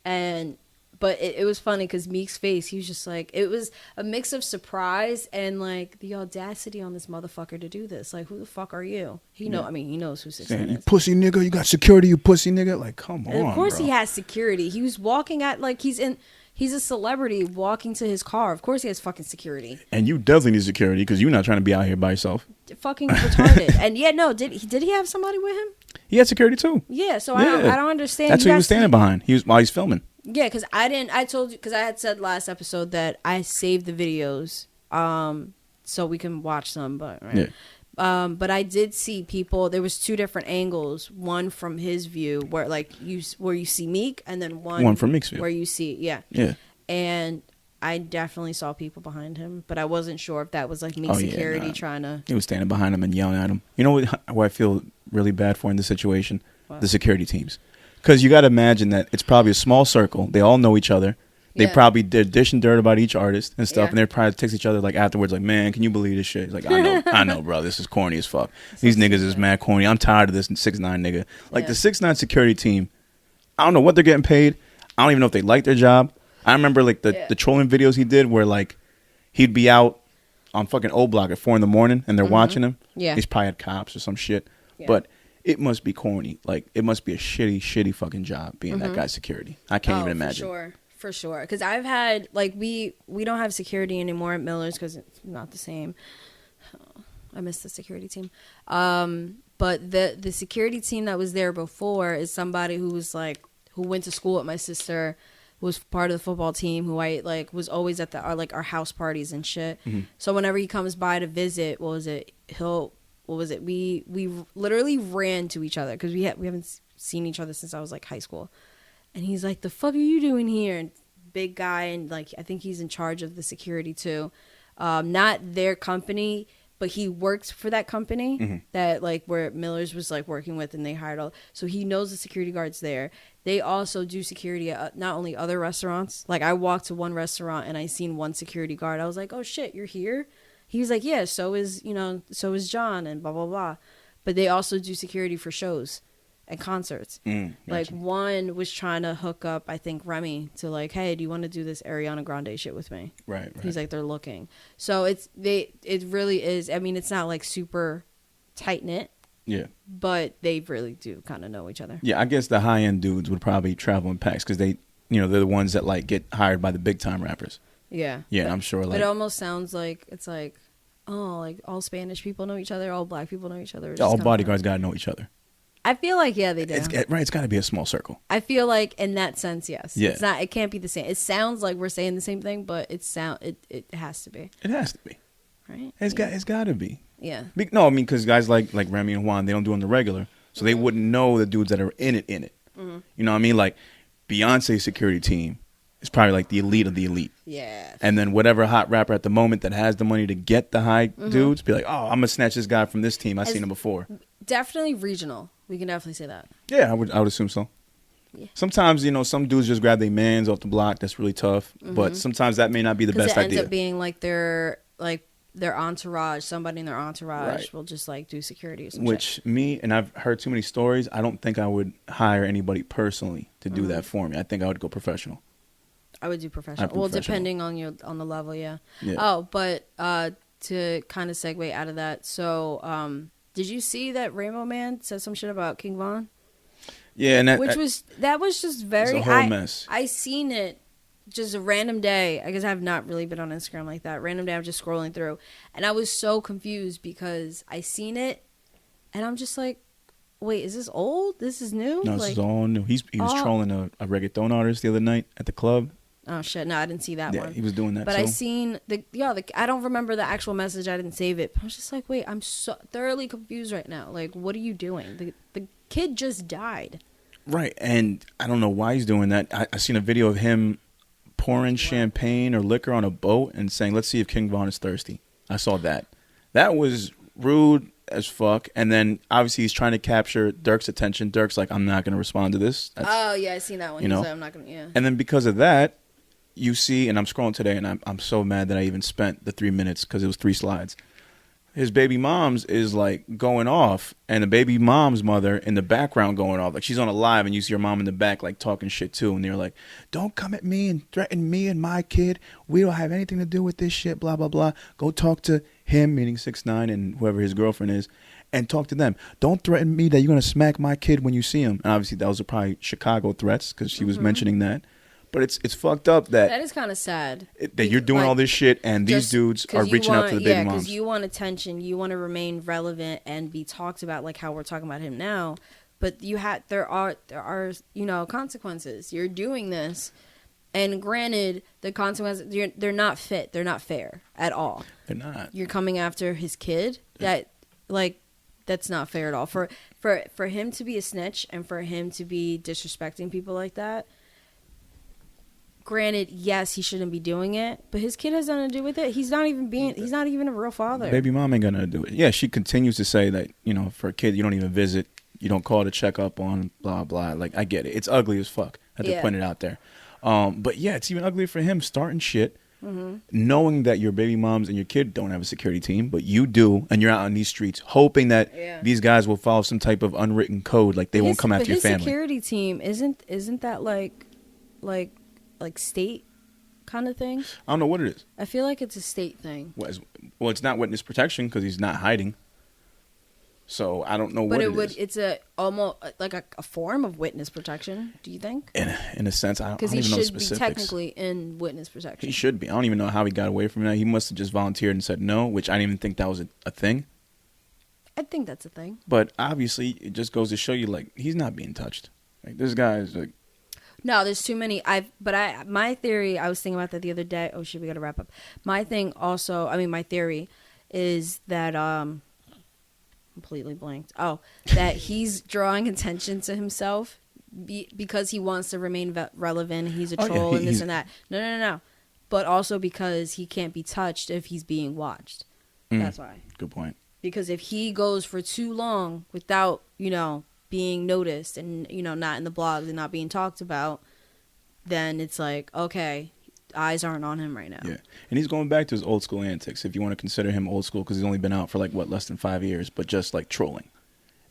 [SPEAKER 2] but it was funny because Meek's face, he was just like, it was a mix of surprise and like the audacity on this motherfucker to do this. Like, who the fuck are you? He knows who 6 ix is.
[SPEAKER 1] You pussy nigga, you got security, you pussy nigga. Like, come on,
[SPEAKER 2] of course
[SPEAKER 1] bro.
[SPEAKER 2] He has security. He was walking at like he's a celebrity walking to his car. Of course he has fucking security. And
[SPEAKER 1] you definitely need security because you're not trying to be out here by yourself.
[SPEAKER 2] Fucking retarded. And yeah, no, did he have somebody with him?
[SPEAKER 1] He had security too.
[SPEAKER 2] Yeah, so I don't understand.
[SPEAKER 1] That's who he was standing behind. While he's filming.
[SPEAKER 2] Yeah, because I told you, because I had said last episode that I saved the videos so we can watch them, but right.
[SPEAKER 1] Yeah.
[SPEAKER 2] But I did see people. There was 2 different angles. One from his view, where you see Meek, and then one
[SPEAKER 1] from Meek's view,
[SPEAKER 2] where you see yeah. And I definitely saw people behind him, but I wasn't sure if that was like Meek's security trying to.
[SPEAKER 1] He was standing behind him and yelling at him. You know what I feel really bad for in this situation? What? The security teams, because you got to imagine that it's probably a small circle. They all know each other. They probably did dish and dirt about each artist and stuff, and they're probably text each other like afterwards, like, man, can you believe this shit? He's like, I know, bro, this is corny as fuck. These niggas is mad corny. I'm tired of this 6ix9ine nigga. Like the 6ix9ine security team, I don't know what they're getting paid. I don't even know if they like their job. I remember like the trolling videos he did where like he'd be out on fucking O Block at 4 a.m. and they're watching him. Yeah, he's probably had cops or some shit, but. It must be corny. Like, it must be a shitty fucking job being that guy's security. I can't even imagine.
[SPEAKER 2] For sure. Because I've had, like, we don't have security anymore at Miller's because it's not the same. Oh, I miss the security team. But the security team that was there before is somebody who was, like, who went to school with my sister, who was part of the football team, who I, like, was always at our house parties and shit. Mm-hmm. So whenever he comes by to visit, we literally ran to each other because we haven't seen each other since I was like high school, and he's like, the fuck are you doing here? And big guy, and like I think he's in charge of the security too, not their company, but he works for that company that like where Miller's was like working with, and they hired so he knows the security guards there. They also do security at not only other restaurants. Like I walked to one restaurant and I seen one security guard. I was like, oh shit, you're here. He was like, yeah, so is John and blah, blah, blah. But they also do security for shows and concerts. Gotcha. Like one was trying to hook up, I think, Remy to like, hey, do you want to do this Ariana Grande shit with me? Right. He's like, they're looking. So it really is. I mean, it's not like super tight knit. Yeah. But they really do kind of know each other.
[SPEAKER 1] Yeah, I guess the high end dudes would probably travel in packs because they're the ones that like get hired by the big time rappers. Yeah. Yeah, but, I'm sure. Like,
[SPEAKER 2] it almost sounds like it's like, oh, like all Spanish people know each other, all black people know each other.
[SPEAKER 1] All bodyguards got to know each other.
[SPEAKER 2] I feel like, yeah, they do.
[SPEAKER 1] It's got to be a small circle.
[SPEAKER 2] I feel like in that sense, yes. Yeah. It's not. It can't be the same. It sounds like we're saying the same thing, but it has to be.
[SPEAKER 1] It has to be. Right? It's got to be. Yeah. No, I mean, because guys like Remy and Juan, they don't do it on the regular, so they wouldn't know the dudes that are in it. Mm-hmm. You know what I mean? Like, Beyonce's security team is probably like the elite of the elite. Yeah. And then whatever hot rapper at the moment that has the money to get the high dudes, be like, oh, I'm going to snatch this guy from this team. I've seen him before.
[SPEAKER 2] Definitely regional. We can definitely say that.
[SPEAKER 1] Yeah, I would assume so. Yeah. Sometimes, some dudes just grab their mans off the block. That's really tough. But sometimes that may not be the best idea. Because it ends
[SPEAKER 2] up being like their entourage, somebody in their entourage will just like do security or some shit.
[SPEAKER 1] And I've heard too many stories. I don't think I would hire anybody personally to do that for me. I think I would go professional.
[SPEAKER 2] I would do professional. Well, depending on the level, yeah. Oh, but to kind of segue out of that, so did you see that Rainbow Man said some shit about King Von?
[SPEAKER 1] Yeah, and that
[SPEAKER 2] was just very
[SPEAKER 1] a whole mess.
[SPEAKER 2] I seen it just a random day. I guess I have not really been on Instagram like that. Random day, I'm just scrolling through, and I was so confused because I seen it, and I'm just like, wait, is this old? This is new?
[SPEAKER 1] No, this is all new. He was trolling a reggaeton artist the other night at the club.
[SPEAKER 2] Oh shit! No, I didn't see that one.
[SPEAKER 1] Yeah, he was doing that.
[SPEAKER 2] But I seen I don't remember the actual message. I didn't save it. But I was just like, wait, I'm so thoroughly confused right now. Like, what are you doing? The kid just died.
[SPEAKER 1] Right, and I don't know why he's doing that. I seen a video of him pouring champagne or liquor on a boat and saying, "Let's see if King Von is thirsty." I saw that. That was rude as fuck. And then obviously he's trying to capture Dirk's attention. Dirk's like, "I'm not going to respond to this."
[SPEAKER 2] Oh yeah, I seen that one.
[SPEAKER 1] You know,
[SPEAKER 2] I'm not gonna. Yeah.
[SPEAKER 1] And then because of that, you see, and I'm scrolling today, and I'm so mad that I even spent the 3 minutes because it was 3 slides. His baby mom's is like going off, and the baby mom's mother in the background going off. Like she's on a live, and you see your mom in the back like talking shit too. And they're like, "Don't come at me and threaten me and my kid. We don't have anything to do with this shit. Blah blah blah. Go talk to him," meaning 6ix9ine and whoever his girlfriend is, and talk to them. "Don't threaten me that you're gonna smack my kid when you see him." And obviously that was probably Chicago threats because she was mentioning that. But it's fucked up that
[SPEAKER 2] is kind of sad
[SPEAKER 1] that you're doing all this shit and these dudes are reaching out to the baby moms.
[SPEAKER 2] Because you want attention, you want to remain relevant and be talked about like how we're talking about him now. But there are consequences. You're doing this, and granted, the consequences they're not fit. They're not fair at all.
[SPEAKER 1] They're not.
[SPEAKER 2] You're coming after his kid. That's not fair at all. For him to be a snitch and for him to be disrespecting people like that. Granted, yes, he shouldn't be doing it, but his kid has nothing to do with it. He's not even a real father.
[SPEAKER 1] Baby mom ain't gonna do it. Yeah, she continues to say that, for a kid, you don't even visit, you don't call to check up on, blah, blah. Like, I get it. It's ugly as fuck. I had to point it out there. But yeah, it's even uglier for him starting shit, knowing that your baby moms and your kid don't have a security team, but you do, and you're out on these streets hoping that these guys will follow some type of unwritten code, like they won't come after your family.
[SPEAKER 2] His security team, isn't that like state kind of thing?
[SPEAKER 1] I don't know what it is.
[SPEAKER 2] I feel like it's a state thing.
[SPEAKER 1] Well, it's not witness protection because he's not hiding. So I don't know what it is.
[SPEAKER 2] It's almost like a form of witness protection. Do you think?
[SPEAKER 1] In a sense, I don't even know the specifics.
[SPEAKER 2] Because he should be technically in witness protection.
[SPEAKER 1] He should be. I don't even know how he got away from that. He must have just volunteered and said no, which I didn't even think that was a thing.
[SPEAKER 2] I think that's a thing.
[SPEAKER 1] But obviously, it just goes to show you, like, he's not being touched. Like, this guy is like.
[SPEAKER 2] No, there's too many. My theory, I was thinking about that the other day. Oh shit, we gotta wrap up. My theory is that completely blanked. Oh, that he's drawing attention to himself because he wants to remain relevant. He's a troll and this and that. No. But also because he can't be touched if he's being watched. That's why.
[SPEAKER 1] Good point.
[SPEAKER 2] Because if he goes for too long without, being noticed and not in the blogs and not being talked about, then it's like, okay, eyes aren't on him right now.
[SPEAKER 1] Yeah, and he's going back to his old school antics, if you want to consider him old school, because he's only been out for less than 5 years, but just like trolling.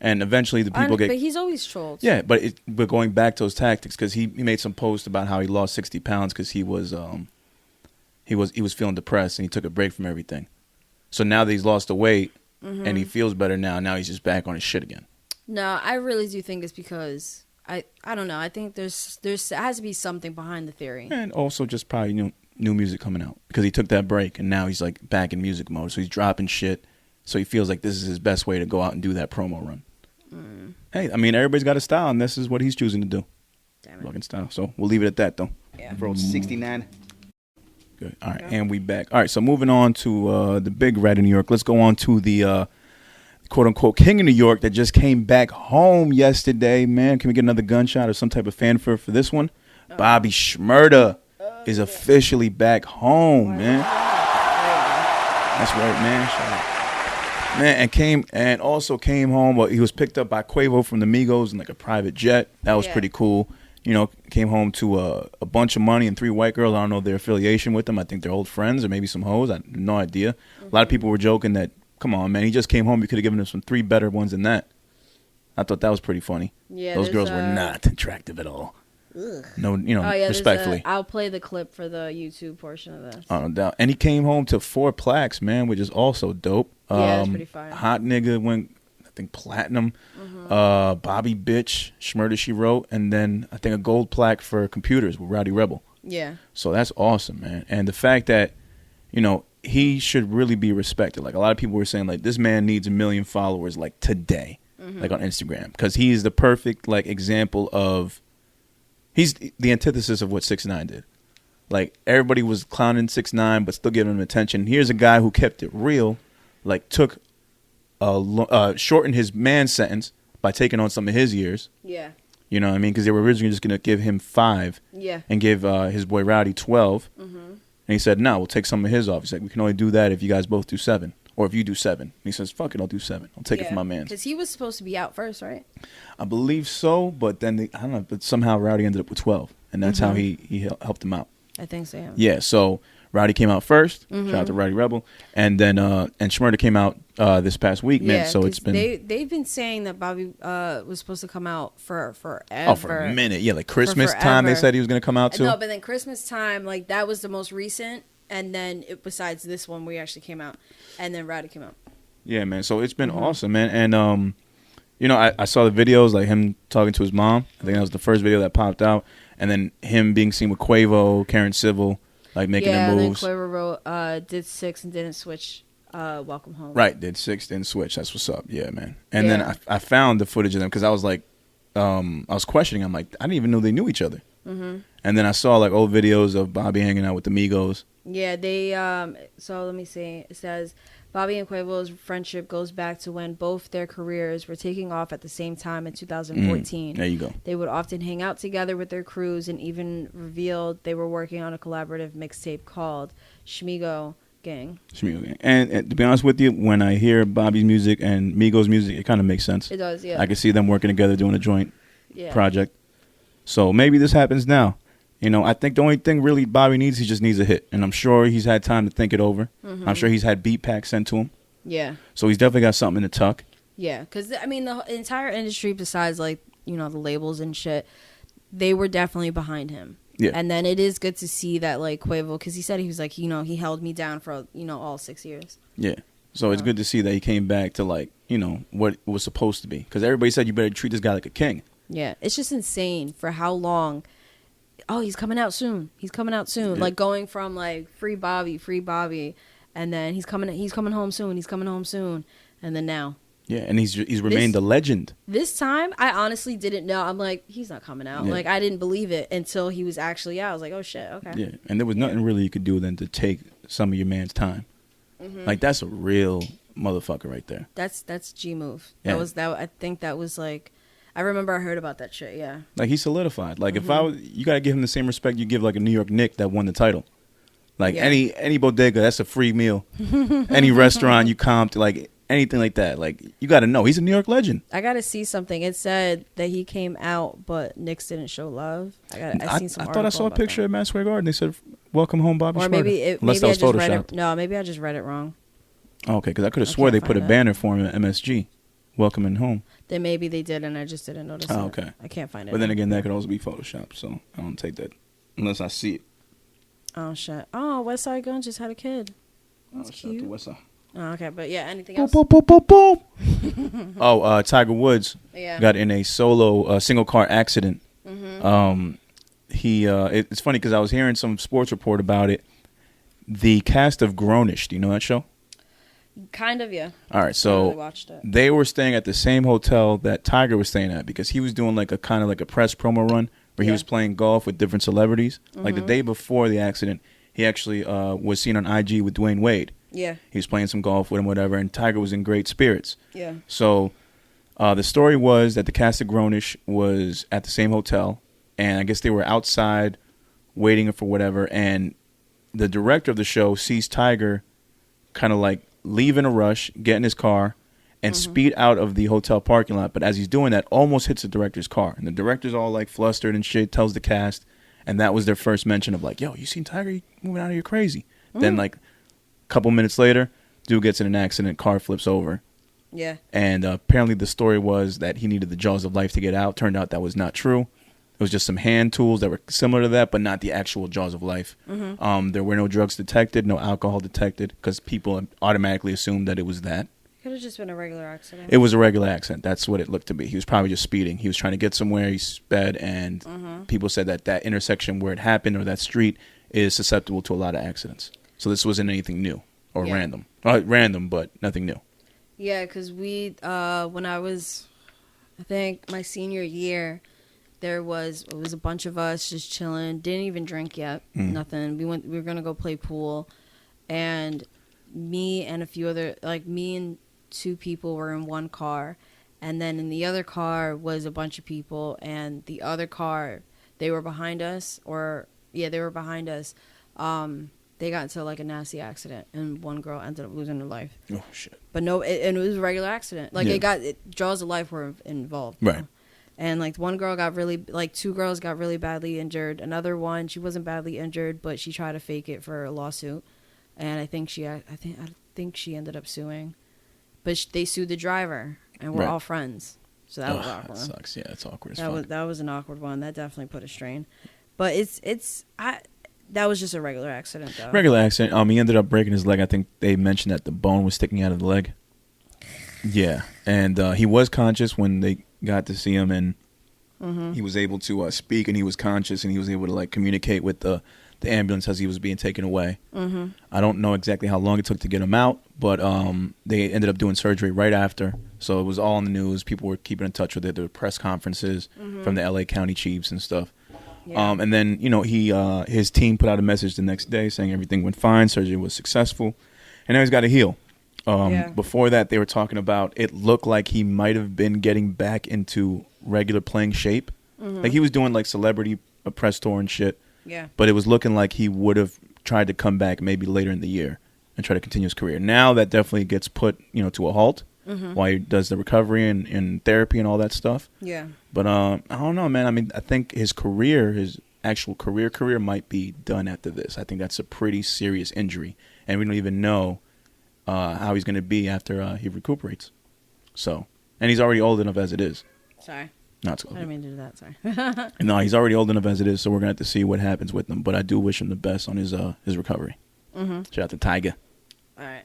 [SPEAKER 1] And eventually the people
[SPEAKER 2] but he's always trolled.
[SPEAKER 1] Yeah, but going back to those tactics, because he made some post about how he lost 60 pounds because he was feeling depressed and he took a break from everything. So now that he's lost the weight and he feels better now he's just back on his shit again. No,
[SPEAKER 2] I really do think it's because I don't know. I think there has to be something behind the theory,
[SPEAKER 1] and also just probably new music coming out because he took that break and now he's like back in music mode. So he's dropping shit. So he feels like this is his best way to go out and do that promo run. Hey, I mean everybody's got a style, and this is what he's choosing to do. Damn it, fucking style. So we'll leave it at that though.
[SPEAKER 3] Yeah, bro, 69.
[SPEAKER 1] Good. All right, and we back. All right, so moving on to the big red in New York. Let's go on to the. "Quote-unquote king of New York" that just came back home yesterday, man. Can we get another gunshot or some type of fanfare for this one? Bobby Shmurda is officially back home, man. That's right, man. Shout out. Man, and also came home. Well, he was picked up by Quavo from the Migos in like a private jet. That was pretty cool. Came home to a bunch of money and 3 white girls. I don't know their affiliation with them. I think they're old friends or maybe some hoes. I have no idea. A lot of people were joking that, come on, man, he just came home. You could have given him some 3 better ones than that. I thought that was pretty funny. Yeah, those girls were not attractive at all. Ugh. No, respectfully.
[SPEAKER 2] I'll play the clip for the YouTube portion of this.
[SPEAKER 1] No doubt. And he came home to 4 plaques, man, which is also dope.
[SPEAKER 2] Yeah, it's pretty fire.
[SPEAKER 1] Hot Nigga went, I think, platinum. Bobby Bitch, Shmurda She Wrote, and then I think a gold plaque for Computers with Rowdy Rebel.
[SPEAKER 2] Yeah.
[SPEAKER 1] So that's awesome, man. And the fact that, he should really be respected. Like, a lot of people were saying, like, this man needs 1 million followers, like, today, like, on Instagram. Because he's the perfect, like, example of... He's the antithesis of what 6ix9ine did. Like, everybody was clowning 6ix9ine, but still giving him attention. Here's a guy who kept it real, like, shortened his man sentence by taking on some of his years.
[SPEAKER 2] Yeah.
[SPEAKER 1] You know what I mean? Because they were originally just going to give him 5 and give his boy Rowdy 12. Mm-hmm. And he said, no, we'll take some of his off. He's like, we can only do that if you guys both do 7. Or if you do 7. And he says, fuck it, I'll do 7. I'll take it from my man.
[SPEAKER 2] Because he was supposed to be out first, right?
[SPEAKER 1] I believe so, but then, I don't know, but somehow Rowdy ended up with 12. And that's how he helped him out.
[SPEAKER 2] I think so, yeah.
[SPEAKER 1] Yeah, so Rowdy came out first. Shout out to Rowdy Rebel. And then and Shmurda came out this past week, man. So it's been...
[SPEAKER 2] They've been saying that Bobby was supposed to come out for forever.
[SPEAKER 1] Oh, for a minute. Yeah, like Christmas time they said he was going to come out too.
[SPEAKER 2] No, but then Christmas time, like that was the most recent. And then besides this one, we actually came out. And then Rowdy came out. Yeah,
[SPEAKER 1] man. So it's been awesome, man. And, you know, I saw the videos, like him talking to his mom. I think that was the first video that popped out. And then him being seen with Quavo, Karen Civil, like making their moves.
[SPEAKER 2] Yeah, and then Quavo wrote, did 6 and didn't switch. Welcome home.
[SPEAKER 1] Right, did 6, didn't switch. That's what's up. Yeah, man. And then I found the footage of them because I was like, I was questioning. I'm like, I didn't even know they knew each other. Mm-hmm. And then I saw like old videos of Bobby hanging out with the Migos.
[SPEAKER 2] Yeah, they. So let me see. It says Bobby and Quavo's friendship goes back to when both their careers were taking off at the same time in 2014.
[SPEAKER 1] There you go.
[SPEAKER 2] They would often hang out together with their crews and even revealed they were working on a collaborative mixtape called Shmigo Gang.
[SPEAKER 1] Shmigo Gang. And to be honest with you, when I hear Bobby's music and Migos music, it kind of makes sense.
[SPEAKER 2] It does, yeah.
[SPEAKER 1] I can see them working together doing a joint project. So maybe this happens now. You know, I think the only thing really Bobby needs, he just needs a hit. And I'm sure he's had time to think it over. I'm sure he's had beat packs sent to him.
[SPEAKER 2] Yeah.
[SPEAKER 1] So he's definitely got something in the tuck.
[SPEAKER 2] Yeah, because, I mean, the entire industry, besides, like, you know, the labels and shit, they were definitely behind him. Yeah. And then it is good to see that, like, Quavo, because he said he was like, you know, he held me down for, you know, all 6 years.
[SPEAKER 1] Yeah. So it's good to see that he came back to, like, you know, what it was supposed to be. Because everybody said you better treat this guy like a king.
[SPEAKER 2] Yeah. It's just insane for how long. Oh, he's coming out soon. He's coming out soon. Yeah. Like going from like free Bobby, and then he's coming home soon. He's coming home soon, and then now. Yeah,
[SPEAKER 1] and he's remained a legend.
[SPEAKER 2] This time, I honestly didn't know. I'm like, he's not coming out. Yeah. Like I didn't believe it until he was actually out. I was like, oh shit, okay.
[SPEAKER 1] Yeah, and there was nothing really you could do than to take some of your man's time. Like that's a real motherfucker right there.
[SPEAKER 2] That's G move. Yeah. I think that was like. I remember I heard about that shit, yeah.
[SPEAKER 1] Like, he solidified. Like, if I was, you got to give him the same respect you give, like, a New York Knick that won the title. Like, any bodega, that's a free meal. Any restaurant you comped, like, anything like that. Like, you got to know. He's a New York legend.
[SPEAKER 2] I got to see something. It said that he came out, but Knicks didn't show love. I seen some
[SPEAKER 1] I thought I saw a picture at Madison Square Garden. They said, welcome home, Bobby Shmurda.
[SPEAKER 2] Or maybe
[SPEAKER 1] Unless that was Photoshop.
[SPEAKER 2] No, maybe I just read it wrong.
[SPEAKER 1] Oh, okay, because I could have swore they put a banner for him at MSG. Welcoming home.
[SPEAKER 2] Then maybe they did, and I just didn't notice. Oh,
[SPEAKER 1] okay.
[SPEAKER 2] I can't find it.
[SPEAKER 1] But then again, that could also be Photoshop, so I don't take that unless I see it.
[SPEAKER 2] Oh shit! Oh, West Side Gun just had a kid. That's cute.
[SPEAKER 1] West Side.
[SPEAKER 2] Oh, okay, but yeah, anything else?
[SPEAKER 1] Boop, boop, boop, boop, boop. Oh, Tiger Woods got in a solo single car accident. It's funny because I was hearing some sports report about it. The cast of Grownish, do you know that show?
[SPEAKER 2] Kind of, yeah.
[SPEAKER 1] All right, so they were staying at the same hotel that Tiger was staying at because he was doing like a kind of like a press promo run where he was playing golf with different celebrities. Like the day before the accident, he actually was seen on IG with Dwayne Wade. Yeah. He was playing some golf with him, whatever, and Tiger was in great spirits. Yeah. So the story was that the cast of Grownish was at the same hotel, and I guess they were outside waiting for whatever, and the director of the show sees Tiger kind of like leave in a rush, get in his car, and speed out of the hotel parking lot. But as he's doing that, almost hits the director's car. And the director's all like flustered and shit, tells the cast. And that was their first mention of like, yo, you seen Tiger? You moving out of here crazy. Then like a couple minutes later, dude gets in an accident, car flips over. Yeah. And apparently the story was that he needed the jaws of life to get out. Turned out that was not true. It was just some hand tools that were similar to that, but not the actual jaws of life. There were no drugs detected, no alcohol detected, because people automatically assumed that it was that.
[SPEAKER 2] Could have just been a regular accident.
[SPEAKER 1] It was a regular accident. That's what it looked to be. He was probably just speeding. He was trying to get somewhere. He sped, and people said that intersection where it happened or that street is susceptible to a lot of accidents. So this wasn't anything new or random. Random, but nothing new.
[SPEAKER 2] Yeah, because when I was, I think, my senior year, it was a bunch of us just chilling. Didn't even drink yet. Nothing. We were gonna go play pool, and me and a few other, like me and two people were in one car, And then in the other car was a bunch of people, and the other car, they were behind us, they were behind us. They got into like a nasty accident, and one girl ended up losing her life.
[SPEAKER 1] Oh shit!
[SPEAKER 2] But no, and it was a regular accident. Like jaws of life were involved.
[SPEAKER 1] Right.
[SPEAKER 2] And like one girl two girls got really badly injured. Another one, she wasn't badly injured, but she tried to fake it for a lawsuit, and I think she ended up suing. But they sued the driver, and we're all friends. So that was awkward.
[SPEAKER 1] That sucks. Yeah, it's awkward.
[SPEAKER 2] That was an awkward one. That definitely put a strain. But that was just a regular accident, though.
[SPEAKER 1] Regular accident. He ended up breaking his leg. I think they mentioned that the bone was sticking out of the leg. Yeah, and he was conscious when they got to see him, and he was able to speak, and he was conscious, and he was able to like communicate with the ambulance as he was being taken away. I don't know exactly how long it took to get him out, but they ended up doing surgery right after, so it was all in the news. People were keeping in touch with it. There were press conferences from the LA County chiefs and stuff. Yeah. And then his team put out a message the next day saying everything went fine, surgery was successful, and now he's got to heal. Before that, they were talking about it looked like he might have been getting back into regular playing shape. Like he was doing like celebrity press tour and shit.
[SPEAKER 2] Yeah.
[SPEAKER 1] But it was looking like he would have tried to come back maybe later in the year and try to continue his career. Now that definitely gets put, to a halt while he does the recovery and therapy and all that stuff.
[SPEAKER 2] Yeah.
[SPEAKER 1] But I don't know, man. I mean, I think his actual career might be done after this. I think that's a pretty serious injury, and we don't even know how he's going to be after he recuperates. So, and he's already old enough as it is.
[SPEAKER 2] Sorry.
[SPEAKER 1] No, it's
[SPEAKER 2] I didn't mean to do that. Sorry.
[SPEAKER 1] No, he's already old enough as it is, so we're going to have to see what happens with him. But I do wish him the best on his recovery. Shout out to Tiger.
[SPEAKER 2] All right.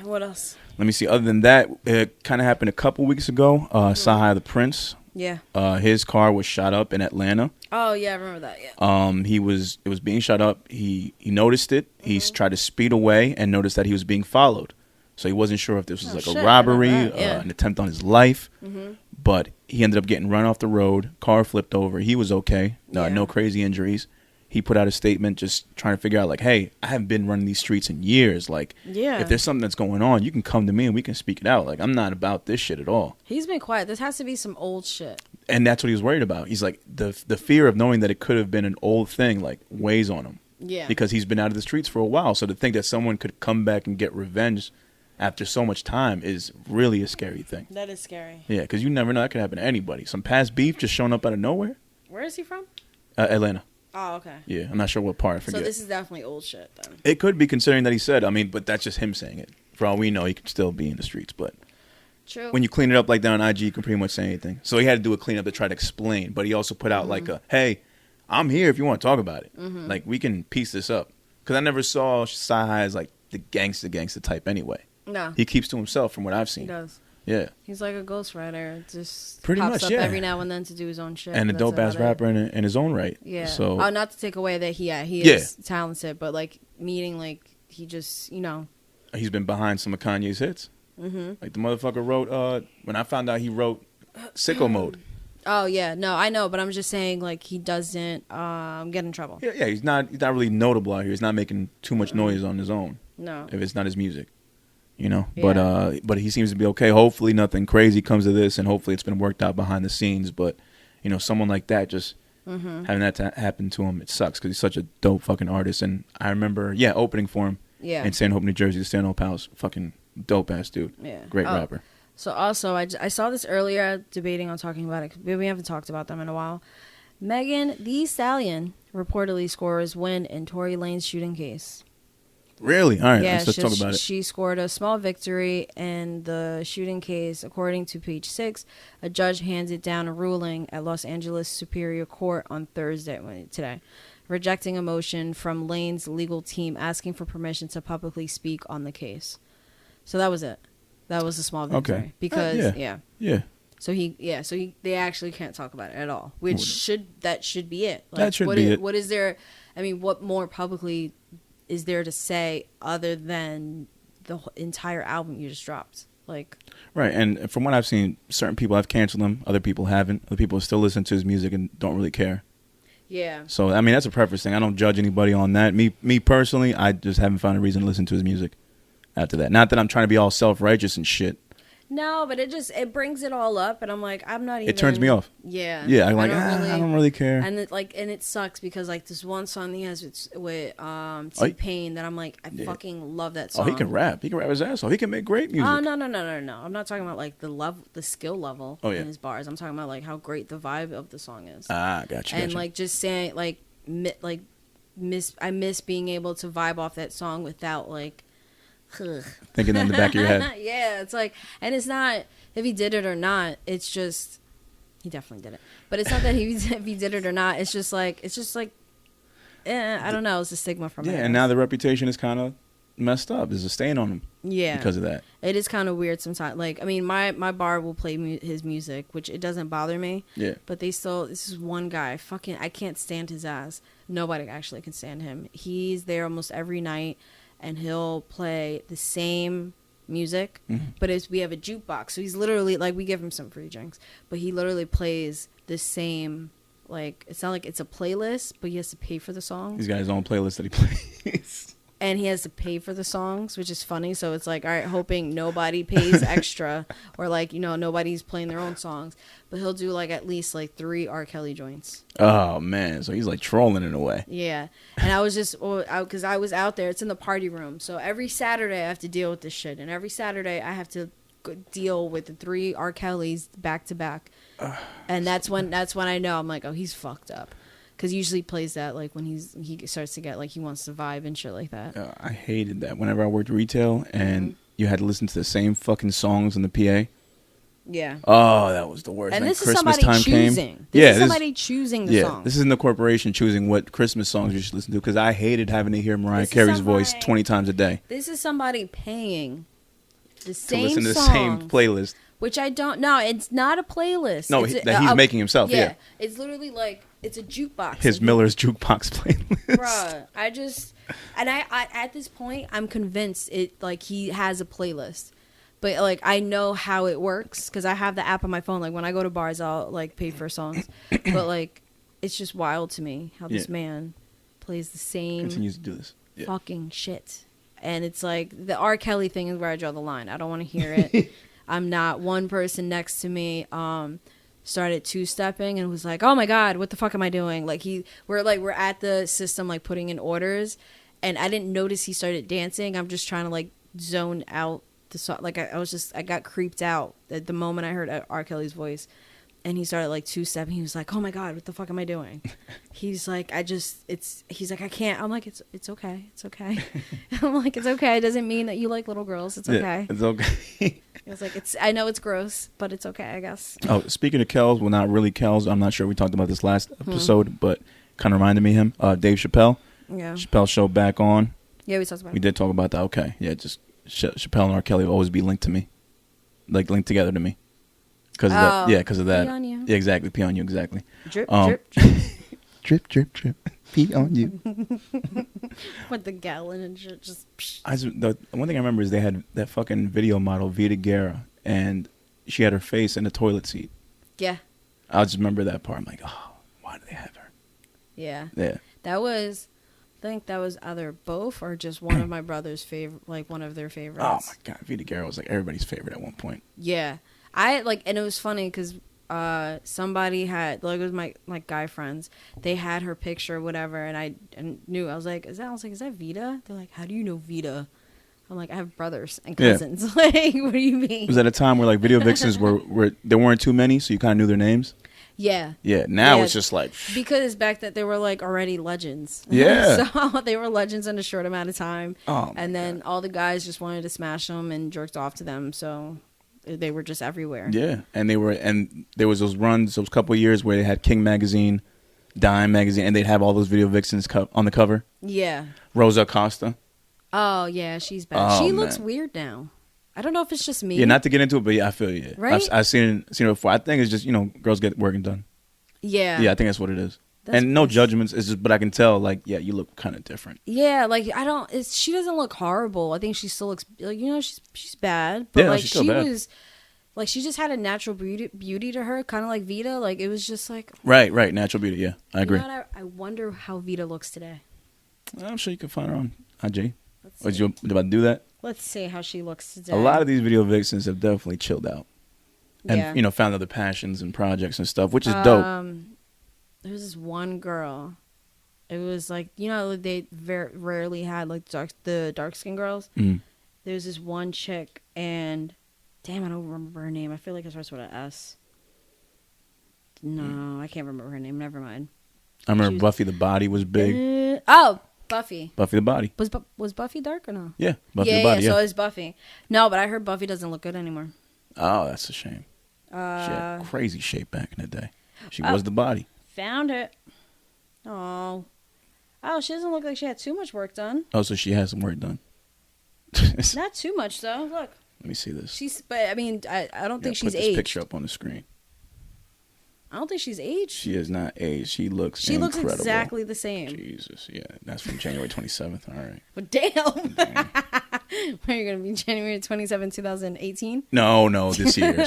[SPEAKER 2] What else?
[SPEAKER 1] Let me see. Other than that, it kind of happened a couple weeks ago. Sade the Prince.
[SPEAKER 2] Yeah.
[SPEAKER 1] His car was shot up in Atlanta.
[SPEAKER 2] Oh yeah, I remember that. Yeah.
[SPEAKER 1] It was being shot up. He noticed it. He tried to speed away and noticed that he was being followed. So he wasn't sure if this was a robbery, an attempt on his life. But he ended up getting run off the road. Car flipped over. He was okay. No crazy injuries. He put out a statement just trying to figure out, like, hey, I haven't been running these streets in years. Like, if there's something that's going on, you can come to me and we can speak it out. Like, I'm not about this shit at all.
[SPEAKER 2] He's been quiet. This has to be some old shit.
[SPEAKER 1] And that's what he was worried about. He's like, the fear of knowing that it could have been an old thing, like, weighs on him.
[SPEAKER 2] Yeah.
[SPEAKER 1] Because he's been out of the streets for a while. So to think that someone could come back and get revenge after so much time is really a scary thing.
[SPEAKER 2] That is scary.
[SPEAKER 1] Yeah, because you never know. That could happen to anybody. Some past beef just showing up out of nowhere.
[SPEAKER 2] Where is he from?
[SPEAKER 1] Atlanta.
[SPEAKER 2] Oh, okay.
[SPEAKER 1] Yeah, I'm not sure what part. I forget.
[SPEAKER 2] So this is definitely old shit, then.
[SPEAKER 1] It could be, considering that he said, but that's just him saying it. For all we know, he could still be in the streets. But
[SPEAKER 2] true.
[SPEAKER 1] When you clean it up like that on IG, you can pretty much say anything. So he had to do a cleanup to try to explain. But he also put out like hey, I'm here if you want to talk about it. Like, we can piece this up. Because I never saw Sade as like the gangster type anyway.
[SPEAKER 2] No.
[SPEAKER 1] He keeps to himself from what I've seen.
[SPEAKER 2] He does.
[SPEAKER 1] Yeah.
[SPEAKER 2] He's like a ghostwriter. Just
[SPEAKER 1] pretty
[SPEAKER 2] pops
[SPEAKER 1] much,
[SPEAKER 2] up
[SPEAKER 1] yeah.
[SPEAKER 2] every now and then to do his own shit.
[SPEAKER 1] And a dope-ass rapper in his own right.
[SPEAKER 2] Yeah.
[SPEAKER 1] So,
[SPEAKER 2] not to take away that he is talented, but like meaning like he just,
[SPEAKER 1] he's been behind some of Kanye's hits. Like the motherfucker wrote, when I found out he wrote Sicko Mode.
[SPEAKER 2] Oh, yeah. No, I know, but I'm just saying, like, he doesn't get in trouble.
[SPEAKER 1] Yeah, he's not really notable out here. He's not making too much noise on his own.
[SPEAKER 2] No.
[SPEAKER 1] If it's not his music.
[SPEAKER 2] Yeah.
[SPEAKER 1] But he seems to be okay. Hopefully nothing crazy comes of this, and hopefully it's been worked out behind the scenes. But, someone like that, just having that happen to him, it sucks because he's such a dope fucking artist. And I remember, opening for him in St. Hope, New Jersey, the Stanhope House. Fucking dope-ass dude.
[SPEAKER 2] Yeah.
[SPEAKER 1] Great rapper.
[SPEAKER 2] So also, I saw this earlier, debating on talking about it. We haven't talked about them in a while. Megan Thee Stallion reportedly scores win in Tory Lanez shooting case.
[SPEAKER 1] Really? All right,
[SPEAKER 2] yeah,
[SPEAKER 1] let's talk about it.
[SPEAKER 2] She scored a small victory in the shooting case. According to Page 6, a judge handed down a ruling at Los Angeles Superior Court on today, rejecting a motion from Lane's legal team asking for permission to publicly speak on the case. So that was it. That was a small victory.
[SPEAKER 1] Okay.
[SPEAKER 2] Because,
[SPEAKER 1] Yeah.
[SPEAKER 2] So they actually can't talk about it at all, which should be it. Like,
[SPEAKER 1] that should be it.
[SPEAKER 2] What is there? I mean, what more publicly is there to say other than the entire album you just dropped? Like,
[SPEAKER 1] right. And from what I've seen, certain people have canceled him, other people haven't. Other people still listen to his music and don't really care.
[SPEAKER 2] Yeah.
[SPEAKER 1] So I mean, that's a preference thing. I don't judge anybody on that. Me personally, I just haven't found a reason to listen to his music after that. Not that I'm trying to be all self-righteous and shit.
[SPEAKER 2] No, but it brings it all up, and I'm like, I'm not even.
[SPEAKER 1] It turns me off.
[SPEAKER 2] Yeah.
[SPEAKER 1] Yeah, I'm like, I don't really care.
[SPEAKER 2] And it sucks because like this one song he has with T-Pain that I'm like, I fucking love that song.
[SPEAKER 1] Oh, he can rap. He can rap his ass off. He can make great music.
[SPEAKER 2] Oh no. I'm not talking about like the skill level in his bars. I'm talking about like how great the vibe of the song is.
[SPEAKER 1] Ah, gotcha.
[SPEAKER 2] And like just saying I miss being able to vibe off that song without like.
[SPEAKER 1] Thinking in the back of your head.
[SPEAKER 2] Yeah, it's like, and it's not if he did it or not. It's just he definitely did it, but it's not that if he did it or not. It's just like I don't know. It's a stigma from it.
[SPEAKER 1] Yeah, and now the reputation is kind of messed up. There's a stain on him. Yeah, because of that.
[SPEAKER 2] It is kind of weird sometimes. Like, I mean, my bar will play his music, which it doesn't bother me.
[SPEAKER 1] Yeah,
[SPEAKER 2] but this is one guy. I can't stand his ass. Nobody actually can stand him. He's there almost every night. And he'll play the same music, but we have a jukebox. So he's literally, like, we give him some free drinks, but he literally plays the same, like, it's not like it's a playlist, but he has to pay for the songs.
[SPEAKER 1] He's got his own playlist that he plays.
[SPEAKER 2] And he has to pay for the songs, which is funny. So it's like, all right, hoping nobody pays extra or like, nobody's playing their own songs. But he'll do like at least like 3 R. Kelly joints.
[SPEAKER 1] Oh, man. So he's like trolling in a way.
[SPEAKER 2] Yeah. And I was just, because I was out there. It's in the party room. So every Saturday I have to deal with this shit. And every Saturday I have to deal with the 3 R. Kellys back to back. And that's when I know I'm like, oh, he's fucked up. Because usually he plays that like when he starts to get like he wants to vibe and shit like that.
[SPEAKER 1] I hated that whenever I worked retail and you had to listen to the same fucking songs in the PA.
[SPEAKER 2] Yeah.
[SPEAKER 1] Oh, that was the worst.
[SPEAKER 2] And this is
[SPEAKER 1] Christmas
[SPEAKER 2] somebody
[SPEAKER 1] time
[SPEAKER 2] choosing.
[SPEAKER 1] Came.
[SPEAKER 2] This is somebody choosing the song.
[SPEAKER 1] This isn't the corporation choosing what Christmas songs you should listen to because I hated having to hear Mariah Carey's voice 20 times a day.
[SPEAKER 2] This is somebody paying the same
[SPEAKER 1] to listen to the
[SPEAKER 2] songs,
[SPEAKER 1] same playlist.
[SPEAKER 2] Which I don't know. It's not a playlist.
[SPEAKER 1] No, that he's making himself. Yeah.
[SPEAKER 2] It's literally like it's a jukebox.
[SPEAKER 1] His Miller's jukebox playlist.
[SPEAKER 2] Bruh, I at this point I'm convinced it like he has a playlist. But like I know how it works because I have the app on my phone. Like when I go to bars, I'll like pay for songs. But like it's just wild to me how this man plays the same
[SPEAKER 1] continues to do this
[SPEAKER 2] fucking shit. And it's like the R. Kelly thing is where I draw the line. I don't want to hear it. I'm not. One person next to me started two-stepping and was like, "Oh my god, what the fuck am I doing?" Like we're at the system like putting in orders, and I didn't notice he started dancing. I'm just trying to like zone out the song. Like I got creeped out at the moment I heard R. Kelly's voice, and he started like two-stepping. He was like, "Oh my god, what the fuck am I doing?" He's like, he's like, "I can't." I'm like, it's okay. It's okay. I'm like, it's okay. It doesn't mean that you like little girls. It's okay.
[SPEAKER 1] It's okay.
[SPEAKER 2] It was like, I know it's gross, but it's okay, I guess.
[SPEAKER 1] Oh, speaking of Kells, well, not really Kells. I'm not sure we talked about this last episode, but kind of reminded me of him. Dave Chappelle. Yeah. Chappelle show back on.
[SPEAKER 2] Yeah, we talked about it.
[SPEAKER 1] We did talk about that. Okay. Yeah, just Chappelle and R. Kelly will always be linked to me. Like, linked together to me. Because of that. Yeah, because of that. Pee on you. Yeah, exactly. Pee on you, exactly.
[SPEAKER 2] Drip, drip, drip.
[SPEAKER 1] Drip, drip, drip. Pee on you.
[SPEAKER 2] With the gallon and shit, just.
[SPEAKER 1] The one thing I remember is they had that fucking video model, Vita Guerra, and she had her face in the toilet seat.
[SPEAKER 2] Yeah.
[SPEAKER 1] I just remember that part. I'm like, oh, why do they have her?
[SPEAKER 2] Yeah.
[SPEAKER 1] Yeah.
[SPEAKER 2] I think that was either both or just one of my brother's favorite, like one of their favorites.
[SPEAKER 1] Oh my god, Vita Guerra was like everybody's favorite at one point.
[SPEAKER 2] Yeah. And it was funny because somebody had, like, it was my guy friends, they had her picture or whatever, and I knew. I was like, is that Vita? They're like, how do you know Vita? I'm like, I have brothers and cousins. Yeah. Like, what do you mean?
[SPEAKER 1] Was at a time where like video vixens were there weren't too many, so you kind of knew their names.
[SPEAKER 2] Yeah.
[SPEAKER 1] Yeah. Now it's just like
[SPEAKER 2] because back that they were like already legends.
[SPEAKER 1] Yeah.
[SPEAKER 2] So they were legends in a short amount of time.
[SPEAKER 1] Oh.
[SPEAKER 2] And then all the guys just wanted to smash them and jerked off to them. So they were just everywhere.
[SPEAKER 1] Yeah. And there was those runs, those couple of years where they had King Magazine, Dime Magazine, and they'd have all those video vixens on the cover.
[SPEAKER 2] Yeah.
[SPEAKER 1] Rosa Acosta.
[SPEAKER 2] Oh yeah, she's bad. She looks weird now. I don't know if it's just me.
[SPEAKER 1] Yeah, not to get into it, but yeah, I feel you.
[SPEAKER 2] Right?
[SPEAKER 1] I've seen it before. I think it's just, girls get working done.
[SPEAKER 2] Yeah.
[SPEAKER 1] Yeah, I think that's what it is. And no judgments. It's just, but I can tell, like, yeah, you look kind of different.
[SPEAKER 2] Yeah, like she doesn't look horrible. I think she still looks, like, she's bad, but
[SPEAKER 1] yeah,
[SPEAKER 2] like
[SPEAKER 1] she's still bad.
[SPEAKER 2] Was, like, she just had a natural beauty to her, kind of like Vita. Like, it was just like
[SPEAKER 1] right, natural beauty. Yeah, I agree.
[SPEAKER 2] I wonder how Vita looks today.
[SPEAKER 1] I'm sure you can find her on IG. Was you about to do that?
[SPEAKER 2] Let's see how she looks today.
[SPEAKER 1] A lot of these video vixens have definitely chilled out. And,
[SPEAKER 2] Yeah.
[SPEAKER 1] found other passions and projects and stuff, which is dope.
[SPEAKER 2] There was this one girl. It was like, they very rarely had like the dark skinned girls.
[SPEAKER 1] Mm.
[SPEAKER 2] There's this one chick, and damn, I don't remember her name. I feel like it starts with an S. No, I can't remember her name. Never mind.
[SPEAKER 1] I remember Buffy the Body was big.
[SPEAKER 2] Buffy.
[SPEAKER 1] Buffy the Body.
[SPEAKER 2] Was Buffy dark or no?
[SPEAKER 1] Yeah, Buffy the Body.
[SPEAKER 2] So it's Buffy. No, but I heard Buffy doesn't look good anymore.
[SPEAKER 1] Oh, that's a shame. She had crazy shape back in the day. She was the Body.
[SPEAKER 2] Found it. Oh, she doesn't look like she had too much work done.
[SPEAKER 1] Oh, so she has some work done.
[SPEAKER 2] Not too much though. Look.
[SPEAKER 1] Let me see this.
[SPEAKER 2] I don't think she's
[SPEAKER 1] put this
[SPEAKER 2] aged.
[SPEAKER 1] picture up on the screen.
[SPEAKER 2] I don't think she's aged.
[SPEAKER 1] She is not aged. She looks incredible.
[SPEAKER 2] Looks exactly the same.
[SPEAKER 1] Jesus, yeah. That's from January 27th. All right.
[SPEAKER 2] Well, damn. Where are you going to be January 27, 2018?
[SPEAKER 1] No, this year.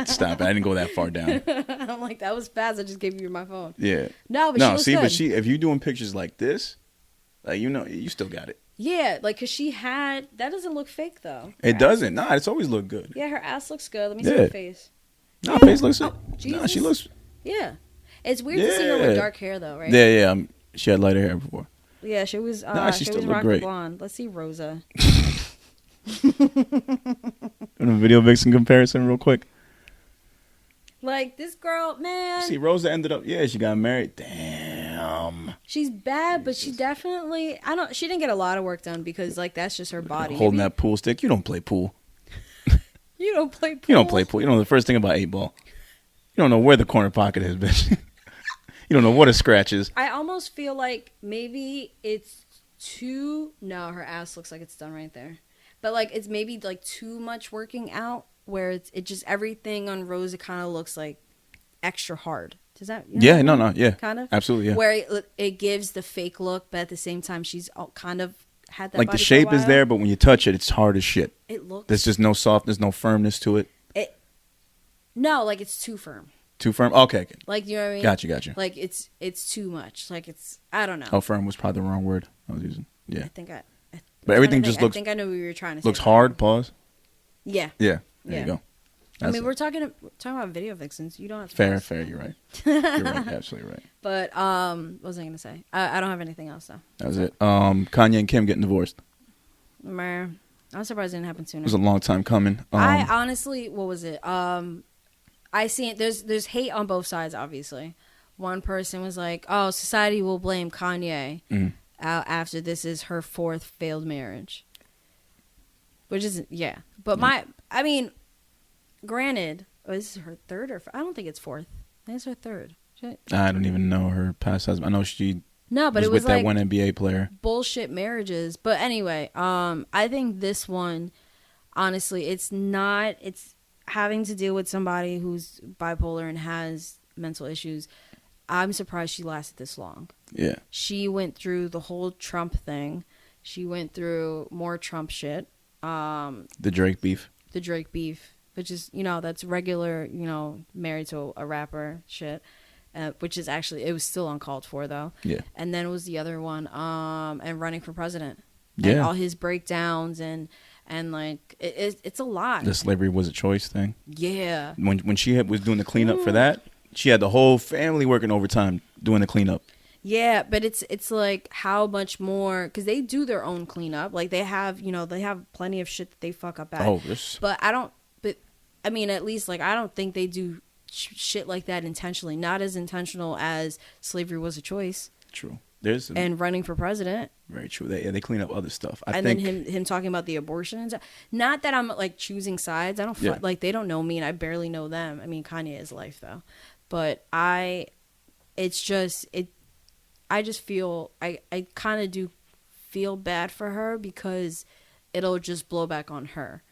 [SPEAKER 1] Stop it. I didn't go that far down.
[SPEAKER 2] I'm like, that was fast. I just gave you my phone.
[SPEAKER 1] Yeah.
[SPEAKER 2] No, but she looks good.
[SPEAKER 1] If you're doing pictures like this, like, you still got it.
[SPEAKER 2] Yeah, like, because that doesn't look fake, though.
[SPEAKER 1] It doesn't. Nah, it's always looked good.
[SPEAKER 2] Yeah, her ass looks good. Let me see her face.
[SPEAKER 1] Nah, face looks good.
[SPEAKER 2] Jesus.
[SPEAKER 1] Nah, she looks...
[SPEAKER 2] Yeah. It's weird to see her with dark hair, though, right?
[SPEAKER 1] Yeah. She had lighter hair before.
[SPEAKER 2] Yeah, she was
[SPEAKER 1] she still
[SPEAKER 2] was
[SPEAKER 1] looked
[SPEAKER 2] rocking
[SPEAKER 1] great.
[SPEAKER 2] blonde. Let's see Rosa.
[SPEAKER 1] A video vixen comparison real quick.
[SPEAKER 2] Like, this girl, man.
[SPEAKER 1] See, Rosa ended up... Yeah, she got married. Damn.
[SPEAKER 2] She's bad, but she definitely... She didn't get a lot of work done because, like, that's just her body.
[SPEAKER 1] Holding that pool stick. You don't play pool.
[SPEAKER 2] You don't play pool?
[SPEAKER 1] You don't play pool. You know the first thing about 8-ball. You don't know where the corner pocket is, bitch. You don't know what a scratch is.
[SPEAKER 2] I almost feel like maybe it's too... No, her ass looks like it's done right there. But, like, it's maybe, like, too much working out where it just... Everything on Rose, it kind of looks, like, extra hard. Does that...
[SPEAKER 1] Yeah, yeah.
[SPEAKER 2] Kind of?
[SPEAKER 1] Absolutely, yeah.
[SPEAKER 2] Where it gives the fake look, but at the same time, she's kind of had that
[SPEAKER 1] like,
[SPEAKER 2] body
[SPEAKER 1] the shape
[SPEAKER 2] for a
[SPEAKER 1] is
[SPEAKER 2] while.
[SPEAKER 1] there, but when you touch it, it's hard as shit.
[SPEAKER 2] It looks...
[SPEAKER 1] There's just no softness, no firmness to it.
[SPEAKER 2] No, like, it's too firm.
[SPEAKER 1] Too firm? Okay.
[SPEAKER 2] Like, you know what I mean?
[SPEAKER 1] Gotcha.
[SPEAKER 2] Like, it's too much. Like, it's... I don't know.
[SPEAKER 1] Oh, firm was probably the wrong word I was using. Yeah.
[SPEAKER 2] But
[SPEAKER 1] everything just looks...
[SPEAKER 2] I think I know what you were trying to say.
[SPEAKER 1] Looks hard, pause.
[SPEAKER 2] Yeah.
[SPEAKER 1] Yeah. There you go.
[SPEAKER 2] We're talking about video vixens. You don't have to...
[SPEAKER 1] Fair. You're right. You're right. Absolutely right.
[SPEAKER 2] But, what was I going to say? I don't have anything else, though.
[SPEAKER 1] That was it. Kanye and Kim getting divorced.
[SPEAKER 2] I'm surprised it didn't happen sooner.
[SPEAKER 1] It was a long time coming.
[SPEAKER 2] I honestly... What was it? I see it. There's hate on both sides, obviously. One person was like, oh, society will blame Kanye after this is her 4th failed marriage. Which isn't... Yeah. But granted, this is her 3rd or... I don't think it's 4th. I think it's her 3rd.
[SPEAKER 1] I don't even know her past husband. I know she...
[SPEAKER 2] No, but
[SPEAKER 1] was
[SPEAKER 2] it was
[SPEAKER 1] with
[SPEAKER 2] like
[SPEAKER 1] that one NBA player.
[SPEAKER 2] Bullshit marriages. But anyway, I think this one, honestly, it's having to deal with somebody who's bipolar and has mental issues. I'm surprised she lasted this long.
[SPEAKER 1] Yeah.
[SPEAKER 2] She went through the whole Trump thing. She went through more Trump shit.
[SPEAKER 1] The Drake beef,
[SPEAKER 2] which is, that's regular, married to a rapper shit. Which is actually, it was still uncalled for, though. Yeah. And then it was the other one, and running for president. Yeah. And all his breakdowns and like, it's a lot.
[SPEAKER 1] The slavery was a choice thing.
[SPEAKER 2] Yeah.
[SPEAKER 1] When she was doing the cleanup for that, she had the whole family working overtime doing the cleanup.
[SPEAKER 2] Yeah, but it's like how much more, because they do their own cleanup. Like, they have, they have plenty of shit that they fuck up at.
[SPEAKER 1] Oh,
[SPEAKER 2] But at least, like, I don't think they do shit like that intentionally. Not as intentional as slavery was a choice.
[SPEAKER 1] True.
[SPEAKER 2] And running for president.
[SPEAKER 1] Very true. They clean up other stuff. I
[SPEAKER 2] think
[SPEAKER 1] then
[SPEAKER 2] him talking about the abortion and stuff. Not that I'm like choosing sides. I don't like, they don't know me and I barely know them. I mean, Kanye is life though. But I just feel I kind of do feel bad for her because it'll just blow back on her.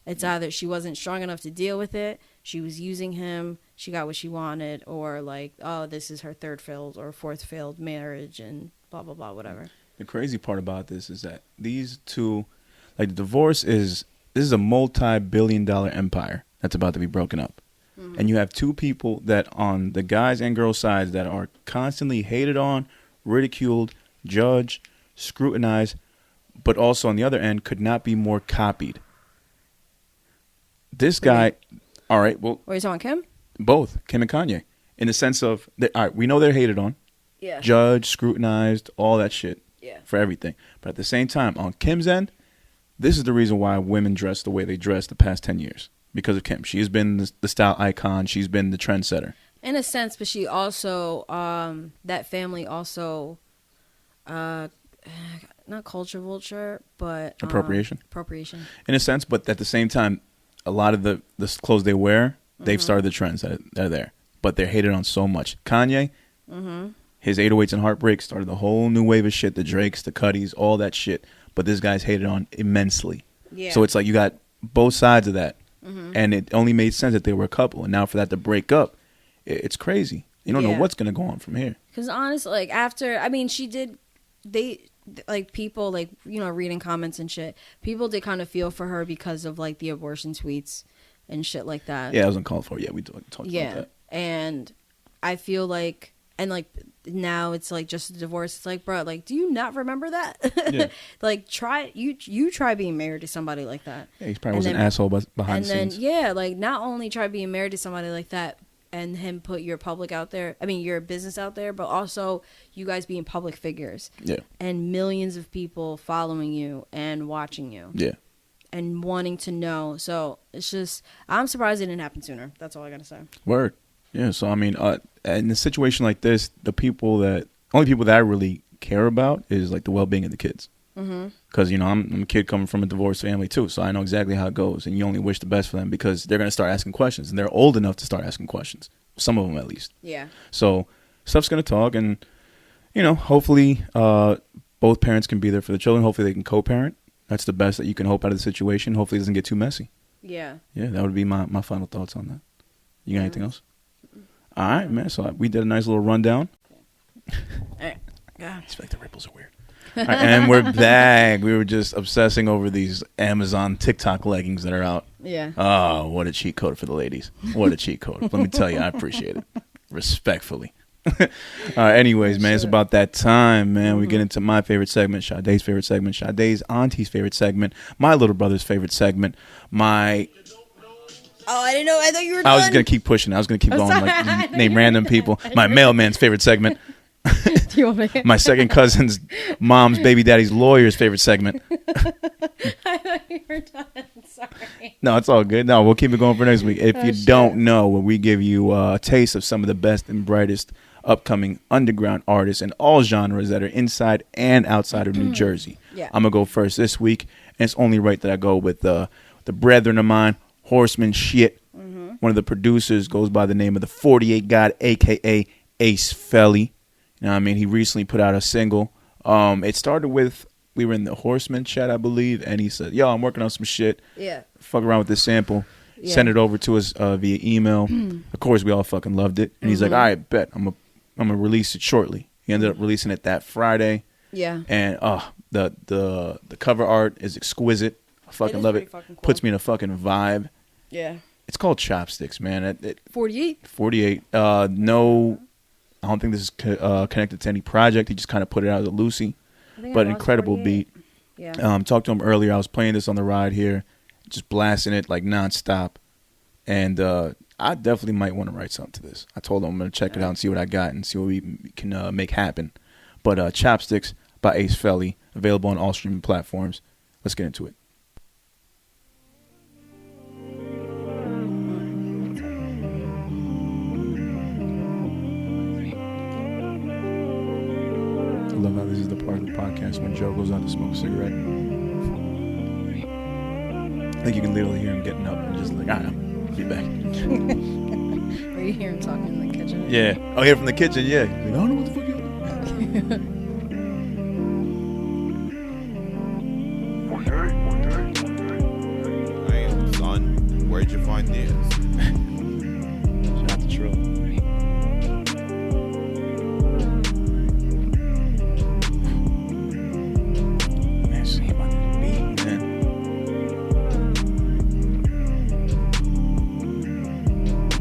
[SPEAKER 2] It's either she wasn't strong enough to deal with it, she was using him, she got what she wanted, or like, oh, this is her 3rd failed or 4th failed marriage and blah, blah, blah, whatever.
[SPEAKER 1] The crazy part about this is that these two, like, the divorce this is a multi-billion-dollar empire that's about to be broken up. Mm-hmm. And you have two people that on the guys and girls sides that are constantly hated on, ridiculed, judged, scrutinized but also on the other end could not be more copied. This guy, all right, well,
[SPEAKER 2] What are you talking, Kim?
[SPEAKER 1] both Kim and Kanye, in the sense of, all right, we know they're hated on,
[SPEAKER 2] Yeah.
[SPEAKER 1] judged, scrutinized, all that shit,
[SPEAKER 2] Yeah.
[SPEAKER 1] for everything. But at the same time, on Kim's end, this is the reason why women dress the way they dress the past 10 years. Because of Kim. She has been the style icon. She's been the trendsetter.
[SPEAKER 2] In a sense, but she also, that family also, not culture vulture, but
[SPEAKER 1] Appropriation.
[SPEAKER 2] Appropriation.
[SPEAKER 1] In a sense, but at the same time, a lot of the clothes they wear, they've started the trends that are there. But they're hated on so much. Kanye, his 808s and Heartbreak started the whole new wave of shit. The Drakes, the Cuddies, all that shit. But this guy's hated on immensely.
[SPEAKER 2] Yeah.
[SPEAKER 1] So it's like you got both sides of that. And it only made sense that they were a couple. And now for that to break up, it's crazy. You don't know what's going to go on from here.
[SPEAKER 2] Because honestly, like after, I mean, people, like, you know, reading comments and shit, people did kind of feel for her because of, like, the abortion tweets and shit like that.
[SPEAKER 1] Yeah, I was uncalled for. Yeah, we talked about that.
[SPEAKER 2] And I feel like, and, like, now it's, like, just a divorce. It's like, bro, like, do you not remember that? Yeah. Like, you try being married to somebody like that.
[SPEAKER 1] Yeah, he probably was an asshole behind the scenes.
[SPEAKER 2] And then, yeah, like, not only try being married to somebody like that, and him put your public out there, I mean, your business out there, but also you guys being public figures.
[SPEAKER 1] Yeah.
[SPEAKER 2] And millions of people following you and watching you.
[SPEAKER 1] Yeah.
[SPEAKER 2] And wanting to know. So it's just, I'm surprised it didn't happen sooner. That's all I got to say.
[SPEAKER 1] Word. Yeah. So, I mean, in a situation like this, only people that I really care about is like the well-being of the kids. Because, you know, I'm a kid coming from a divorced family too, so I know exactly how it goes. And you only wish the best for them because they're going to start asking questions, and they're old enough to start asking questions. Some of them, at least. Yeah. So stuff's going to talk, and you know, hopefully, both parents can be there for the children. Hopefully, they can co-parent. That's the best that you can hope out of the situation. Hopefully, it doesn't get too messy. Yeah. Yeah, that would be my final thoughts on that. You got anything else? All right, man. So we did a nice little rundown. All right. I feel like the ripples are weird. All right, and we're back. We were just obsessing over these Amazon TikTok leggings that are out. Yeah. Oh, what a cheat code for the ladies. What a cheat code. Let me tell you, I appreciate it. Respectfully. Anyways, man, it's about that time, man. We get into my favorite segment, Sade's favorite segment, Sade's auntie's favorite segment, my little brother's favorite segment, my...
[SPEAKER 2] Oh, I didn't know. I thought you were done.
[SPEAKER 1] I was going to keep pushing. I was going to keep going, like, name random people. My mailman's favorite segment. Do you want me? My second cousin's mom's baby daddy's lawyer's favorite segment.
[SPEAKER 2] I thought you were done. Sorry.
[SPEAKER 1] No, it's all good. No, we'll keep it going for next week. If you don't know, we give you a taste of some of the best and brightest upcoming underground artists in all genres that are inside and outside of New Jersey. Yeah. I'm going to go first this week, and it's only right that I go with the brethren of mine, Horseman Shit. One of the producers goes by the name of the 48 God, a.k.a. Ace Felli. You know what I mean? He recently put out a single. It started with, we were in the Horseman chat, I believe, and he said, yo, I'm working on some shit. Yeah. Fuck around with this sample. Yeah. Send it over to us via email. Of course, we all fucking loved it. And he's like, all right, bet. I'm gonna release it shortly. He ended up releasing it that Friday. Yeah. And the cover art is exquisite. I fucking love it. Cool. Puts me in a fucking vibe. Yeah. It's called Chopsticks, man.
[SPEAKER 2] 48?
[SPEAKER 1] 48. No, I don't think this is connected to any project. He just kind of put it out as a Lucy. But incredible 48. Beat. Yeah. Talked to him earlier. I was playing this on the ride here, just blasting it like nonstop. And I definitely might want to write something to this. I told him I'm going to check it out and see what I got and see what we can make happen. But Chopsticks by Ace Felli, available on all streaming platforms. Let's get into it. I love how this is the part of the podcast when Joe goes out to smoke a cigarette. I think you can literally hear him getting up and just like, all right, I'll be back.
[SPEAKER 2] Or you hear him talking in the kitchen?
[SPEAKER 1] Yeah. Oh, here from the kitchen, yeah. Like, I don't know what the fuck you're doing.
[SPEAKER 3] Hey, son, where'd you find this?
[SPEAKER 1] Shout out to Trill.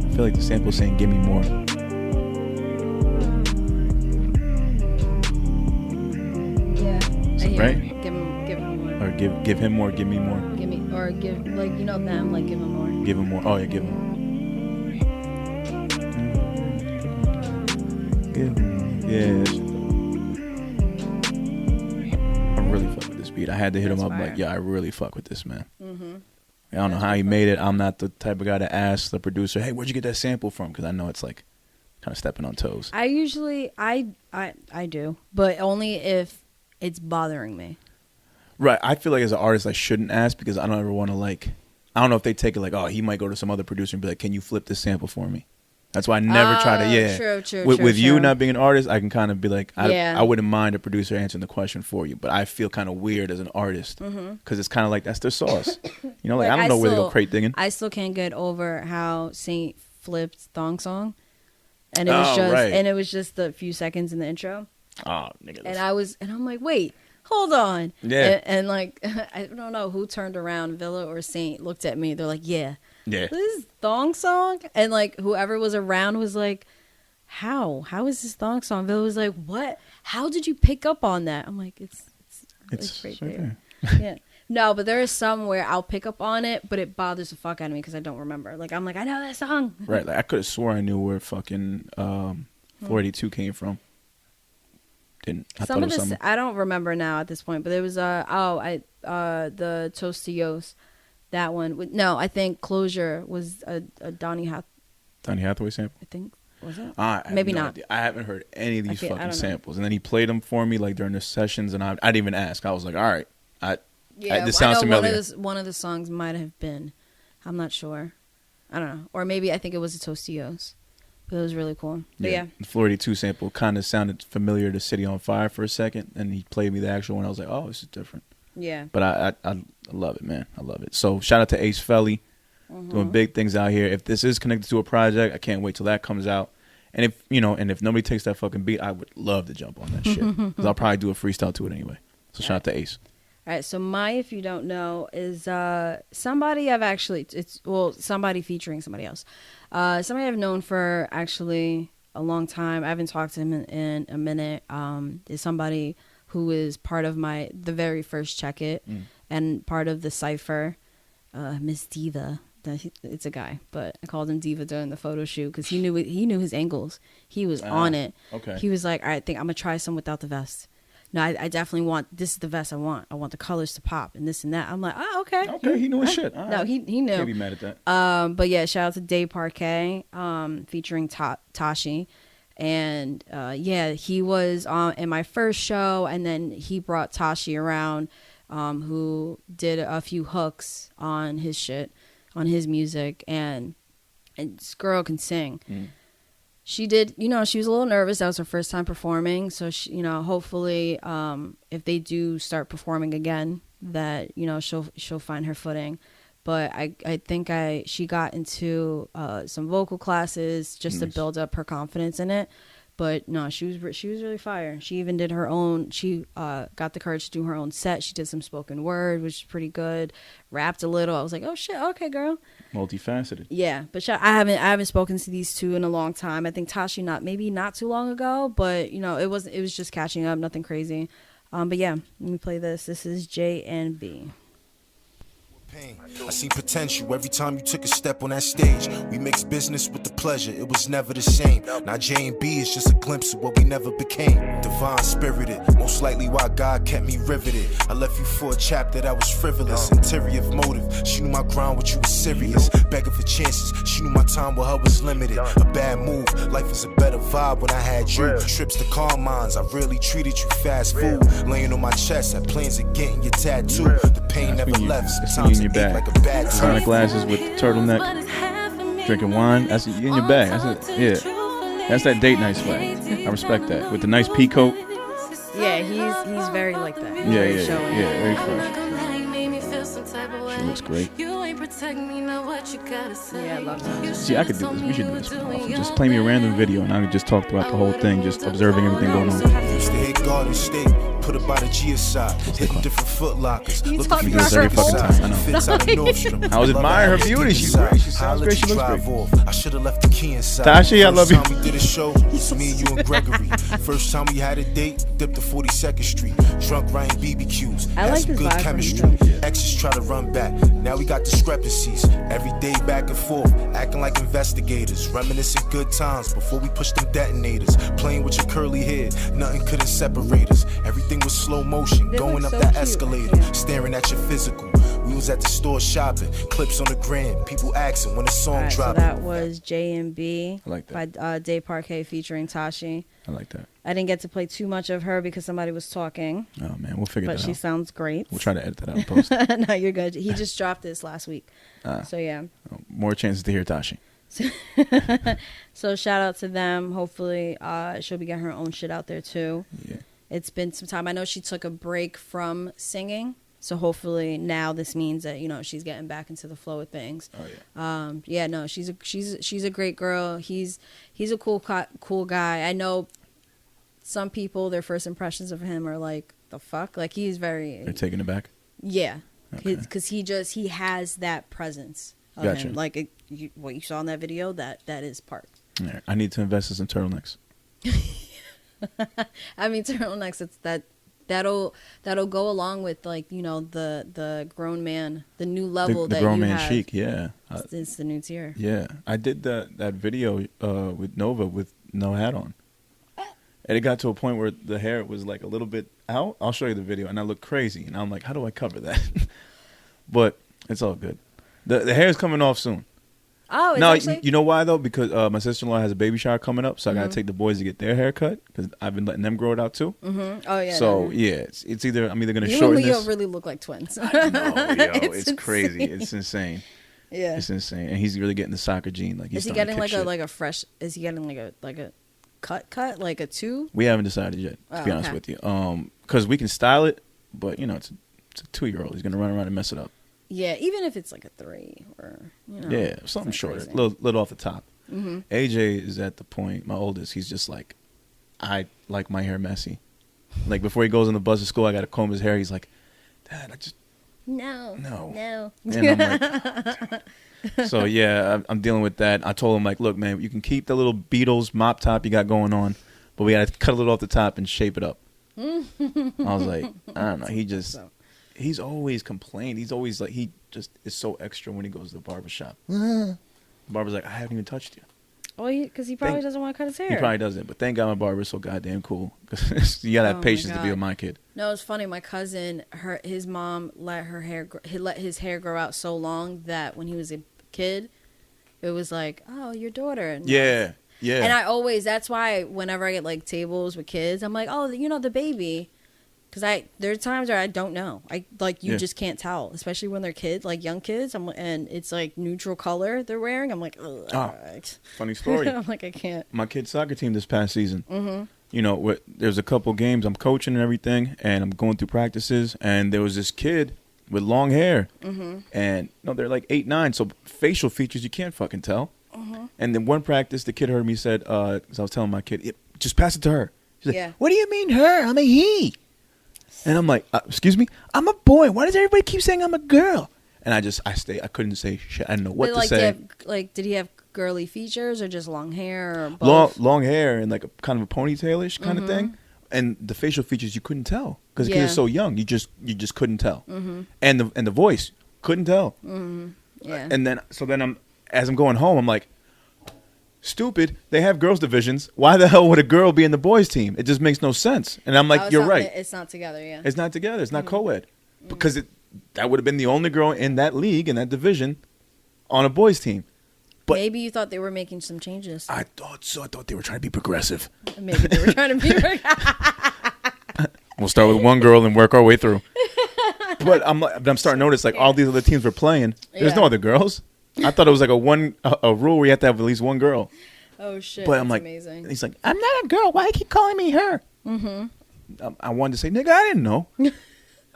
[SPEAKER 1] I feel like the sample's saying, give me more.
[SPEAKER 2] Yeah.
[SPEAKER 1] Is that right?
[SPEAKER 2] Give him
[SPEAKER 1] Or give him more, give me more.
[SPEAKER 2] Give me, or give, like, you know them, like, give him more.
[SPEAKER 1] Give him more. Oh, yeah, give him. Give him. Yeah. I really fuck with this beat. I had to hit him up like, yeah, I really fuck with this, man. Mm-hmm. I don't know how he made it. I'm not the type of guy to ask the producer, hey, where'd you get that sample from? Because I know it's like kind of stepping on toes.
[SPEAKER 2] I usually, I do, but only if it's bothering me.
[SPEAKER 1] Right. I feel like as an artist, I shouldn't ask because I don't ever want to like, I don't know if they take it like, oh, he might go to some other producer and be like, can you flip this sample for me? That's why I never try to, yeah.
[SPEAKER 2] True,
[SPEAKER 1] with you not being an artist, I can kind of be like, I wouldn't mind a producer answering the question for you, but I feel kind of weird as an artist because it's kind of like that's their sauce. You know, like I don't know where they go crate digging.
[SPEAKER 2] I still can't get over how Saint flipped Thong Song. And it was and it was just the few seconds in the intro.
[SPEAKER 1] Oh, nigga.
[SPEAKER 2] And I'm like, wait, hold on.
[SPEAKER 1] Yeah.
[SPEAKER 2] And like, I don't know who turned around, Villa or Saint looked at me. They're like, yeah. This is Thong Song? And like, whoever was around was like, how is this Thong Song? Villa was like, what? How did you pick up on that? I'm like, it's right there. Yeah. No, but there is some where I'll pick up on it, but it bothers the fuck out of me because I don't remember. Like, I'm like, I know that song.
[SPEAKER 1] Right. Like, I could have swore I knew where fucking 482 came from. Didn't. I
[SPEAKER 2] some of this, I don't remember now at this point, but it was, the Toast to Yos. That one. No, I think Closure was a Donny
[SPEAKER 1] Hathaway sample?
[SPEAKER 2] I think. Was it?
[SPEAKER 1] Maybe
[SPEAKER 2] not.
[SPEAKER 1] Idea. I haven't heard any of these fucking samples. And then he played them for me like during the sessions, and I didn't even ask. I was like, all right. This sounds familiar.
[SPEAKER 2] One of the songs might have been. I'm not sure. I don't know. Or maybe I think it was a Tostios. But it was really cool. But yeah.
[SPEAKER 1] The Florida 2 sample kind of sounded familiar to City on Fire for a second. And he played me the actual one. I was like, oh, this is different.
[SPEAKER 2] Yeah.
[SPEAKER 1] But I love it, man. I love it. So shout out to Ace Felli. Doing big things out here. If this is connected to a project, I can't wait till that comes out. And if nobody takes that fucking beat, I would love to jump on that shit. Because I'll probably do a freestyle to it anyway. So shout out to Ace.
[SPEAKER 2] All right, so my If You Don't Know is somebody somebody featuring somebody else. Somebody I've known for actually a long time. I haven't talked to him in a minute. Is somebody who is part of the very first Check It and part of the Cypher, Miss Diva. It's a guy, but I called him Diva during the photo shoot because he knew his angles. He was on it.
[SPEAKER 1] Okay.
[SPEAKER 2] He was like, all right, I think I'm going to try some without the vest. No, I definitely want, this is the vest I want. I want the colors to pop and this and that. I'm like, oh, okay.
[SPEAKER 1] Okay, he knew his shit. All
[SPEAKER 2] no,
[SPEAKER 1] right.
[SPEAKER 2] he knew.
[SPEAKER 1] Can't be mad at that.
[SPEAKER 2] But yeah, shout out to Dave Parkay, featuring Tashi. And he was in my first show, and then he brought Tashi around, who did a few hooks on his shit, on his music, and this girl can sing. She did, she was a little nervous. That was her first time performing. So, she, hopefully, if they do start performing again, that, she'll find her footing. But I think she got into some vocal classes just to build up her confidence in it. But no, she was really fire. She even did her own. She got the courage to do her own set. She did some spoken word, which is pretty good. Rapped a little. I was like, oh shit, okay, girl.
[SPEAKER 1] Multifaceted.
[SPEAKER 2] Yeah, but I haven't spoken to these two in a long time. I think Tashi not too long ago, but it was just catching up, nothing crazy. But yeah, let me play this. This is J and B.
[SPEAKER 4] I see potential every time you took a step on that stage. We mixed business with the pleasure, it was never the same. Now J and B is just a glimpse of what we never became. Divine spirited, most likely why God kept me riveted. I left you for a chapter that was frivolous. Interior motive, she knew my grind with you was serious. Begging for chances, she knew my time with her was limited. A bad move, life was a better vibe when I had you. Trips to calm minds, I really treated you fast food. Laying on my chest, had plans of getting your tattoo. The pain never left, sometimes
[SPEAKER 1] in your bag.
[SPEAKER 4] like a bad
[SPEAKER 1] Sonic glasses with turtleneck, drinking wine. That's in your bag. That's it. Yeah, that's that date night swag. I respect that. With the nice pea coat.
[SPEAKER 2] Yeah, he's very like that. He's
[SPEAKER 1] very fresh. She looks great.
[SPEAKER 2] Yeah, I love that.
[SPEAKER 1] See, I could do this. We should do this more often. Just play me a random video and I could just talk throughout the whole thing, just observing everything going on.
[SPEAKER 4] put her by the Gia side. Hitting different foot lockers.
[SPEAKER 2] You
[SPEAKER 4] Looking
[SPEAKER 2] talking
[SPEAKER 4] for
[SPEAKER 2] about
[SPEAKER 4] your
[SPEAKER 2] her
[SPEAKER 4] secret
[SPEAKER 1] whole-
[SPEAKER 4] side.
[SPEAKER 1] I know.
[SPEAKER 4] Fits out of Nordstrom.
[SPEAKER 1] I was
[SPEAKER 4] Love
[SPEAKER 1] admiring her
[SPEAKER 4] how
[SPEAKER 1] beauty.
[SPEAKER 4] deep
[SPEAKER 1] She's
[SPEAKER 4] inside.
[SPEAKER 1] great. She sounds
[SPEAKER 4] I'll let
[SPEAKER 1] great. She
[SPEAKER 4] you
[SPEAKER 1] looks
[SPEAKER 4] drive
[SPEAKER 1] great.
[SPEAKER 4] off. I should have left the key inside.
[SPEAKER 1] Tashi, I love you.
[SPEAKER 4] First time we did a show, it was me and you and Gregory. First time we had a date, dipped to 42nd Street. Drunk Ryan BBQs.
[SPEAKER 2] I
[SPEAKER 4] Had
[SPEAKER 2] like
[SPEAKER 4] some
[SPEAKER 2] this
[SPEAKER 4] good
[SPEAKER 2] vibe from
[SPEAKER 4] chemistry.
[SPEAKER 2] him.
[SPEAKER 4] Exes try to run back. Now we got discrepancies. Every day back and forth. Acting like investigators. Reminiscing good times before we pushed them detonators. Playing with your curly hair. Nothing couldn't separate us. Everything was slow motion.
[SPEAKER 2] They
[SPEAKER 4] Going
[SPEAKER 2] look
[SPEAKER 4] up
[SPEAKER 2] so
[SPEAKER 4] that
[SPEAKER 2] cute.
[SPEAKER 4] escalator.
[SPEAKER 2] Yeah.
[SPEAKER 4] Staring at your physical. We was at the store shopping. Clips on the gram. People asking when the song
[SPEAKER 2] All right, so
[SPEAKER 4] dropping.
[SPEAKER 2] that was J&B
[SPEAKER 1] I like that.
[SPEAKER 2] by Dave Parkay featuring Tashi.
[SPEAKER 1] I like that.
[SPEAKER 2] I didn't get to play too much of her because somebody was talking,
[SPEAKER 1] Oh man, we'll figure
[SPEAKER 2] but
[SPEAKER 1] that
[SPEAKER 2] she
[SPEAKER 1] out.
[SPEAKER 2] sounds great.
[SPEAKER 1] We'll try to edit that out in post.
[SPEAKER 2] No, you're good. He just dropped this last week. So yeah.
[SPEAKER 1] More chances to hear Tashi.
[SPEAKER 2] So shout out to them. Hopefully she'll be getting her own shit out there too.
[SPEAKER 1] Yeah.
[SPEAKER 2] It's been some time. I know she took a break from singing. So hopefully now this means that, you know, she's getting back into the flow of things.
[SPEAKER 1] Oh yeah.
[SPEAKER 2] Yeah, no, she's a great girl. He's a cool guy. I know some people, their first impressions of him are like, the fuck? Like he's very
[SPEAKER 1] They're taking it back.
[SPEAKER 2] yeah,
[SPEAKER 1] Okay.
[SPEAKER 2] because he has that presence of
[SPEAKER 1] Gotcha.
[SPEAKER 2] him. Like what you saw in that video, that is Park.
[SPEAKER 1] All right. I need to invest in some turtlenecks.
[SPEAKER 2] I mean, turtlenecks. It's that'll go along with, like, you know, the grown man, the new level
[SPEAKER 1] The
[SPEAKER 2] that
[SPEAKER 1] grown
[SPEAKER 2] you
[SPEAKER 1] man
[SPEAKER 2] have.
[SPEAKER 1] chic. Yeah.
[SPEAKER 2] It's the new tier.
[SPEAKER 1] Yeah, I did that video with Nova with no hat on, and it got to a point where the hair was like a little bit out. I'll show you the video, and I look crazy, and I'm like, how do I cover that? But it's all good. The hair is coming off soon.
[SPEAKER 2] Oh, it's
[SPEAKER 1] No,
[SPEAKER 2] actually?
[SPEAKER 1] you know why though? Because my sister-in-law has a baby shower coming up, so I gotta take the boys to get their hair cut because I've been letting them grow it out too.
[SPEAKER 2] Mm-hmm. Oh yeah.
[SPEAKER 1] So
[SPEAKER 2] no.
[SPEAKER 1] yeah, it's either I'm either gonna
[SPEAKER 2] You and
[SPEAKER 1] shorten
[SPEAKER 2] Leo
[SPEAKER 1] this.
[SPEAKER 2] really look like twins.
[SPEAKER 1] No, yo,
[SPEAKER 2] It's
[SPEAKER 1] it's crazy.
[SPEAKER 2] insane.
[SPEAKER 1] It's insane.
[SPEAKER 2] Yeah.
[SPEAKER 1] It's insane, and he's really getting the soccer gene. Like, he's
[SPEAKER 2] Is he
[SPEAKER 1] starting to
[SPEAKER 2] getting
[SPEAKER 1] kick shit.
[SPEAKER 2] like a fresh? Is he getting like a cut like a 2?
[SPEAKER 1] We haven't decided yet, to be
[SPEAKER 2] Oh,
[SPEAKER 1] honest
[SPEAKER 2] okay.
[SPEAKER 1] with you. Because we can style it, but you know, it's a 2-year-old. He's gonna run around and mess it up.
[SPEAKER 2] Yeah, even if it's like a 3 or, you know.
[SPEAKER 1] Yeah, something
[SPEAKER 2] it's
[SPEAKER 1] shorter,
[SPEAKER 2] crazy.
[SPEAKER 1] little off the top.
[SPEAKER 2] Mm-hmm.
[SPEAKER 1] AJ is at the point. My oldest, he's just like, I like my hair messy. Like before he goes on the bus to school, I gotta comb his hair. He's like, Dad, I just
[SPEAKER 2] No.
[SPEAKER 1] No. And I'm like, so yeah, I'm dealing with that. I told him, like, look, man, you can keep the little Beatles mop top you got going on, but we gotta cut a little off the top and shape it up. I was like, I don't know. He's always complained. He's always like, he just is so extra when he goes to the barbershop. Barber's like, I haven't even touched you.
[SPEAKER 2] Well, because he probably doesn't want to cut his hair.
[SPEAKER 1] He probably doesn't, but thank God my barber's so goddamn cool. 'Cause you gotta
[SPEAKER 2] Oh
[SPEAKER 1] have
[SPEAKER 2] my
[SPEAKER 1] patience to be
[SPEAKER 2] God.
[SPEAKER 1] with my kid.
[SPEAKER 2] No, it's funny. My cousin, his mom let his hair grow out so long that when he was a kid, it was like, oh, your daughter. And
[SPEAKER 1] Yeah, yeah.
[SPEAKER 2] And that's why whenever I get like tables with kids, I'm like, oh, you know, the baby. Because there are times where I don't know. You
[SPEAKER 1] Yeah.
[SPEAKER 2] just can't tell, especially when they're kids, like young kids. And it's like neutral color they're wearing. I'm like, ugh.
[SPEAKER 1] Oh, funny story.
[SPEAKER 2] I'm like, I can't.
[SPEAKER 1] My kid's soccer team this past season. You know, there's a couple games I'm coaching and everything, and I'm going through practices, and there was this kid with long hair, and they're like 8, 9, so facial features you can't fucking tell. And then one practice, the kid heard me said, because I was telling my kid, just pass it to her. She's like,
[SPEAKER 2] Yeah.
[SPEAKER 1] what do you mean her? I'm a he. And I'm like, excuse me, I'm a boy. Why does everybody keep saying I'm a girl? And I couldn't say shit. I didn't know what
[SPEAKER 2] But,
[SPEAKER 1] to
[SPEAKER 2] like,
[SPEAKER 1] say.
[SPEAKER 2] did he have girly features or just long hair or both?
[SPEAKER 1] Long hair and like a kind of a ponytailish kind of thing, and the facial features you couldn't tell because the kid
[SPEAKER 2] Yeah.
[SPEAKER 1] is so young. You just couldn't tell, and the voice couldn't tell.
[SPEAKER 2] Yeah.
[SPEAKER 1] And then as I'm going home, I'm like, stupid. They have girls divisions. Why the hell would a girl be in the boys team? It just makes no sense. And I'm like,
[SPEAKER 2] Oh,
[SPEAKER 1] you're right.
[SPEAKER 2] It's not together. Yeah.
[SPEAKER 1] It's not together. It's not co-ed because that would have been the only girl in that league in that division on a boys team. But
[SPEAKER 2] Maybe you thought they were making some changes.
[SPEAKER 1] I thought so. I thought they were trying to be progressive.
[SPEAKER 2] Maybe they were trying to be.
[SPEAKER 1] We'll start with one girl and work our way through. But I'm starting to notice like all these other teams were playing. There's no
[SPEAKER 2] Yeah.
[SPEAKER 1] other girls. I thought it was like a rule where you have to have at least one girl.
[SPEAKER 2] Oh shit!
[SPEAKER 1] But
[SPEAKER 2] that's
[SPEAKER 1] I'm like,
[SPEAKER 2] amazing.
[SPEAKER 1] he's like, I'm not a girl. Why do you keep calling me her? I wanted to say, nigga, I didn't know.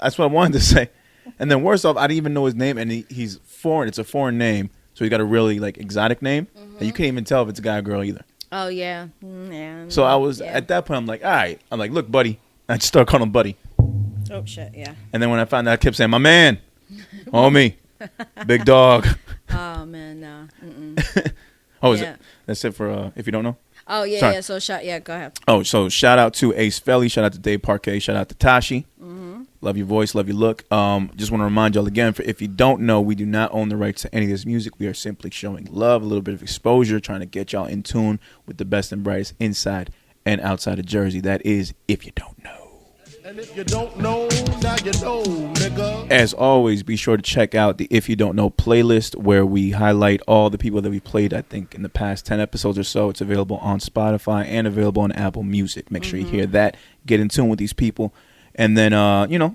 [SPEAKER 1] That's what I wanted to say. And then worse off, I didn't even know his name, and he's foreign. It's a foreign name, so he got a really like exotic name, and you can't even tell if it's a guy or girl either.
[SPEAKER 2] Oh yeah. Yeah.
[SPEAKER 1] So I was
[SPEAKER 2] yeah.
[SPEAKER 1] at that point. I'm like, all right. I'm like, look, buddy, I just started calling him buddy.
[SPEAKER 2] Oh shit, yeah.
[SPEAKER 1] And then when I found out, I kept saying, my man, homie, big dog.
[SPEAKER 2] Oh man, no. Mm-mm.
[SPEAKER 1] Is
[SPEAKER 2] Yeah.
[SPEAKER 1] it? That's it for if you don't know.
[SPEAKER 2] Oh yeah,
[SPEAKER 1] Sorry.
[SPEAKER 2] yeah. So go ahead.
[SPEAKER 1] Oh, so shout out to Ace Felli, shout out to Dave Parkay, shout out to Tashi. Love your voice, love your look. Just want to remind y'all again, if you don't know, we do not own the rights to any of this music. We are simply showing love, a little bit of exposure, trying to get y'all in tune with the best and brightest inside and outside of Jersey. That is, if you don't know.
[SPEAKER 5] And if you don't know, now you know, nigga.
[SPEAKER 1] As always, be sure to check out the If You Don't Know playlist, where we highlight all the people that we played, I think, in the past 10 episodes or so. It's available on Spotify and available on Apple Music. Make sure you hear that. Get in tune with these people. And then,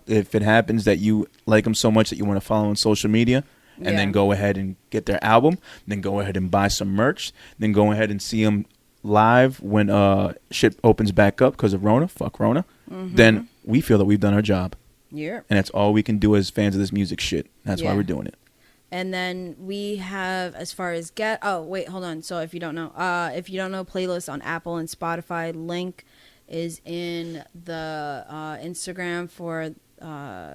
[SPEAKER 1] if it happens that you like them so much that you want to follow on social media, and then go ahead and get their album, then go ahead and buy some merch, then go ahead and see them live when shit opens back up because of Rona. Fuck Rona. Then we feel that we've done our job.
[SPEAKER 2] Yeah.
[SPEAKER 1] And that's all we can do as fans of this music shit. That's why we're doing it.
[SPEAKER 2] And then we have, as far as hold on. So if you don't know playlist on Apple and Spotify, link is in the Instagram for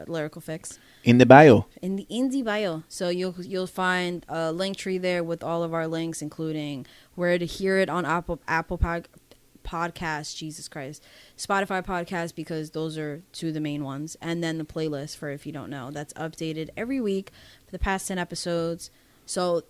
[SPEAKER 2] Lyrical Fix.
[SPEAKER 1] In the bio.
[SPEAKER 2] In the bio. So you'll find a link tree there with all of our links, including where to hear it on Apple Podcast, Jesus Christ, Spotify podcast, because those are two of the main ones, and then the playlist for If You Don't Know, that's updated every week for the past 10 episodes. So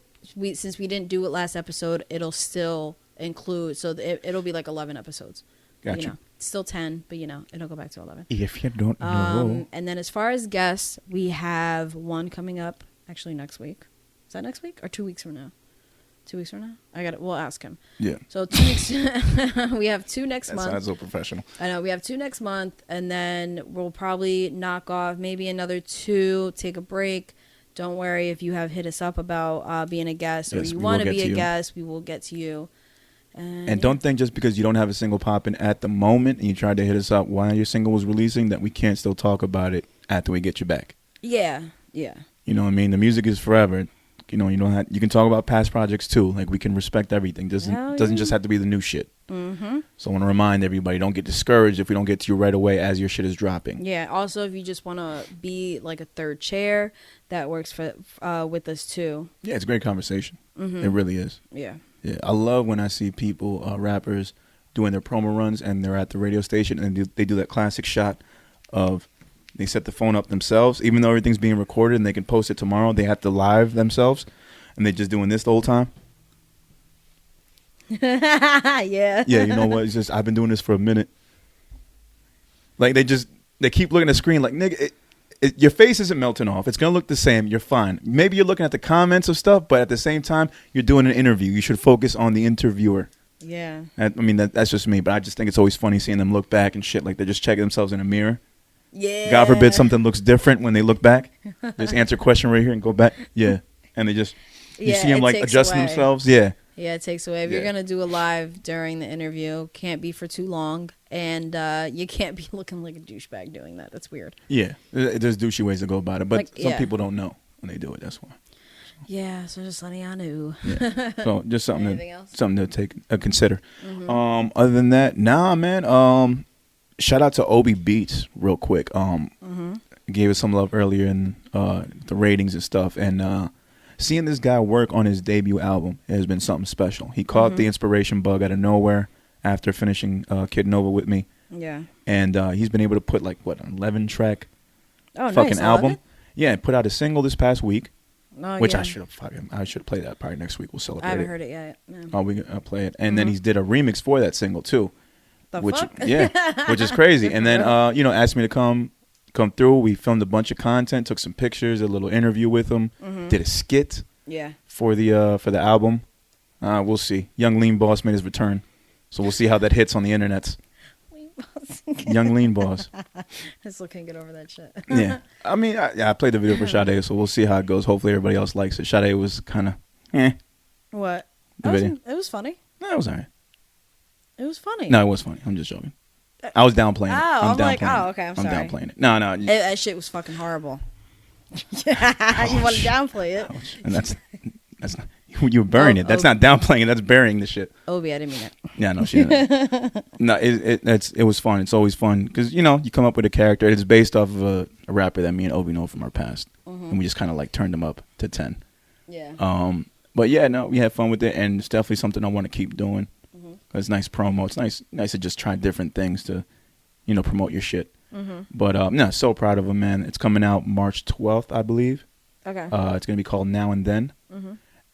[SPEAKER 2] since we didn't do it last episode, it'll still include, so it'll be like 11 episodes.
[SPEAKER 1] Gotcha.
[SPEAKER 2] It's still 10, but it'll go back to 11.
[SPEAKER 1] If you don't know.
[SPEAKER 2] And then as far as guests, we have one coming up actually next week. Is that next week or 2 weeks from now? 2 weeks from now? We'll ask him.
[SPEAKER 1] Yeah.
[SPEAKER 2] So 2 weeks, we have two next month.
[SPEAKER 1] That sounds so professional.
[SPEAKER 2] I know, we have two next month, and then we'll probably knock off maybe another 2, take a break. Don't worry if you have hit us up about being a guest, or you want to be a guest, we will get to you. And
[SPEAKER 1] don't think just because you don't have a single popping at the moment and you tried to hit us up while your single was releasing that we can't still talk about it after we get you back.
[SPEAKER 2] Yeah.
[SPEAKER 1] You know what I mean? The music is forever. You can talk about past projects too. Like, we can respect everything. Doesn't just have to be the new shit. Mm-hmm. So I want to remind everybody, don't get discouraged if we don't get to you right away as your shit is dropping.
[SPEAKER 2] Yeah. Also, if you just want to be like a third chair, that works for with us too.
[SPEAKER 1] Yeah, it's a great conversation. Mm-hmm. It really is.
[SPEAKER 2] Yeah.
[SPEAKER 1] Yeah, I love when I see people, rappers, doing their promo runs and they're at the radio station and they do that classic shot of they set the phone up themselves, even though everything's being recorded and they can post it tomorrow. They have to live themselves, and they're just doing this the whole time.
[SPEAKER 2] Yeah.
[SPEAKER 1] Yeah, you know what? It's just, I've been doing this for a minute. Like, they keep looking at the screen like, nigga, your face isn't melting off. It's going to look the same. You're fine. Maybe you're looking at the comments of stuff, but at the same time, you're doing an interview. You should focus on the interviewer.
[SPEAKER 2] Yeah.
[SPEAKER 1] That's just me, but I just think it's always funny seeing them look back and shit like they're just checking themselves in a mirror.
[SPEAKER 2] Yeah.
[SPEAKER 1] God forbid something looks different when they look back. Just answer a question right here and go back. Yeah. And they just, you see them like adjusting themselves. Yeah.
[SPEAKER 2] Yeah, it takes away. If you're going to do a live during the interview, can't be for too long. And you can't be looking like a douchebag doing that. That's weird.
[SPEAKER 1] Yeah. There's douchey ways to go about it. But some people don't know when they do it. That's why.
[SPEAKER 2] Yeah, so just letting y'all know.
[SPEAKER 1] Yeah. So just something to take consider.
[SPEAKER 2] Mm-hmm.
[SPEAKER 1] Other than that, man. Shout out to Obi Beats real quick. Gave us some love earlier in the ratings and stuff. And seeing this guy work on his debut album has been something special. He caught the inspiration bug out of nowhere after finishing Kid Nova with me.
[SPEAKER 2] Yeah.
[SPEAKER 1] And he's been able to put an 11-track fucking
[SPEAKER 2] nice.
[SPEAKER 1] album.
[SPEAKER 2] 11?
[SPEAKER 1] Yeah, put out a single this past week. Which
[SPEAKER 2] yeah.
[SPEAKER 1] I should play that probably next week. We'll celebrate it.
[SPEAKER 2] I haven't heard it yet. No.
[SPEAKER 1] Oh, we play it. And then he's did a remix for that single too.
[SPEAKER 2] Fuck?
[SPEAKER 1] Yeah, which is crazy. And then asked me to come through. We filmed a bunch of content, took some pictures, a little interview with him, did a skit for the album. We'll see. Young Lean Boss made his return. So we'll see how that hits on the internets. Young Lean Boss.
[SPEAKER 2] I still can't get over that shit.
[SPEAKER 1] Yeah. I mean, I played the video for Sade, so we'll see how it goes. Hopefully everybody else likes it. Sade was kind of
[SPEAKER 2] What?
[SPEAKER 1] The video.
[SPEAKER 2] It was funny.
[SPEAKER 1] No, it was all right.
[SPEAKER 2] It was funny.
[SPEAKER 1] No, it was funny. I'm just joking. I was downplaying it.
[SPEAKER 2] I'm like, okay, I'm sorry.
[SPEAKER 1] I'm downplaying it. No.
[SPEAKER 2] That shit was fucking horrible. You want to downplay it.
[SPEAKER 1] And that's not, You're burying it. That's not downplaying it. That's burying the shit.
[SPEAKER 2] Obi, I didn't mean that.
[SPEAKER 1] Yeah, no, she didn't. No, it was fun. It's always fun because, you know, you come up with a character. It's based off of a rapper that me and Obi know from our past. And we just kind of like turned him up to 10.
[SPEAKER 2] Yeah.
[SPEAKER 1] But yeah, no, we had fun with it. And it's definitely something I want to keep doing. It's nice promo. It's nice to just try different things to, you know, promote your shit. But no, so proud of him, man. It's coming out March 12th, I believe.
[SPEAKER 2] Okay.
[SPEAKER 1] It's going to be called Now and Then.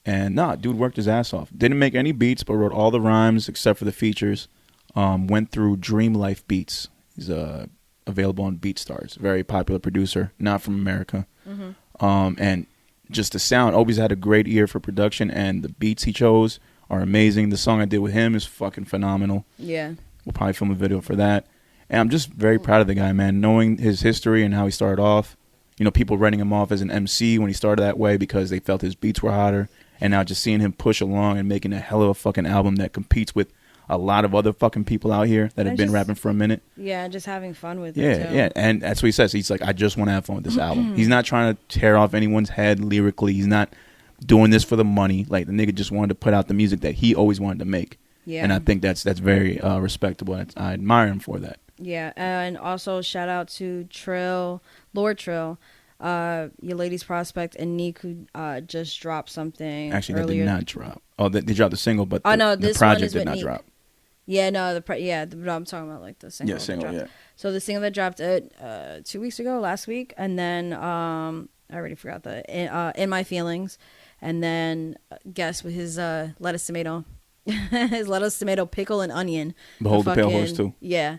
[SPEAKER 1] And nah, dude worked his ass off. Didn't make any beats, but wrote all the rhymes except for the features. Went through Dream Life Beats. He's available on BeatStars. Very popular producer, not from America. And just the sound. Obi's had a great ear for production, and the beats he chose are amazing. The song I did with him is fucking phenomenal.
[SPEAKER 2] Yeah.
[SPEAKER 1] We'll probably film a video for that. And I'm just very proud of the guy, man. Knowing his history and how he started off. You know, people writing him off as an MC when he started that way because they felt his beats were hotter. And now just seeing him push along and making a hell of a fucking album that competes with a lot of other fucking people out here that have been rapping for a minute.
[SPEAKER 2] Yeah, just having fun with
[SPEAKER 1] it.
[SPEAKER 2] Yeah,
[SPEAKER 1] yeah. And that's what he says. He's like, I just want to have fun with this album. He's not trying to tear off anyone's head lyrically. He's not doing this for the money. Like, the nigga just wanted to put out the music that he always wanted to make. Yeah. And I think that's very respectable. I admire him for that.
[SPEAKER 2] Yeah, and also shout out to Lord Trill. Your Ladies Prospect and Neek, who just dropped something.
[SPEAKER 1] Actually,
[SPEAKER 2] earlier.
[SPEAKER 1] That did not drop. Oh, they dropped the single, but
[SPEAKER 2] this
[SPEAKER 1] the project
[SPEAKER 2] one is
[SPEAKER 1] did not
[SPEAKER 2] Neek.
[SPEAKER 1] drop.
[SPEAKER 2] Yeah, no, I'm talking about like the single.
[SPEAKER 1] Yeah, single, yeah.
[SPEAKER 2] So the single that dropped 2 weeks ago, last week, and then I already forgot In My Feelings, and then guess with his lettuce, tomato, his lettuce, tomato, pickle, and onion.
[SPEAKER 1] Behold the Pale Horse too.
[SPEAKER 2] Yeah.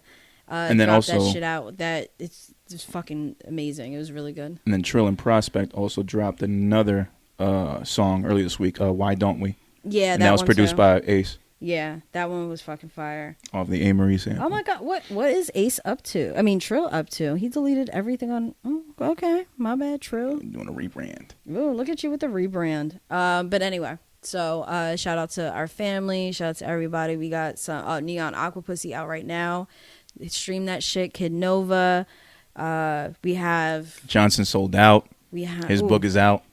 [SPEAKER 1] And then also
[SPEAKER 2] that shit out. That it's just fucking amazing. It was really good.
[SPEAKER 1] And then Trill and Prospect also dropped another song earlier this week. Why Don't We?
[SPEAKER 2] Yeah,
[SPEAKER 1] and that was produced by Ace.
[SPEAKER 2] Yeah, that one was fucking fire.
[SPEAKER 1] Off the A. Marie sample.
[SPEAKER 2] Oh my god, what is Ace up to? I mean, Trill up to? He deleted everything on. Oh, okay, my bad, Trill.
[SPEAKER 1] Doing a rebrand.
[SPEAKER 2] Oh, look at you with the rebrand. But anyway. So, shout out to our family. Shout out to everybody. We got some Neon Aqua Pussy out right now. Stream that shit. Kid Nova. We have
[SPEAKER 1] Johnson Sold Out.
[SPEAKER 2] We have
[SPEAKER 1] his book is out.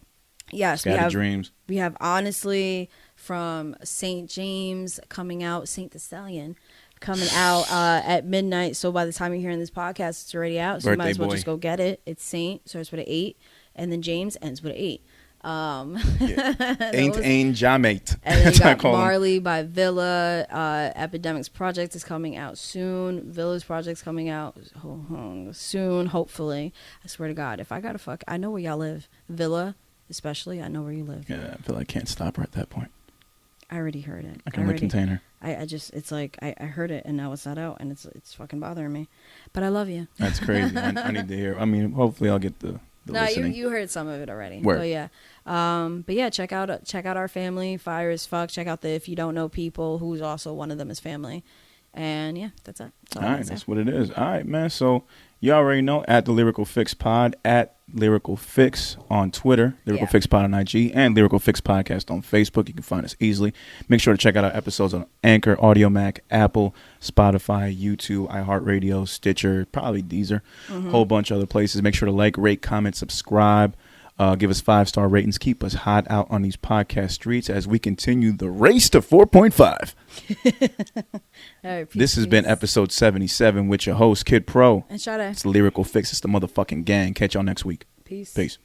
[SPEAKER 2] Yes,
[SPEAKER 1] Scattered Dreams.
[SPEAKER 2] We have Honestly from St. James coming out. Saint Stallion coming out at midnight. So by the time you're hearing this podcast, it's already out. So you might as well just go get it. It's Saint starts with an 8, and then James ends with an 8.
[SPEAKER 1] Ain't Jamate.
[SPEAKER 2] And then you got Marley by Villa. Epidemics Project is coming out soon. Villa's Project's coming out soon, hopefully. I swear to God, if I gotta fuck, I know where y'all live. Villa, especially, I know where you live.
[SPEAKER 1] Yeah, I feel like I can't stop her at that point.
[SPEAKER 2] I already heard it.
[SPEAKER 1] I can only contain her.
[SPEAKER 2] I just, it's like, I heard it and now it's not out and it's fucking bothering me. But I love you.
[SPEAKER 1] That's crazy. I need to hear. I mean, hopefully I'll get the listening.
[SPEAKER 2] You heard some of it already.
[SPEAKER 1] Word.
[SPEAKER 2] So yeah. But yeah, check out our family, Fire as Fuck. Check out the If You Don't Know People, who's also one of them is family. And yeah, that's it.
[SPEAKER 1] All right, that's what it is. All right, man. So you already know, at the Lyrical Fix Pod, at Lyrical Fix on Twitter, Lyrical Fix Pod on IG, and Lyrical Fix Podcast on Facebook. You can find us easily. Make sure to check out our episodes on Anchor, AudioMac, Apple, Spotify, YouTube, iHeartRadio, Stitcher, probably Deezer, whole bunch of other places. Make sure to like, rate, comment, subscribe. Give us 5-star ratings. Keep us hot out on these podcast streets as we continue the race to 4.5.
[SPEAKER 2] Right,
[SPEAKER 1] this has been episode 77 with your host, Kid Pro.
[SPEAKER 2] And Sade.
[SPEAKER 1] It's the Lyrical Fix. It's the motherfucking gang. Catch y'all next week.
[SPEAKER 2] Peace.
[SPEAKER 1] Peace.